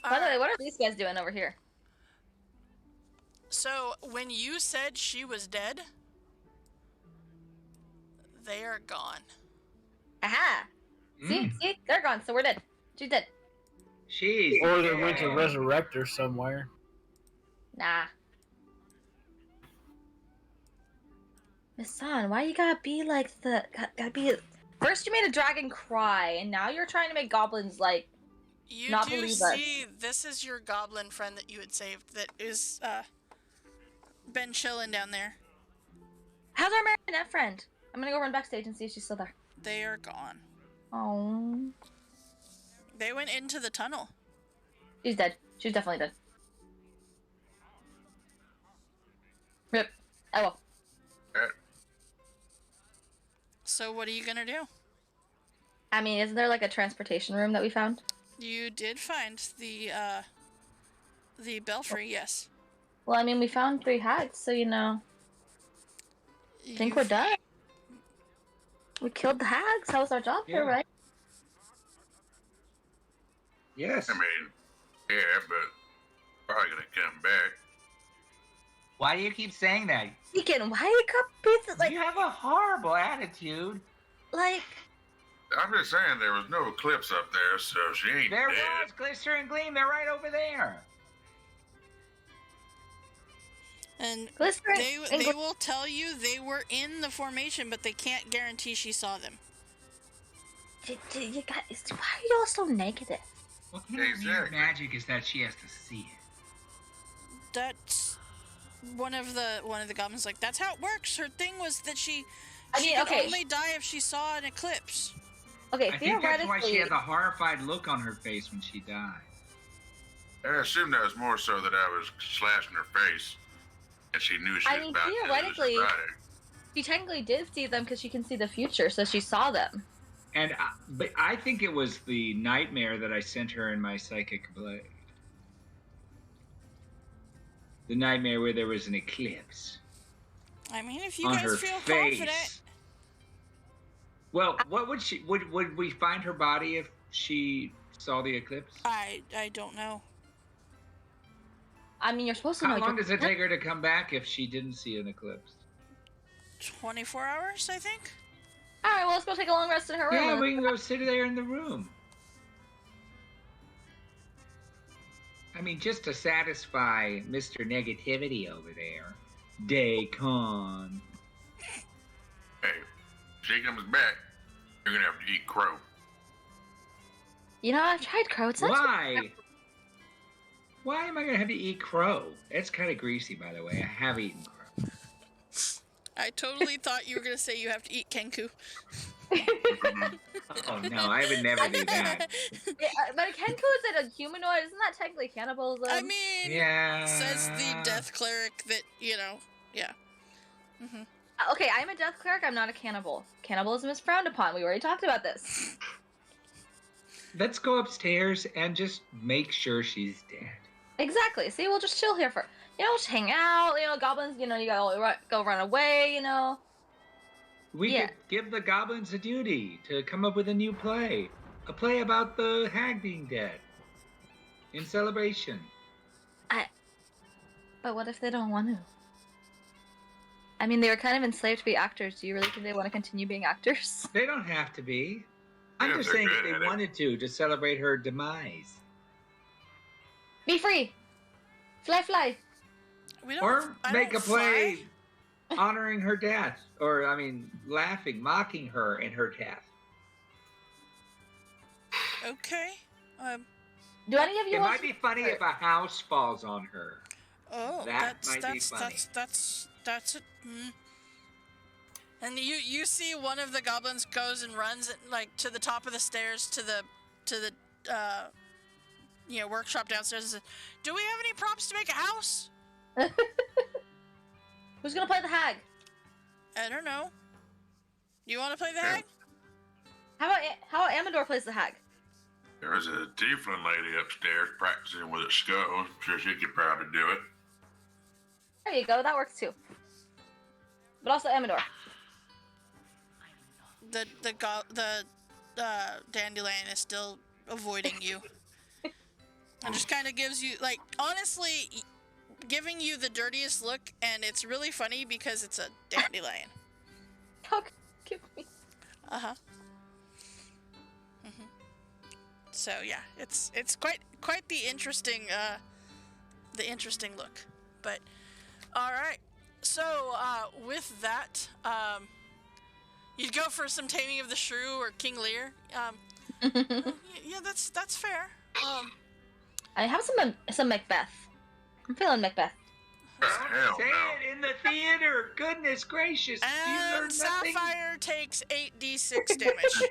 By the way, what are these guys doing over here? So when you said she was dead, they are gone. Aha! See, they're gone, so we're dead. She's dead. She's Or they went to resurrect her somewhere. Nah. Miss San, why you gotta be like the... Gotta be... First you made a dragon cry, and now you're trying to make goblins, like, You not do believe see, this is your goblin friend that you had saved that is, been chilling down there. How's our marionette friend? I'm gonna go run backstage and see if she's still there. They are gone. Oh. They went into the tunnel. She's dead. She's definitely dead. Rip. Oh well. So what are you gonna do? I mean, isn't there like a transportation room that we found? You did find the belfry, yes. Well, I mean, we found 3 hags, so you know. I think we're done. We killed the hags. That was our job here, right? Yes. I mean, yeah, but probably gonna come back. Why do you keep saying that? Deacon, why you got pieces like You have a horrible attitude. like? I'm just saying there was no eclipse up there, so she ain't There dead. was glister and gleam. They're right over there. And Glycerin. they will tell you they were in the formation, but they can't guarantee she saw them. You guys, why are y'all so negative? What kind of weird Exactly. magic is that she has to see it? That's one of the goblins like, that's how it works. Her thing was that she I mean, could okay. only die if she saw an eclipse. Okay, I think that's why she theoretically, had the horrified look on her face when she died. I assume that was more so that I was slashing her face, and she knew she I was mean, about to lose her theoretically- body. she technically did see them because she can see the future, so she saw them. And but I think it was the nightmare that I sent her in my psychic blade. The nightmare where there was an eclipse I mean, if you on guys her feel face. confident, Well, what would she would we find her body if she saw the eclipse? I don't know. I mean, you're supposed to How know. long does it take her to come back if she didn't see an eclipse? 24 hours, I think. All right, well, let's go take a long rest in her room. Yeah, and- we can go sit there in the room. I mean, just to satisfy Mr. Negativity over there. Daycon. Hey, if she comes back, you're gonna have to eat crow. You know, I've tried crow. It's not too- Why? Why am I gonna have to eat crow? It's kind of greasy, by the way. I have eaten crow. I totally thought you were gonna say you have to eat kenku. Oh no, I would never do that. Yeah, but a kenku is a humanoid. Isn't that technically cannibalism? I mean, Yeah. says the death cleric that, you know, yeah. Okay, I'm a death cleric. I'm not a cannibal. Cannibalism is frowned upon. We already talked about this. Let's go upstairs and just make sure she's dead. Exactly. See, we'll just chill here for, just hang out. Goblins. You gotta go run away. We Yeah. could give the goblins a duty to come up with a new play. A play about the hag being dead. In celebration. But what if they don't want to? I mean, they were kind of enslaved to be actors. Do you really think they want to continue being actors? They don't have to be. I'm Yeah, just they're saying if good at they it. wanted to celebrate her demise. Be free. Fly. We don't. Or I make don't a play fly. honoring her death. Or, I mean, laughing, mocking her in her death. Okay. Do any of you It want might be funny if a house falls on her. Oh, That that's might be that's funny. that's it. And you see one of the goblins goes and runs like to the top of the stairs to the workshop downstairs and says, "Do we have any props to make a house?" Who's gonna play the hag? I don't know. You want to play the Yeah. hag? How about Amador plays the hag? There's a tiefling lady upstairs practicing with a skull. I'm sure she could probably do it. There you go. That works too. But also Amador. The dandelion is still avoiding you. And just kind of gives you, like, honestly, giving you the dirtiest look, and it's really funny because it's a dandelion. How give me? Uh-huh. So yeah, it's quite the interesting look. But all right. So with that, you'd go for some Taming of the Shrew or King Lear. Yeah, that's fair. I have some Macbeth. I'm feeling Macbeth. Hell Say no. it in the theater. Goodness gracious. You And learned nothing. Sapphire takes 8d6 damage.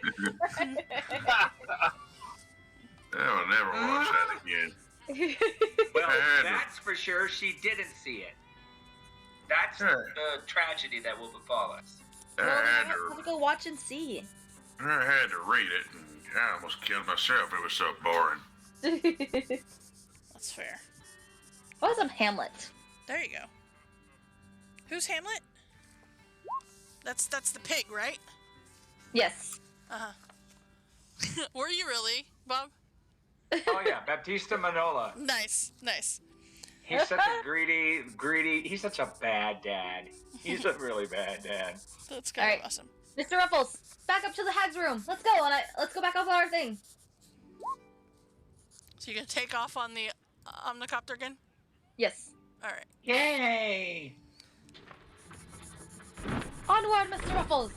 I'll never watch that again. Well, And- that's for sure. She didn't see it. That's the tragedy that will befall us. I Well, had we have to to go watch and see. I had to read it, and I almost killed myself. It was so boring. That's fair. What was Hamlet? There you go. Who's Hamlet? That's the pig, right? Yes. Uh-huh. Were you really, Bob? Oh yeah, Baptista Manola. Nice. He's such a greedy. He's such a bad dad. He's a really bad dad. That's kind of Alright. awesome. Mr. Ruffles, back up to the hag's room. Let's go let's go back up on our thing. So you're gonna take off on the omnicopter again? Yes. Alright. Yay! Onward, Mr. Ruffles!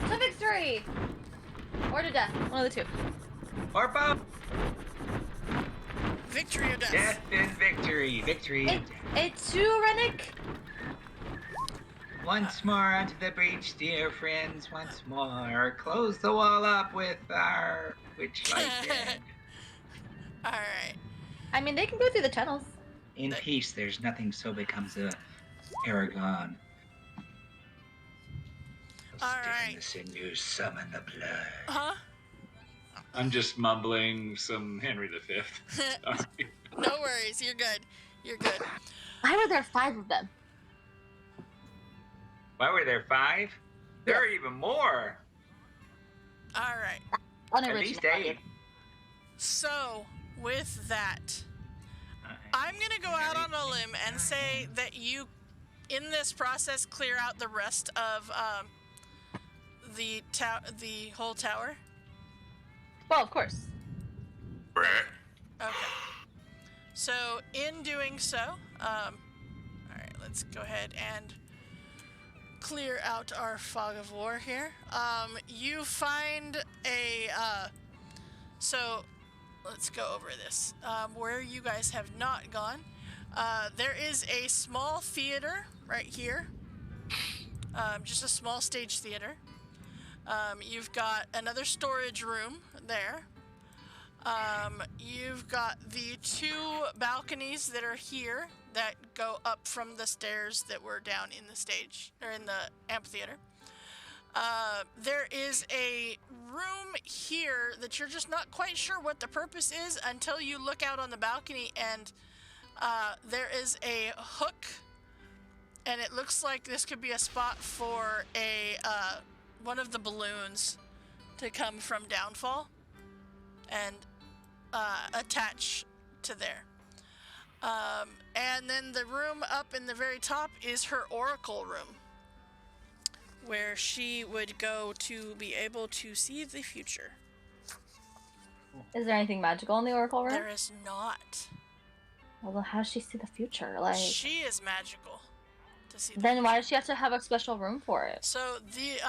To victory! Or to death. One of the two. Or both. Victory or death? Death and victory. Victory and death. It's two, Rennick! Once more onto the breach, dear friends. Once more. Close the wall up with our witchlight band. Alright. I mean, they can go through the tunnels. In peace, there's nothing so becomes a Aragon. All Stiffen right. the sinews, summon the blood. Huh? I'm just mumbling some Henry V. Sorry. No worries. You're good. Why were there 5 of them? Why were there 5? There are even more. Alright. At least 8. So, with that, I'm gonna go out on a limb and say that you, in this process, clear out the rest of the whole tower. Well, of course. Right. Okay. So, in doing so, all right, let's go ahead and clear out our fog of war here. You find a so let's go over this. Where you guys have not gone, there is a small theater right here. Just a small stage theater. You've got another storage room there. You've got the 2 balconies that are here that go up from the stairs that were down in the stage, or in the amphitheater. There is a room here that you're just not quite sure what the purpose is until you look out on the balcony, and there is a hook, and it looks like this could be a spot for a one of the balloons to come from Downfall and attach to there. And then the room up in the very top is her oracle room, where she would go to be able to see the future. Is there anything magical in the oracle room? There is not. Well, then how does she see the future? Like, She is magical to see the then why does she have to have a special room for it? So the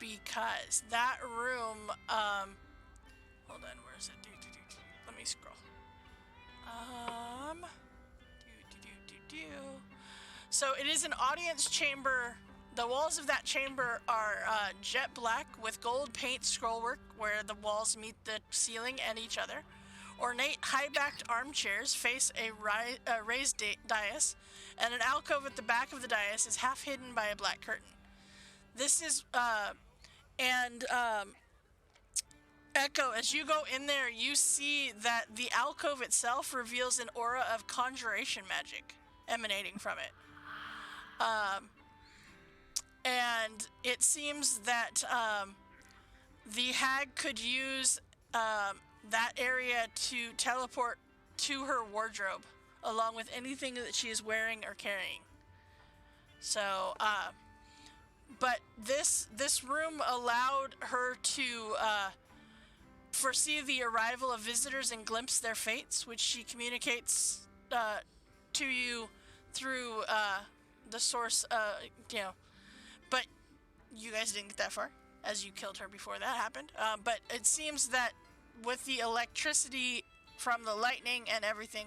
because that room hold on, where is it? Let me scroll. So it is an audience chamber. The walls of that chamber are jet black with gold paint scrollwork where the walls meet the ceiling and each other. Ornate high-backed armchairs face a raised dais, and an alcove at the back of the dais is half hidden by a black curtain. This is Echo, as you go in there, you see that the alcove itself reveals an aura of conjuration magic emanating from it. And it seems that the hag could use that area to teleport to her wardrobe, along with anything that she is wearing or carrying. So, but this room allowed her to foresee the arrival of visitors and glimpse their fates, which she communicates to you through the source, but you guys didn't get that far, as you killed her before that happened. But it seems that with the electricity from the lightning and everything,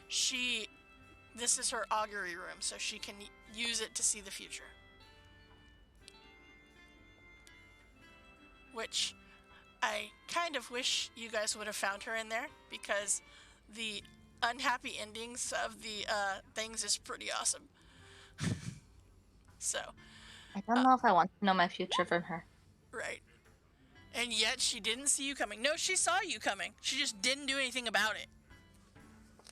this is her augury room, so she can use it to see the future. Which I kind of wish you guys would have found her in there, because the unhappy endings of the things is pretty awesome. So, I don't know if I want to know my future from her. right. And yet she didn't see you coming. No, she saw you coming. She just didn't do anything about it.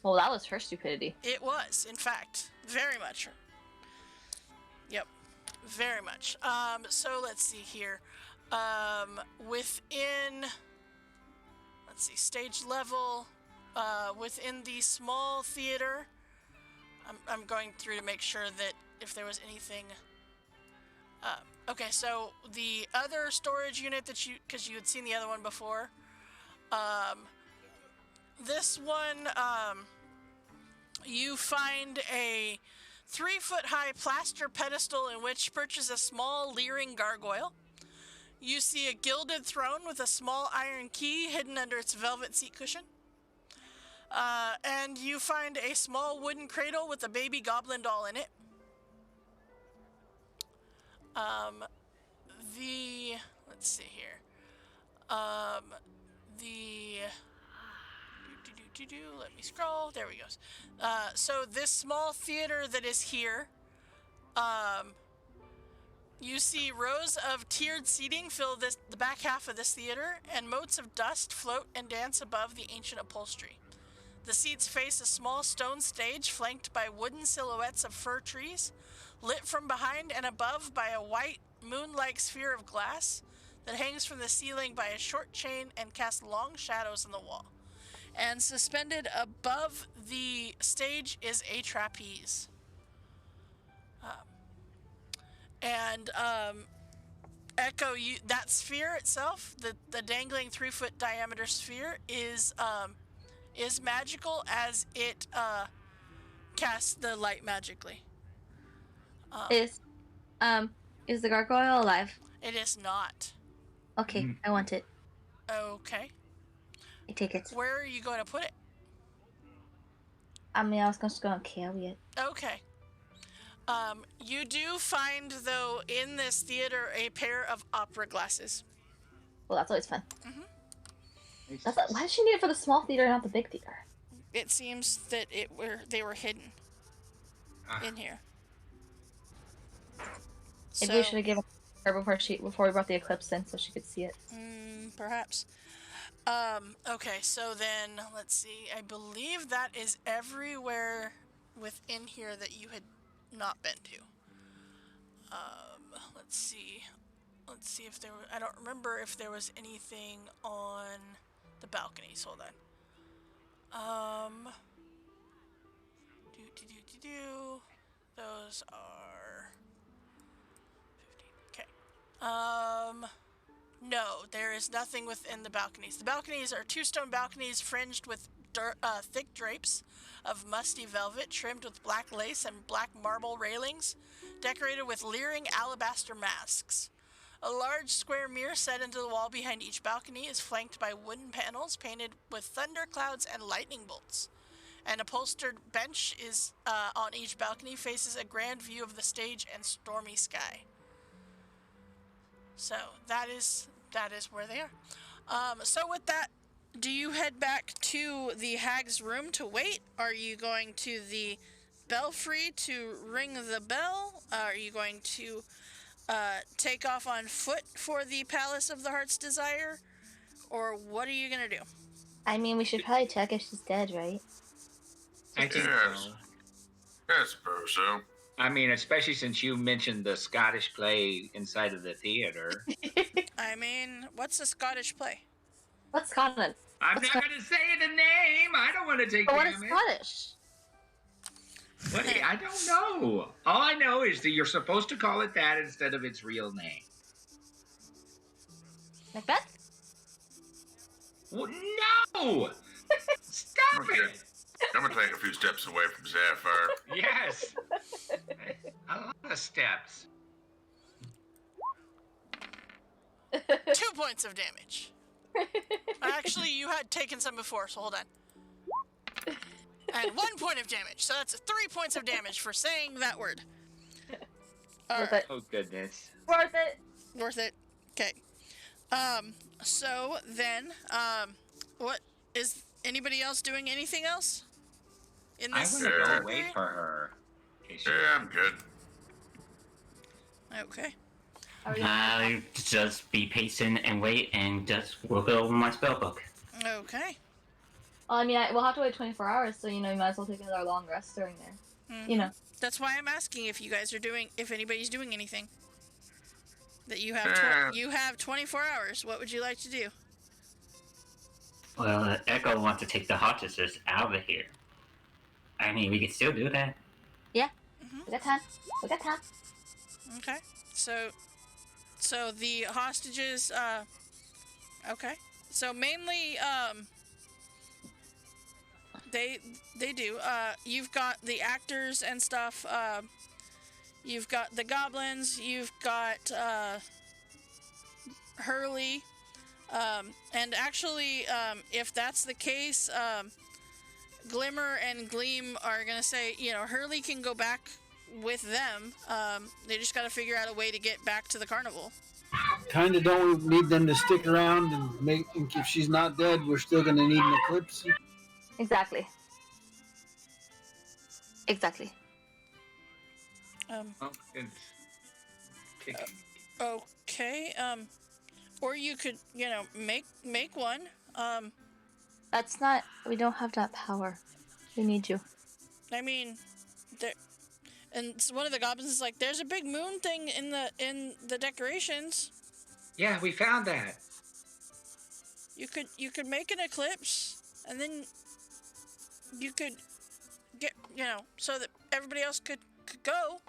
Well, that was her stupidity. It was, in fact, very much. Yep, very much. So let's see here. Within, let's see, stage level, within the small theater, I'm going through to make sure that if there was anything. Okay, so the other storage unit that because you had seen the other one before, this one, you find a 3-foot-high plaster pedestal in which perches a small leering gargoyle. You see a gilded throne with a small iron key hidden under its velvet seat cushion. And you find a small wooden cradle with a baby goblin doll in it. Let's see here. Let me scroll. There we go. So this small theater that is here, you see rows of tiered seating fill the back half of this theater, and motes of dust float and dance above the ancient upholstery. The seats face a small stone stage flanked by wooden silhouettes of fir trees, lit from behind and above by a white, moon-like sphere of glass that hangs from the ceiling by a short chain and casts long shadows on the wall. And suspended above the stage is a trapeze. Echo, that sphere itself, the dangling 3-foot diameter sphere, is magical as it casts the light magically. Is the gargoyle alive? It is not. Okay, I want it. Okay. I take it. Where are you going to put it? I mean, I was just gonna carry it. Okay. You do find, though, in this theater a pair of opera glasses. Well, that's always fun. Mm-hmm. Why does she need it for the small theater and not the big theater? It seems that they were hidden in here. Maybe we should have given her before we brought the eclipse in, so she could see it. Perhaps. Okay, so then let's see. I believe that is everywhere within here that you had not been to. Let's see. Let's see if there were. I don't remember if there was anything on the balconies. Hold on. Those are 15. Okay. No, there is nothing within the balconies. The balconies are 2 stone balconies fringed with thick drapes of musty velvet trimmed with black lace and black marble railings, decorated with leering alabaster masks. A large square mirror set into the wall behind each balcony is flanked by wooden panels painted with thunderclouds and lightning bolts. An upholstered bench is on each balcony, faces a grand view of the stage and stormy sky. So that is where they are. So with that, do you head back to the hag's room to wait? Are you going to the belfry to ring the bell? Are you going to take off on foot for the Palace of the Heart's Desire? Or what are you going to do? I mean, we should probably check if she's dead, right? I think Yes. so. I suppose so. I mean, especially since you mentioned the Scottish play inside of the theater. I mean, what's a Scottish play? What's Scotland? I'm What's not going to say the name. I don't want to take But what is damage. Scottish? I don't know. All I know is that you're supposed to call it that instead of its real name. Macbeth? Well, no! Stop Okay. it! I'm gonna take a few steps away from Sapphire. Yes. A lot of steps. 2 points of damage. Actually, you had taken some before, so hold on. And 1 point of damage. So that's 3 points of damage for saying that word. Worth it. Oh, goodness. Worth it. Worth it. Okay. So then, what is anybody else doing anything else? In I this want to go time wait period? for her. In case she- Yeah, I'm good. Okay. Are we I'll just be patient and wait and just work over my spell book. Okay. Well, I mean, we'll have to wait 24 hours, so, you know, we might as well take another long rest during there. Mhm. You know. That's why I'm asking if you guys are doing, if anybody's doing anything. That you have, Yeah. you have 24 hours. What would you like to do? Well, Echo wants to take the hostages out of here. I mean, we can still do that. We got time. We got time. Okay. So the hostages, okay. So mainly, they do. You've got the actors and stuff. You've got the goblins. You've got Hurley. And actually, if that's the case, Glimmer and Gleam are gonna say, you know, Hurley can go back with them. They just gotta figure out a way to get back to the carnival. Kind of don't need them to stick around and make. If she's not dead, we're still gonna need an eclipse. Exactly. Exactly. Oh, it's kicking. Okay. Or you could, you know, make one. That's not. We don't have that power. We need you. I mean, there. And one of the goblins is like, "There's a big moon thing in the decorations. Yeah, we found that. You could make an eclipse, and then you could get, you know, so that everybody else could go."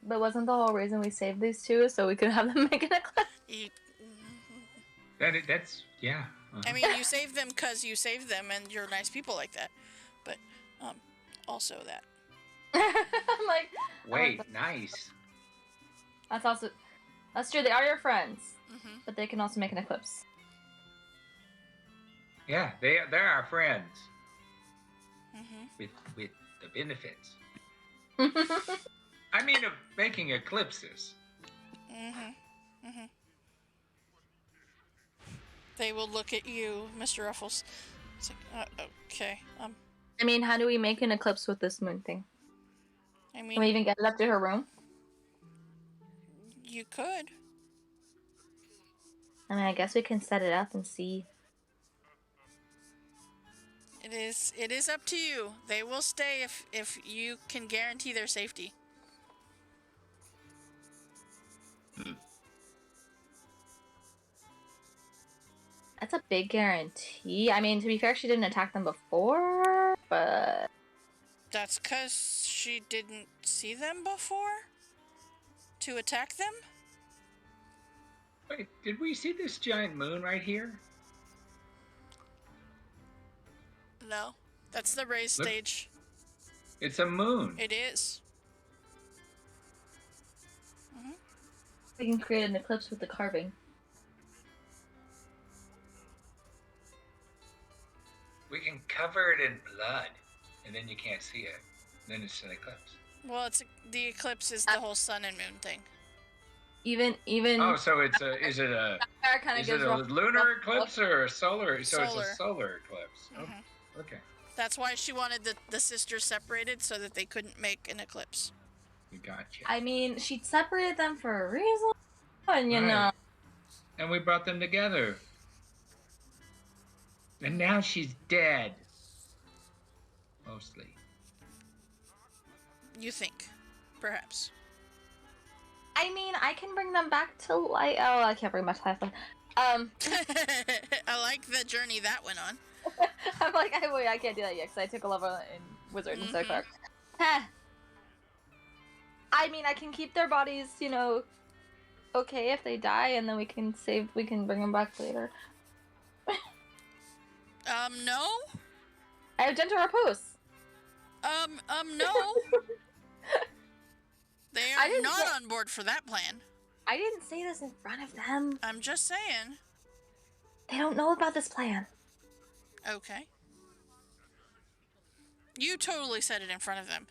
But wasn't the whole reason we saved these two so we could have them make an eclipse? You- That's yeah. I mean, you saved them because you saved them, and you're nice people like that. But also that. I'm like, Wait, nice. that's true. They are your friends, Mm-hmm. but they can also make an eclipse. Yeah, they're our friends Mm-hmm. with the benefits. I mean, of making eclipses. Mm-hmm. Mm-hmm. They will look at you, Mr. Ruffles. It's like, okay. I mean, how do we make an eclipse with this moon thing? I Can mean, we even get it up to her room? you could. I mean, I guess we can set it up and see. It is up to you. They will stay if you can guarantee their safety. That's a big guarantee. I mean, to be fair, she didn't attack them before, but That's because she didn't see them before? To attack them? Wait, did we see this giant moon right here? No, that's the raised Look. stage. It's a moon. It is. We can create an eclipse with the carving. We can cover it in blood, and then you can't see it. Then it's an eclipse. Well, the eclipse is the whole sun and moon thing. Even Oh, so is it a kind of is it gives a rough- lunar eclipse or a solar? So it's Solar. a solar eclipse. Mhm. Oh, okay, That's why she wanted the sisters separated so that they couldn't make an eclipse. we got you. I mean, she separated them for a reason, and you Right. know. And we brought them together. And now she's dead. Mostly. You think, perhaps. I mean, I can bring them back to life. Oh, I can't bring much life. I like the journey that went on. I'm like, I can't do that yet because I took a level in Wizard instead of Cleric. I mean, I can keep their bodies, you know, okay if they die, and then we can bring them back later. No? I have gentle repose. No. They I are didn't not say- on board for that plan. I didn't say this in front of them. I'm just saying. They don't know about this plan. Okay. You totally said it in front of them.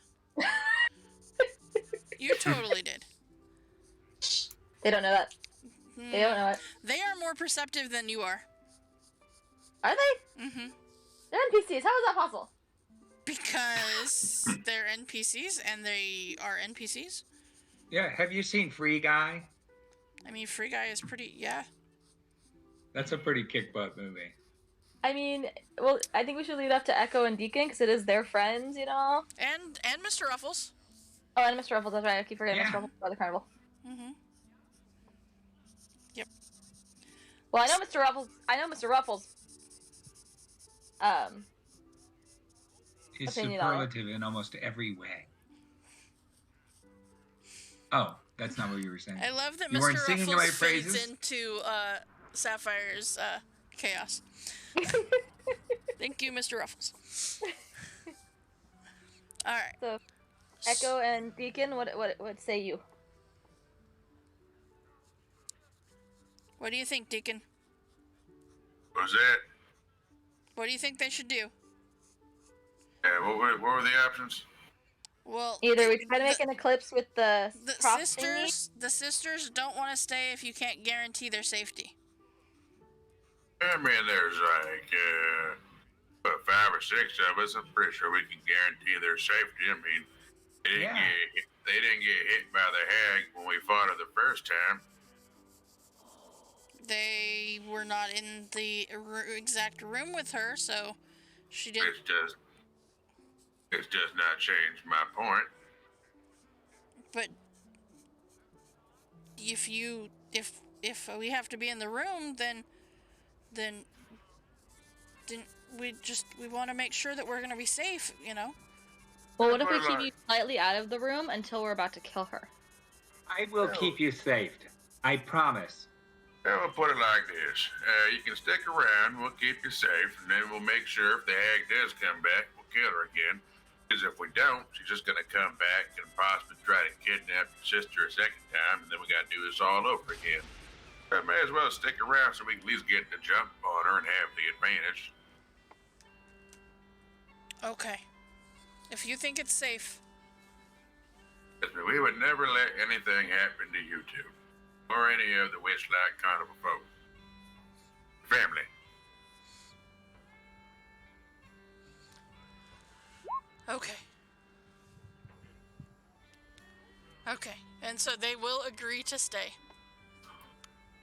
You totally did. They don't know that. They don't know it. They are more perceptive than you are. Are they? Mm-hmm. They're NPCs. How is that possible? Because they're NPCs and they are NPCs. Yeah, have you seen Free Guy? I mean, Free Guy is pretty, yeah. That's a pretty kick butt movie. I mean, well, I think we should leave it up to Echo and Deacon because it is their friends, you know? And Mr. Ruffles. Oh, and Mr. Ruffles, that's right. I keep forgetting Yeah. Mr. Ruffles by the carnival. Mm-hmm. Yep. Well, I know Mr. Ruffles. He's Opinion on it. superlative in almost every way. Oh, that's not what you were saying. I love that You weren't Mr. singing Ruffles my fades praises? into Sapphire's chaos. Thank you, Mr. Ruffles. All right. So, Echo and Deacon, what say you? What do you think, Deacon? What was that? What do you think they should do? Yeah, what were the options? Well, Either we try to make an eclipse with the prop the sisters don't want to stay if you can't guarantee their safety. I mean, there's like, what, 5 or 6 of us. I'm pretty sure we can guarantee their safety. I mean, they didn't get hit by the hag when we fought her the first time. They were not in the exact room with her, so she didn't. It's just not changed my point. But if we have to be in the room, then we want to make sure that we're gonna be safe, you know. Well, what if we keep you slightly out of the room until we're about to kill her? I will keep you safe. I promise. Yeah, we'll put it like this. You can stick around, we'll keep you safe, and then we'll make sure if the hag does come back, we'll kill her again. Because if we don't, she's just going to come back and possibly try to kidnap your sister a second time, and then we got to do this all over again. I may as well stick around so we can at least get the jump on her and have the advantage. Okay. If you think it's safe. We would never let anything happen to you two, or any of the Witchlight Carnival folk. Family. Okay. Okay. And so they will agree to stay.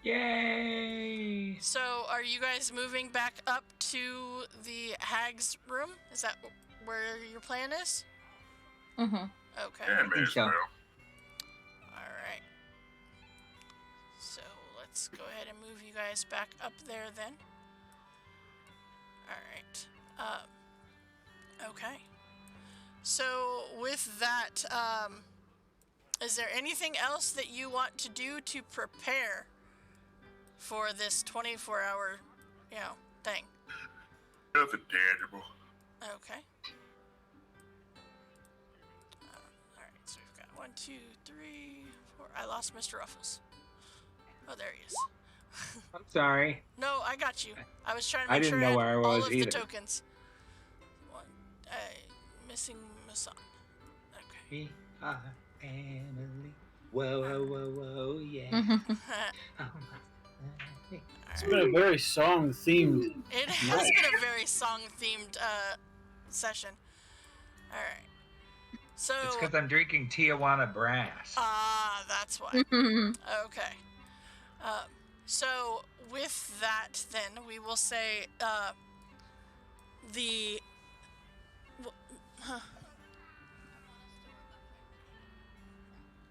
Yay! So are you guys moving back up to the hag's room? Is that where your plan is? Mm-hmm. Okay. Yeah, may as so. well. Alright. So let's go ahead and move you guys back up there then. Alright. Okay. So with that, is there anything else that you want to do to prepare for this 24-hour, thing? Nothing tangible. Okay. All right. So we've got 1, 2, 3, 4. I lost Mr. Ruffles. Oh, there he is. I'm sorry. No, I got you. I was trying to I make didn't sure I know had where I all was of either. the tokens. One, missing Masan. Okay. We are family. Whoa, whoa, whoa, whoa, yeah. Mhm. It's been a very song themed. It has been a very song-themed session. All right. So. It's because I'm drinking Tijuana Brass. Ah, that's why. Okay. So with that, then we will say the. Huh.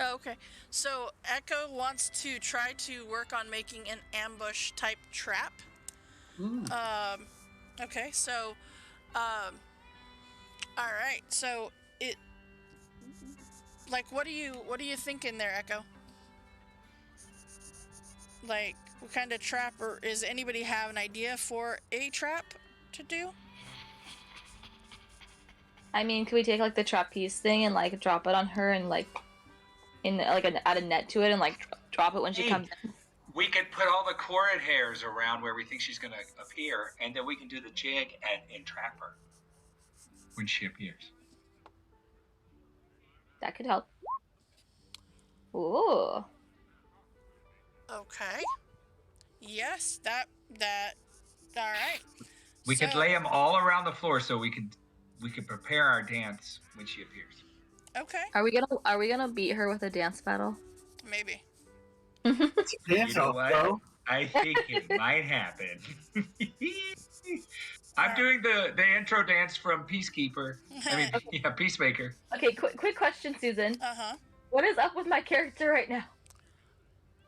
Oh, okay. So Echo wants to try to work on making an ambush type trap. Okay. So, all right. So it. Like, what are you thinking there, Echo? Like, what kind of trap, or is anybody have an idea for a trap to do? I mean, could we take like the trapeze thing and like drop it on her and like add a net to it and like drop it when she Hey. comes in? We could put all the corrid hairs around where we think she's going to appear, and then we can do the jig and trap her when she appears. That could help. Ooh. Okay. Yes, that. All right. We could lay them all around the floor so we could prepare our dance when she appears. Okay. Are we gonna beat her with a dance battle? Maybe. Dance You know off, what? bro. I think it might happen. I'm doing the intro dance from Peacekeeper. I mean, yeah, Peacemaker. Okay, quick question, Susan. Uh-huh. What is up with my character right now?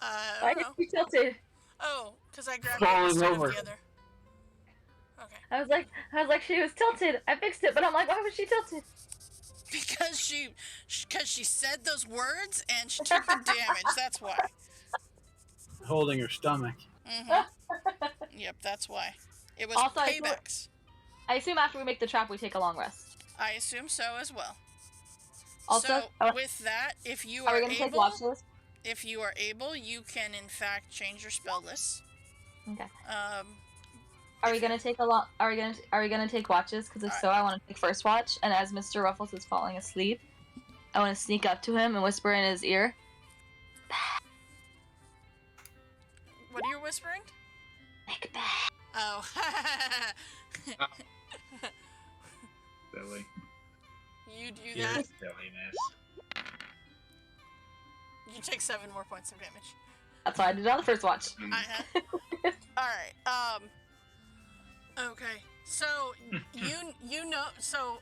I Why don't is know. she tilted? Oh, because I grabbed Falling it instead over. of the other. Okay. I was like, she was tilted. I fixed it, but I'm like, why was she tilted? Because she said those words and she took the damage. That's why. Holding her stomach. Yep, that's why. It was Also, paybacks. I assume after we make the trap, we take a long rest. I assume so as well. Also, so with that, if you are are we gonna take able, watch list? if you are able, you can in fact change your spell list. Okay. Are we gonna take a lot? Are we gonna take watches? Because if so, I want to take first watch. And as Mr. Ruffles is falling asleep, I want to sneak up to him and whisper in his ear. What are you whispering? Macbeth. Oh. Silly. You do Your that. silliness. You take 7 more points of damage. That's why I did it on the first watch. All right. Okay. So you know. So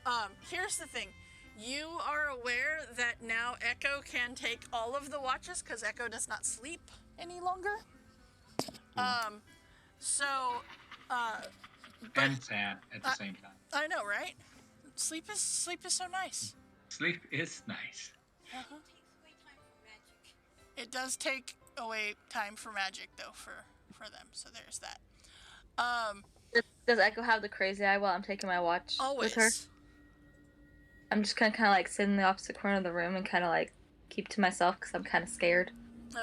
here's the thing. You are aware that now Echo can take all of the watches because Echo does not sleep any longer. So. And sad at the same time. I know, right? Sleep is so nice. Sleep is nice. Uh-huh. It does take away time for magic, though, for them. So there's that. Does Echo have the crazy eye while I'm taking my watch Always. with her? I'm just gonna kind of like sit in the opposite corner of the room and kind of like keep to myself because I'm kind of scared.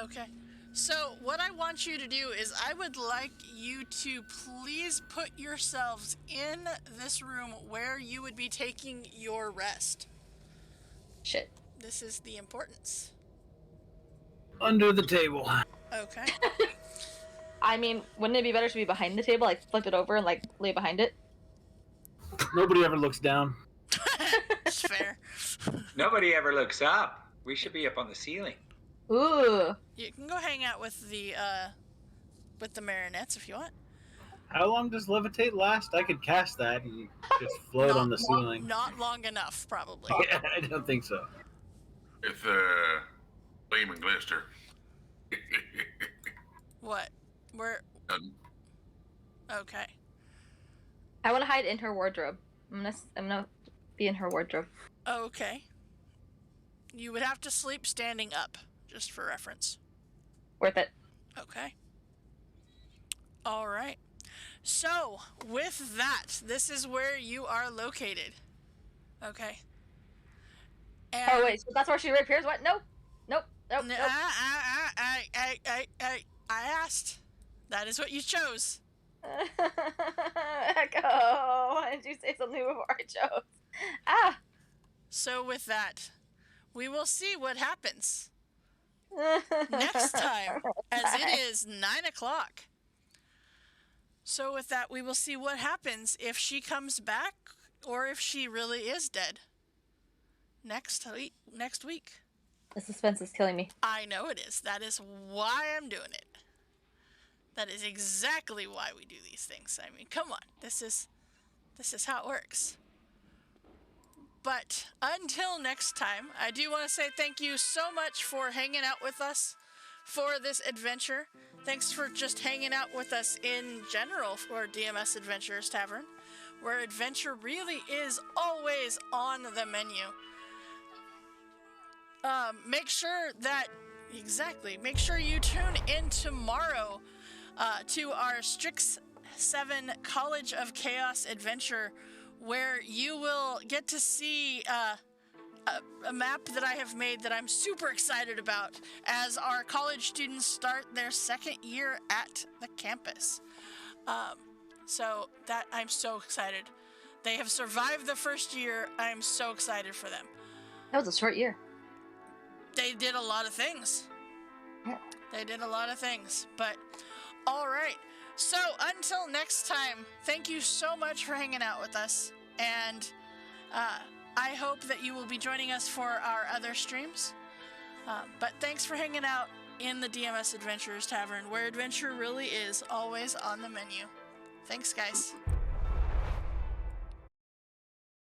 Okay. So what I want you to do is I would like you to please put yourselves in this room where you would be taking your rest. Shit. This is the importance. Under the table. Okay. I mean, wouldn't it be better to be behind the table, like flip it over and like lay behind it? Nobody ever looks down. It's fair. Nobody ever looks up. We should be up on the ceiling. Ooh. You can go hang out with the marionettes if you want. How long does levitate last? I could cast that and just float on the ceiling. Not long enough, probably. Yeah, I don't think so. With Gleam and Glister. What? Where? Um, Okay. I want to hide in her wardrobe. I'm gonna be in her wardrobe. Okay. You would have to sleep standing up, just for reference. Worth it. Okay. All right. So, with that, this is where you are located. Okay. And Oh wait, so that's where she reappears? What? Nope. Nope. Nope. Nope. I asked. That is what you chose. Echo, why did you say something before I chose? Ah. So with that, we will see what happens next time, as it is 9 o'clock. So with that, we will see what happens if she comes back or if she really is dead. Next week. The suspense is killing me. I know it is. That is why I'm doing it. That is exactly why we do these things. I mean, come on. This is how it works. But until next time, I do want to say thank you so much for hanging out with us for this adventure. Thanks for just hanging out with us in general for DMS Adventurers Tavern, where adventure really is always on the menu. Make sure you tune in tomorrow to our Strix 7 College of Chaos adventure, where you will get to see a map that I have made that I'm super excited about as our college students start their second year at the campus. So that I'm so excited. They have survived the first year. I'm so excited for them. That was a short year. They did a lot of things. But all right. So until next time, thank you so much for hanging out with us. And I hope that you will be joining us for our other streams. But thanks for hanging out in the DMS Adventurers Tavern, where adventure really is always on the menu. Thanks, guys.